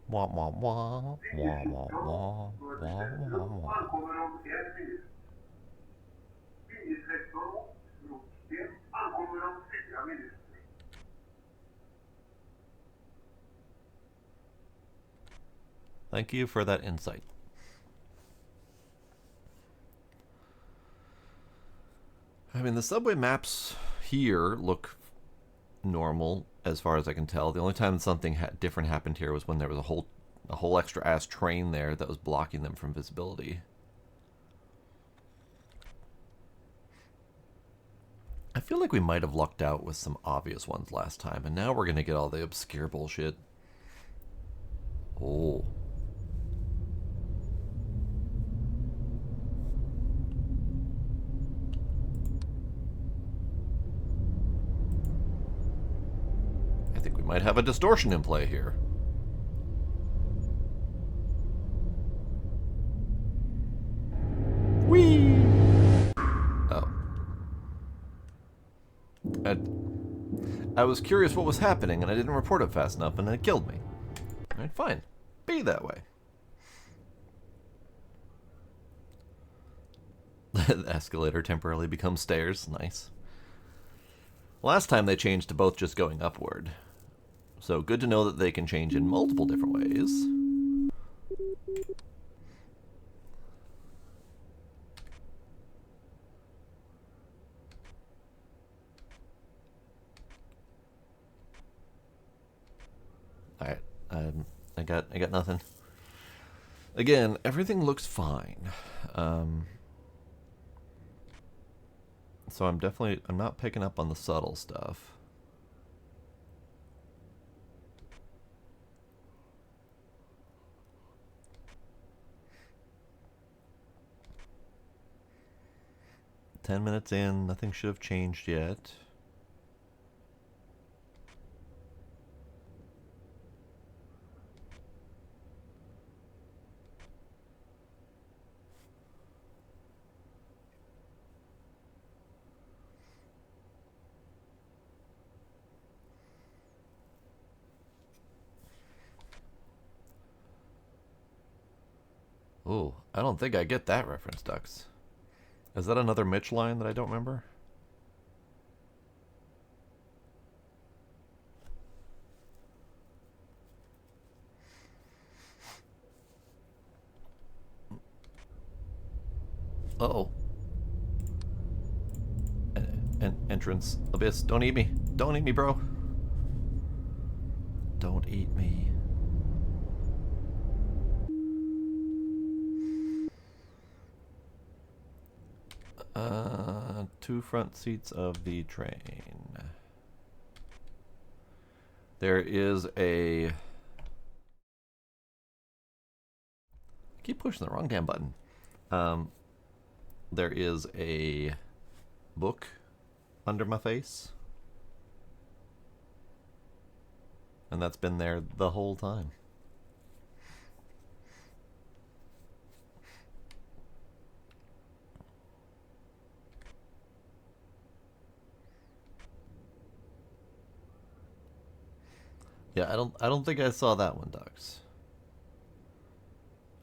Wah, wah, wah, wah, wah, wah, wah, wah, wah. Thank you for that insight. I mean, the subway maps here look normal as far as I can tell. The only time something different happened here was when there was a whole extra ass train there that was blocking them from visibility. I feel like we might have lucked out with some obvious ones last time, and now we're gonna get all the obscure bullshit. Oh. I think we might have a distortion in play here. Whee! Oh. I was curious what was happening, and I didn't report it fast enough, and it killed me. Alright, fine. Be that way. The escalator temporarily becomes stairs. Nice. Last time they changed to both just going upward. So good to know that they can change in multiple different ways. Alright, I got nothing. Again, everything looks fine. So I'm not picking up on the subtle stuff. Ten minutes in, nothing should have changed yet. Ooh, I don't think I get that reference, Dux. Is that another Mitch line that I don't remember? Uh-oh. Entrance. Abyss. Don't eat me. Don't eat me, bro. Don't eat me. Two front seats of the train. There is a... I keep pushing the wrong damn button. There is a book under my face. And that's been there the whole time. Yeah, I don't think I saw that one, Dux.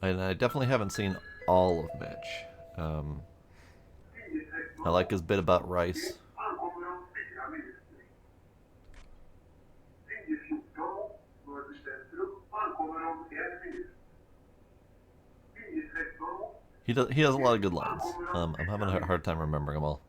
And I definitely haven't seen all of Mitch. I like his bit about rice. He has a lot of good lines. I'm having a hard time remembering them all.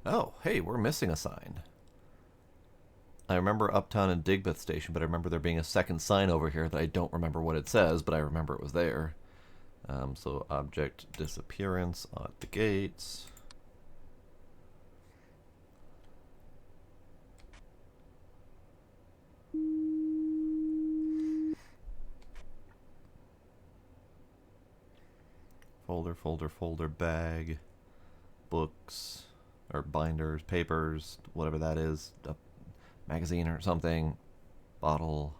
Oh, hey, we're missing a sign. I remember Uptown and Digbeth Station, but I remember there being a second sign over here that I don't remember what it says, but I remember it was there. So object disappearance at the gates. Folder, bag, books, or binders, papers, whatever that is, a magazine or something, bottle.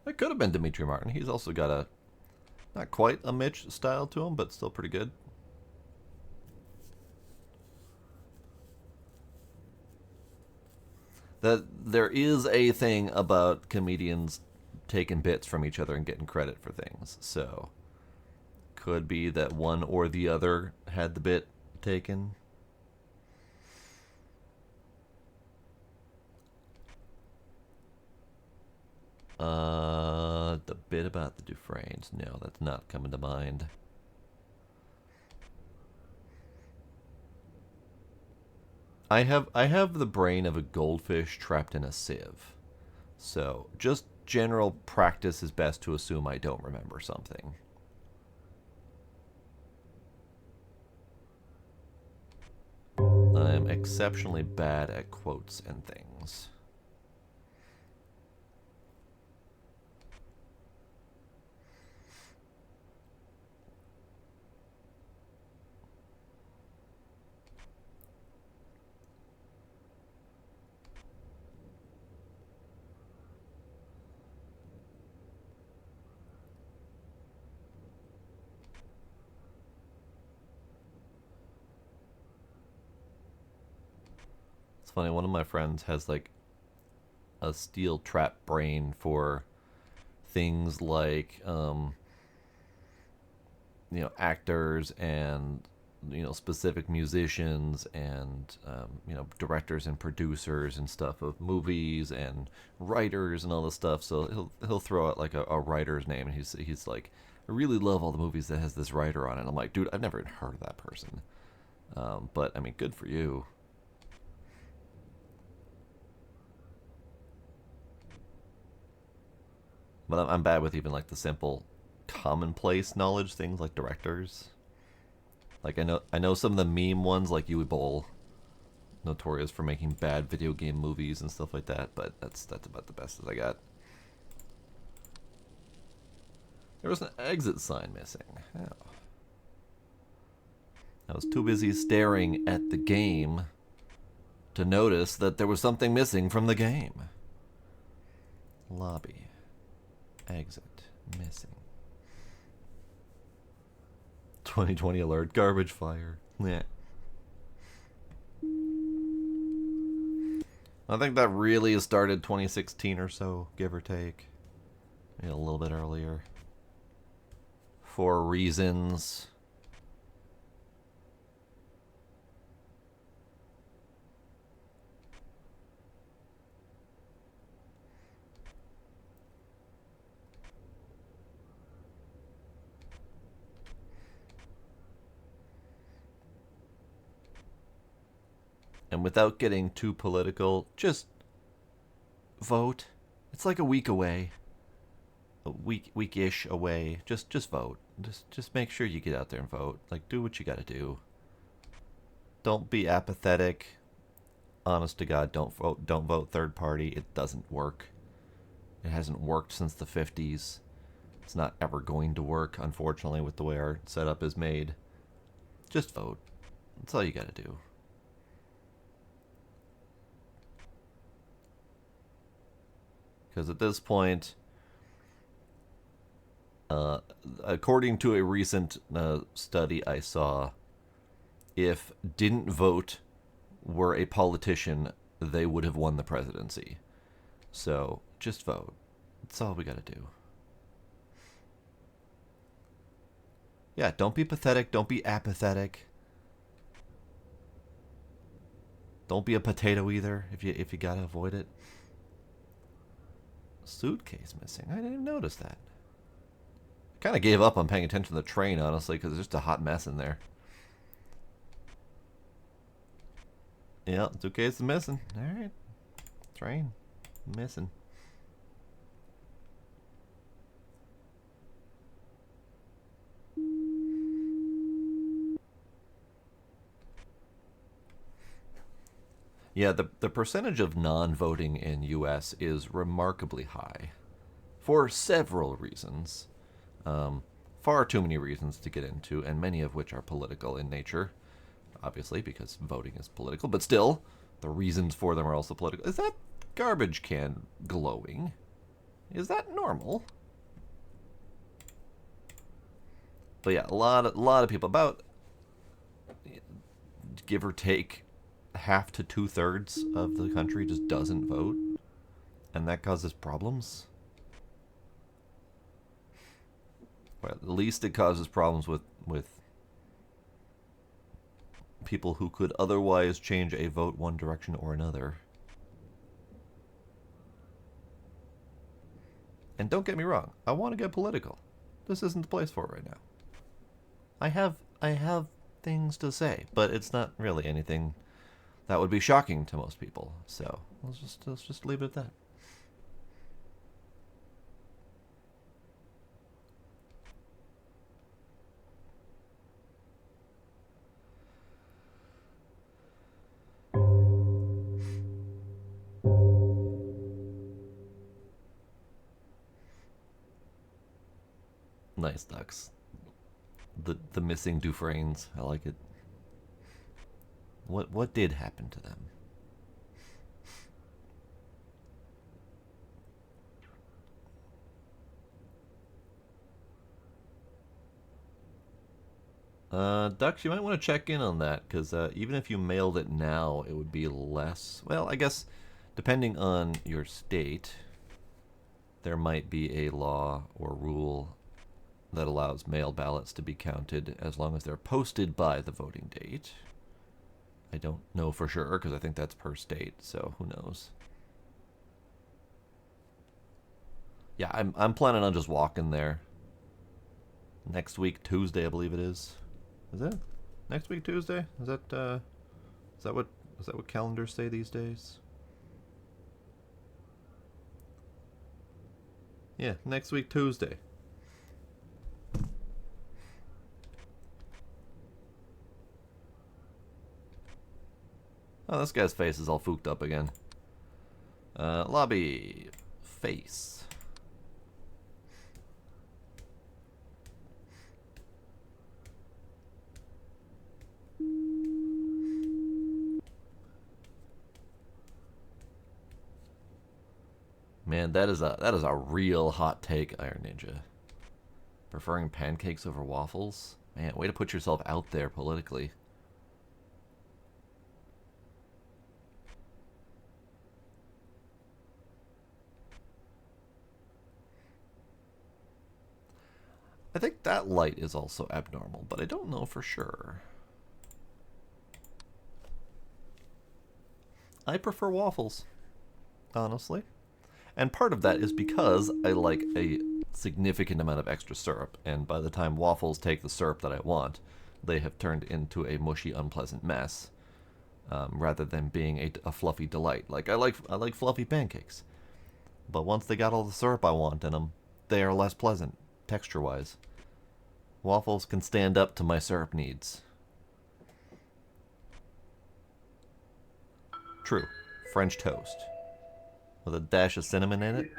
That could have been Demetri Martin. He's also got a, not quite a Mitch style to him, but still pretty good. That there is a thing about comedians taking bits from each other and getting credit for things. So could be that one or the other had the bit taken. The bit about the Dufresnes. No, that's not coming to mind. I have the brain of a goldfish trapped in a sieve. So just general practice is best to assume I don't remember something. I'm exceptionally bad at quotes and things. It's funny, one of my friends has like a steel trap brain for things like actors and specific musicians and directors and producers and stuff of movies and writers and all this stuff. So he'll throw out like a writer's name and he's like, I really love all the movies that has this writer on it. I'm like, dude, I've never even heard of that person. But I mean, good for you. But I'm bad with even like the simple commonplace knowledge things like directors. Like I know some of the meme ones, like Uwe Boll, notorious for making bad video game movies and stuff like that. But that's about the best that I got. There was an exit sign missing. Oh. I was too busy staring at the game to notice that there was something missing from the game. Lobby. Exit. Missing. 2020 alert. Garbage fire. Yeah. I think that really started 2016 or so, give or take. Maybe a little bit earlier. For reasons. And without getting too political, just vote. It's like a week away. A weekish away. Just vote. Just make sure you get out there and vote. Like, do what you gotta do. Don't be apathetic. Honest to God, don't vote third party. It doesn't work. It hasn't worked since the 50s. It's not ever going to work, unfortunately, with the way our setup is made. Just vote. That's all you gotta do. Because at this point, according to a recent study I saw, if didn't vote were a politician, they would have won the presidency. So just vote. That's all we gotta do. Yeah, don't be pathetic. Don't be apathetic. Don't be a potato either if you gotta avoid it. Suitcase missing. I didn't even notice that. I kind of gave up on paying attention to the train, honestly, because there's just a hot mess in there. Yeah, suitcase is missing. Alright. Train. Missing. Yeah, the percentage of non-voting in U.S. is remarkably high. For several reasons. Far too many reasons to get into, and many of which are political in nature. Obviously, because voting is political, but still, the reasons for them are also political. Is that garbage can glowing? Is that normal? But yeah, a lot of people, about give or take half to 2/3 of the country just doesn't vote, and that causes problems. Or at least it causes problems with people who could otherwise change a vote one direction or another. And don't get me wrong, I want to get political. This isn't the place for it right now. I have things to say, but it's not really anything that would be shocking to most people. So let's just leave it at that. Nice ducks. The missing Dufresnes. I like it. What did happen to them? Ducks, you might want to check in on that, because even if you mailed it now, it would be less. Well, I guess depending on your state, there might be a law or rule that allows mail ballots to be counted as long as they're posted by the voting date. I don't know for sure, because I think that's per state, so who knows. Yeah, I'm planning on just walking there. Next week, Tuesday, I believe it is. Is it? Next week, Tuesday? Is that what calendars say these days? Yeah, next week, Tuesday. Oh, this guy's face is all fooked up again. Lobby. Face. Man, that is a real hot take, Iron Ninja. Preferring pancakes over waffles? Man, way to put yourself out there politically. I think that light is also abnormal, but I don't know for sure. I prefer waffles, honestly. And part of that is because I like a significant amount of extra syrup, and by the time waffles take the syrup that I want, they have turned into a mushy, unpleasant mess, rather than being a fluffy delight. Like I like fluffy pancakes, but once they got all the syrup I want in them, they are less pleasant, texture-wise. Waffles can stand up to my syrup needs. True. French toast. With a dash of cinnamon in it.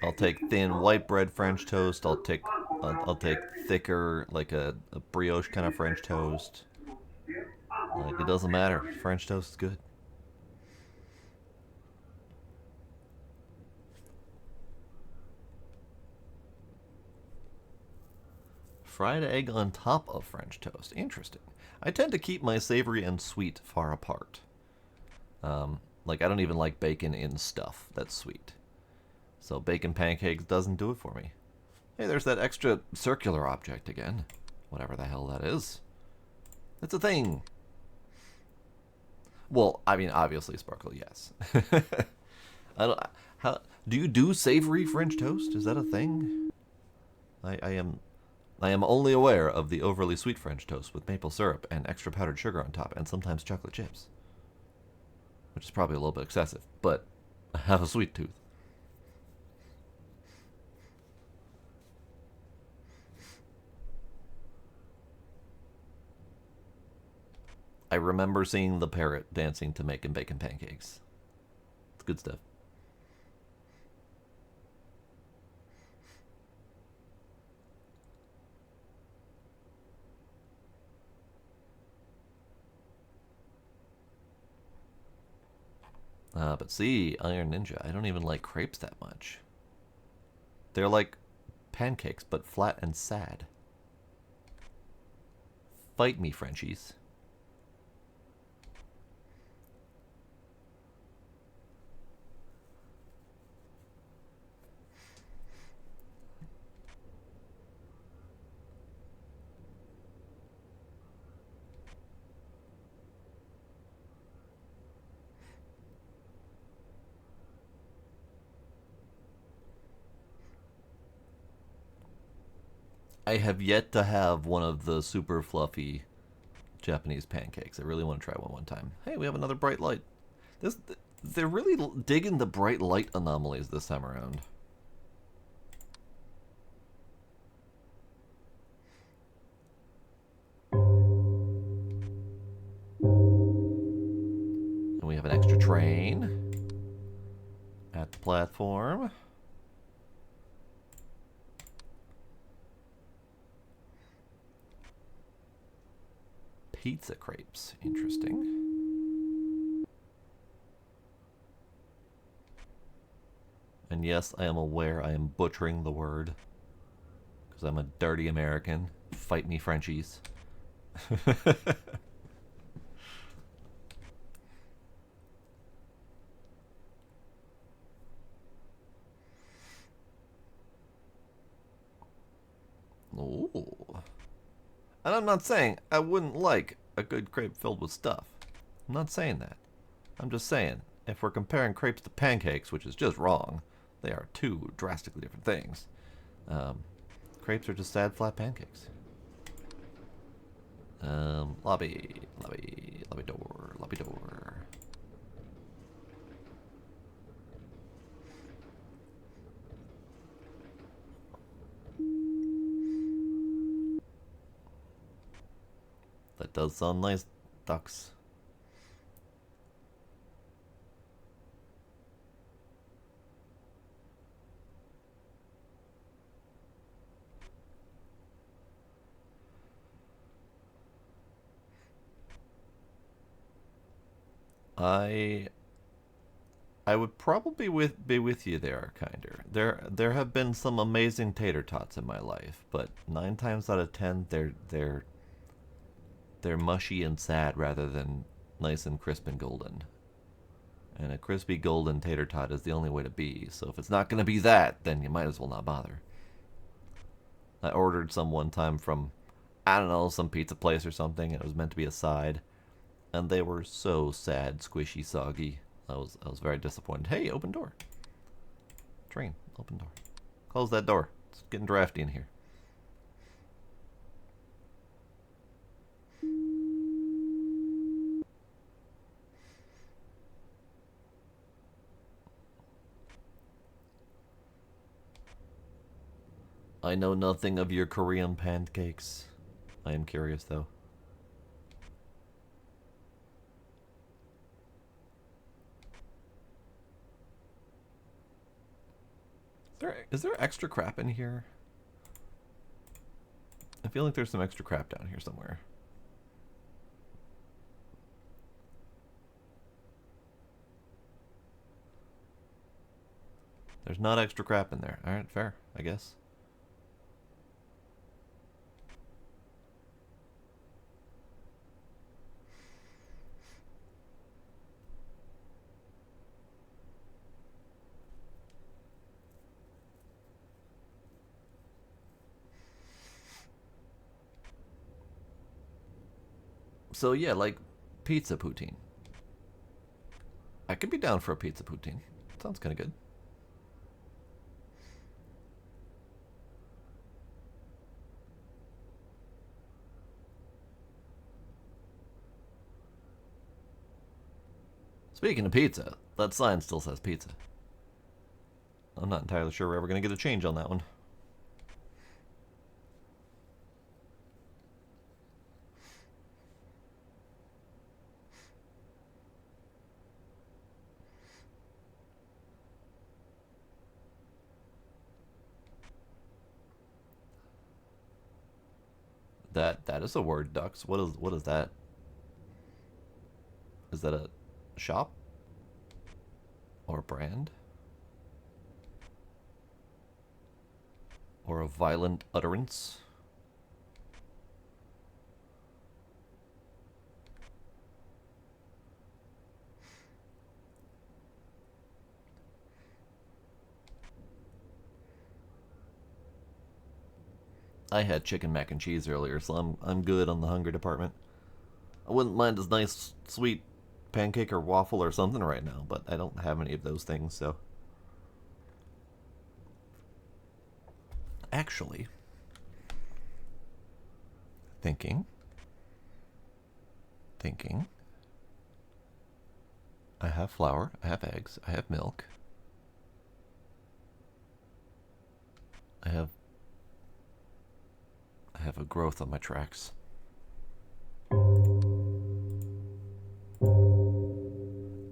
I'll take thin white bread French toast. I'll take thicker, like a brioche kind of French toast. Like, it doesn't matter. French toast is good. Fried egg on top of French toast. Interesting. I tend to keep my savory and sweet far apart. Like, I don't even like bacon in stuff that's sweet. So bacon pancakes doesn't do it for me. Hey, there's that extra circular object again. Whatever the hell that is. It's a thing. Well, I mean, obviously, Sparkle, yes. I don't. How do you do savory French toast? Is that a thing? I am only aware of the overly sweet French toast with maple syrup and extra powdered sugar on top, and sometimes chocolate chips, which is probably a little bit excessive. But I have a sweet tooth. I remember seeing the parrot dancing to making bacon pancakes. It's good stuff. But see, Iron Ninja, I don't even like crepes that much. They're like pancakes, but flat and sad. Fight me, Frenchies. I have yet to have one of the super fluffy Japanese pancakes. I really want to try one time. Hey, we have another bright light. They're really digging the bright light anomalies this time around. And we have an extra train at the platform. Pizza crepes. Interesting. And yes, I am aware I am butchering the word. Because I'm a dirty American. Fight me, Frenchies. Ooh. And I'm not saying I wouldn't like a good crepe filled with stuff. I'm not saying that. I'm just saying, if we're comparing crepes to pancakes, which is just wrong, they are two drastically different things. Crepes are just sad, flat pancakes. Lobby door. does sound nice, ducks. I would probably be with you there, Kinder. There have been some amazing tater tots in my life, but 9 times out of 10 they're mushy and sad rather than nice and crisp and golden. And a crispy golden tater tot is the only way to be. So if it's not going to be that, then you might as well not bother. I ordered some one time from, I don't know, some pizza place or something. It was meant to be a side, and they were so sad, squishy, soggy. I was very disappointed. Hey, open door. Train, open door. Close that door. It's getting drafty in here. I know nothing of your Korean pancakes. I am curious, though. Is there extra crap in here? I feel like there's some extra crap down here somewhere. There's not extra crap in there. Alright, fair, I guess. So yeah, like pizza poutine. I could be down for a pizza poutine. Sounds kind of good. Speaking of pizza, that sign still says pizza. I'm not entirely sure we're ever going to get a change on that one. That is a word, ducks. What is that? Is that a shop? Or a brand? Or a violent utterance? I had chicken mac and cheese earlier, so I'm good on the hunger department. I wouldn't mind a nice sweet pancake or waffle or something right now, but I don't have any of those things, so. Actually, thinking. I have flour, I have eggs, I have milk. I have a growth on my tracks.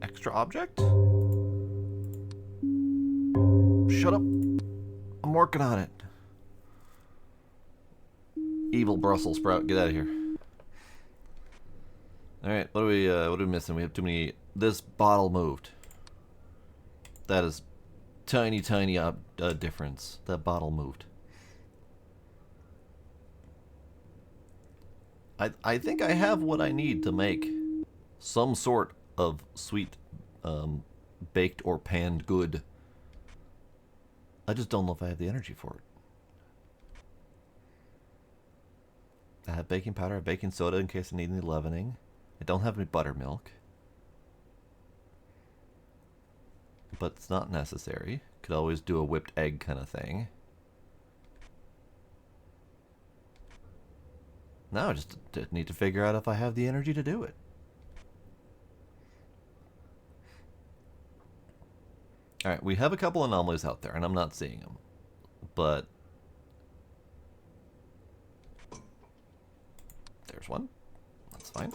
Extra object? Shut up. I'm working on it. Evil Brussels sprout, get out of here. Alright, what are we missing? We have too many. This bottle moved. That is tiny difference. That bottle moved. I think I have what I need to make some sort of sweet baked or panned good. I just don't know if I have the energy for it. I have baking powder, I have baking soda in case I need any leavening. I don't have any buttermilk. But it's not necessary. Could always do a whipped egg kind of thing. Now I just need to figure out if I have the energy to do it. Alright, we have a couple anomalies out there, and I'm not seeing them. But there's one. fine.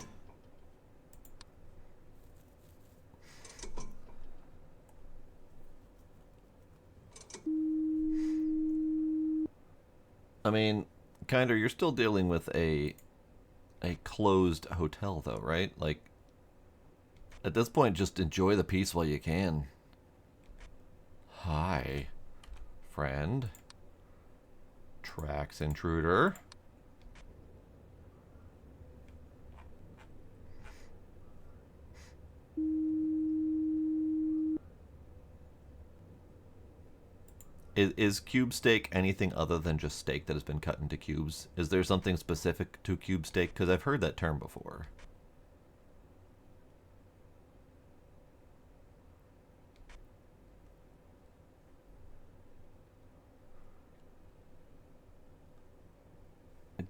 I mean, Kinder, you're still dealing with a closed hotel, though, right? Like, at this point, just enjoy the peace while you can. Hi, friend. Tracks intruder. Is cube steak anything other than just steak that has been cut into cubes? Is there something specific to cube steak? Because I've heard that term before.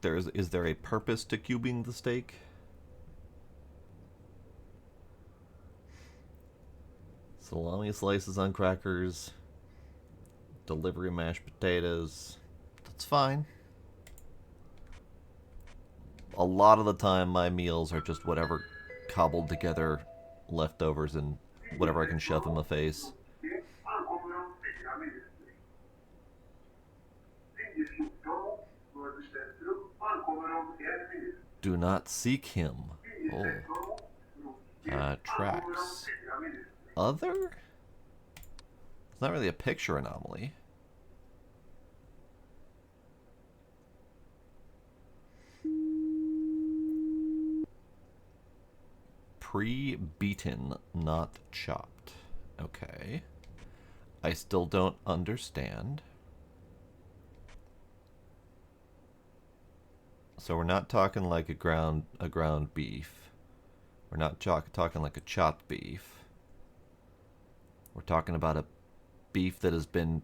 Like is there a purpose to cubing the steak? Salami slices on crackers. Delivery mashed potatoes. That's fine. A lot of the time, my meals are just whatever cobbled together leftovers and whatever I can shove in my face. Do not seek him. Oh. Tracks. Other? It's not really a picture anomaly. Pre-beaten, not chopped. Okay. I still don't understand. So we're not talking like a ground beef. We're not talking like a chopped beef. We're talking about a beef that has been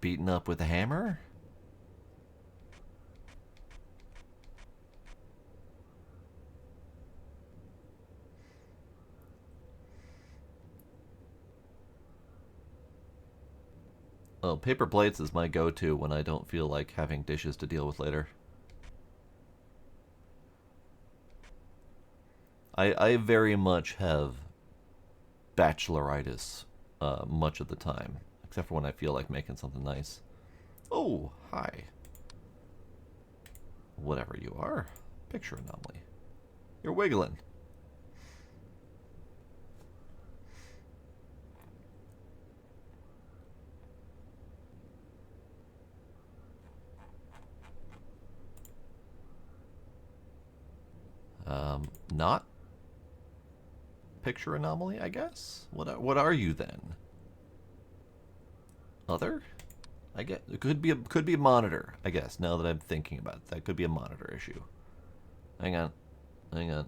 beaten up with a hammer? Oh, paper plates is my go-to when I don't feel like having dishes to deal with later. I very much have bacheloritis much of the time, except for when I feel like making something nice. Oh, hi. Whatever you are. Picture anomaly. You're wiggling. Not picture anomaly, I guess? What are you then? Other? I guess it could be a monitor, I guess, now that I'm thinking about it. That could be a monitor issue. Hang on. Hang on.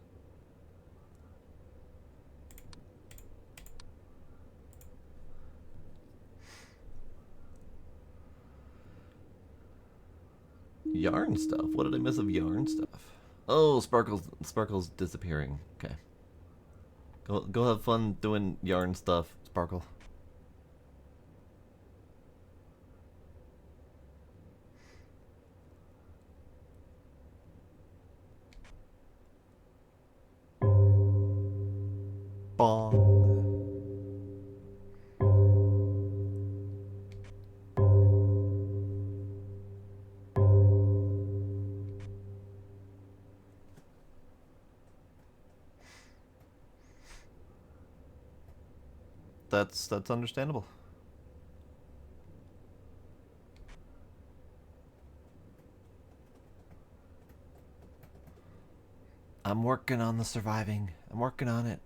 Yarn stuff? What did I miss of yarn stuff? Oh, Sparkle's disappearing. Okay. Go have fun doing yarn stuff, Sparkle. Bong. That's understandable. I'm working on the surviving. I'm working on it.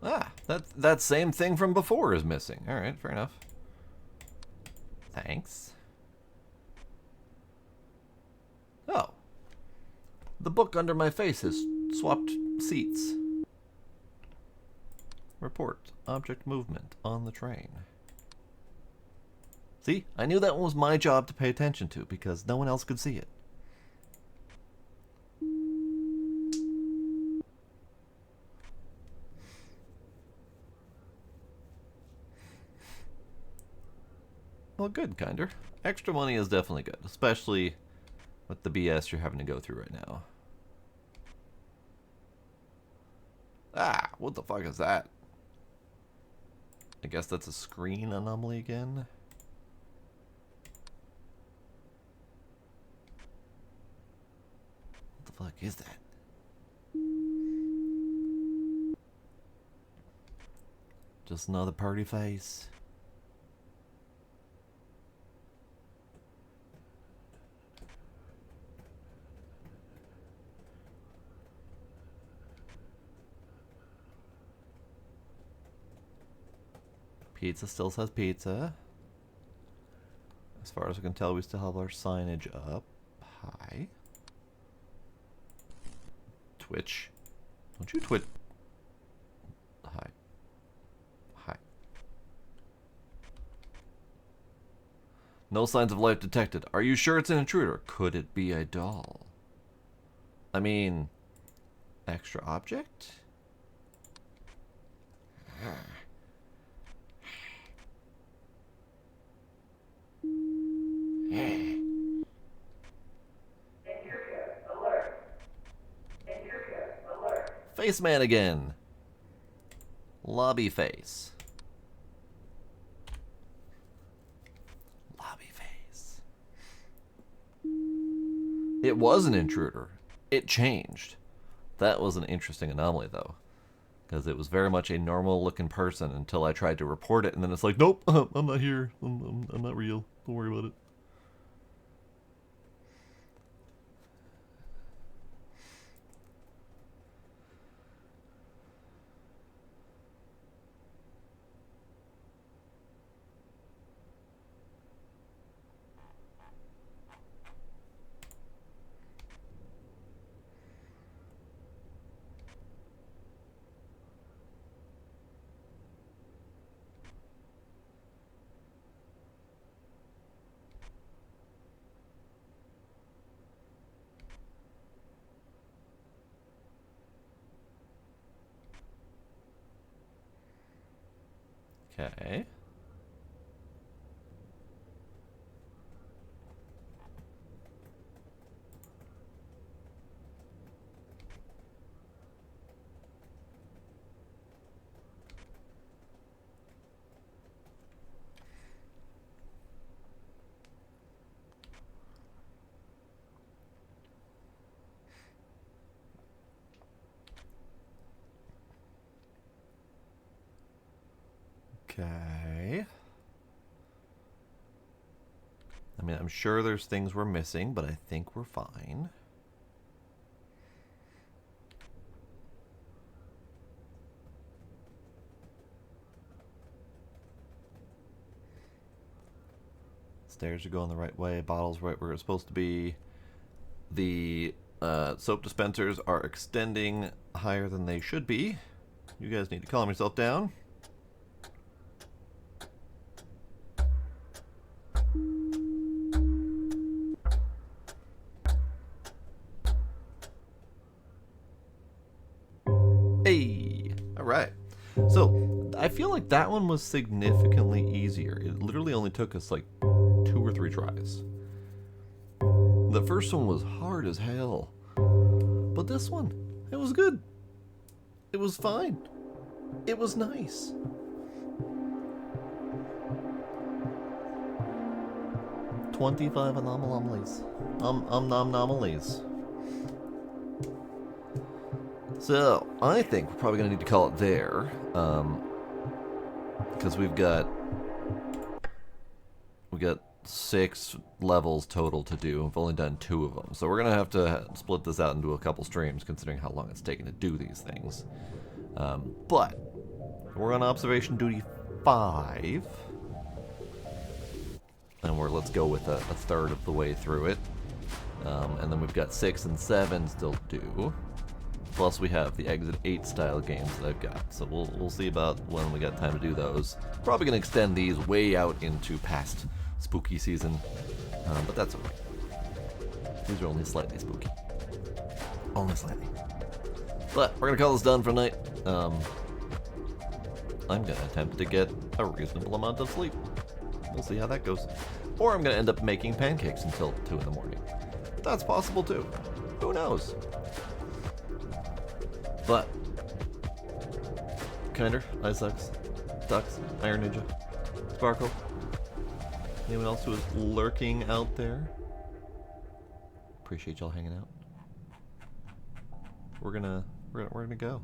Ah, that same thing from before is missing. All right, fair enough. Thanks. Oh. The book under my face has swapped seats. Report. Object movement on the train. See? I knew that one was my job to pay attention to because no one else could see it. Well, good, kinder. Extra money is definitely good, especially with the BS you're having to go through right now. Ah, what the fuck is that? I guess that's a screen anomaly again. What the fuck is that? Just another party face. Pizza still says pizza. As far as I can tell, we still have our signage up. Hi. Twitch. Don't you twit. Hi. Hi. No signs of life detected. Are you sure it's an intruder? Could it be a doll? I mean, extra object? Face man again. Lobby face. Lobby face. It was an intruder. It changed. That was an interesting anomaly, though, because it was very much a normal looking person until I tried to report it, and then it's like, nope, I'm not here. I'm not real. Don't worry about it. Okay. Okay. I mean, I'm sure there's things we're missing, but I think we're fine. Stairs are going the right way. Bottles right where it's supposed to be. The soap dispensers are extending higher than they should be. You guys need to calm yourself down. Hey! Alright. So, I feel like that one was significantly easier. It literally only took us like 2 or 3 tries. The first one was hard as hell. But this one, it was good. It was fine. It was nice. $25 anomalies. Anomalies. So, I think we're probably going to need to call it there. Because we've got 6 levels total to do. We've only done 2 of them. So we're going to have to split this out into a couple streams, considering how long it's taken to do these things. But we're on Observation Duty 5. And let's go with a third of the way through it. And then we've got 6 and 7 still to do. Plus we have the Exit 8 style games that I've got. So we'll see about when we got time to do those. Probably going to extend these way out into past spooky season. But that's okay. These are only slightly spooky. Only slightly. But we're going to call this done for tonight. I'm going to attempt to get a reasonable amount of sleep. we'll see how that goes. Or I'm gonna end up making pancakes until 2 in the morning. That's possible too. Who knows? But Kinder, Isaacs, Ducks, Iron Ninja, Sparkle. Anyone else who is lurking out there? Appreciate y'all hanging out. We're gonna go. We're gonna go.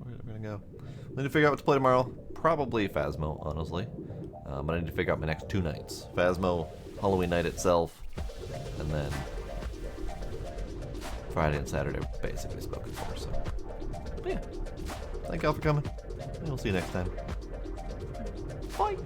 I need to figure out what to play tomorrow. Probably Phasmo, honestly. But I need to figure out my next 2 nights. Phasmo, Halloween night itself, and then Friday and Saturday basically spoken for. So, but yeah. Thank y'all for coming. And we'll see you next time. Bye.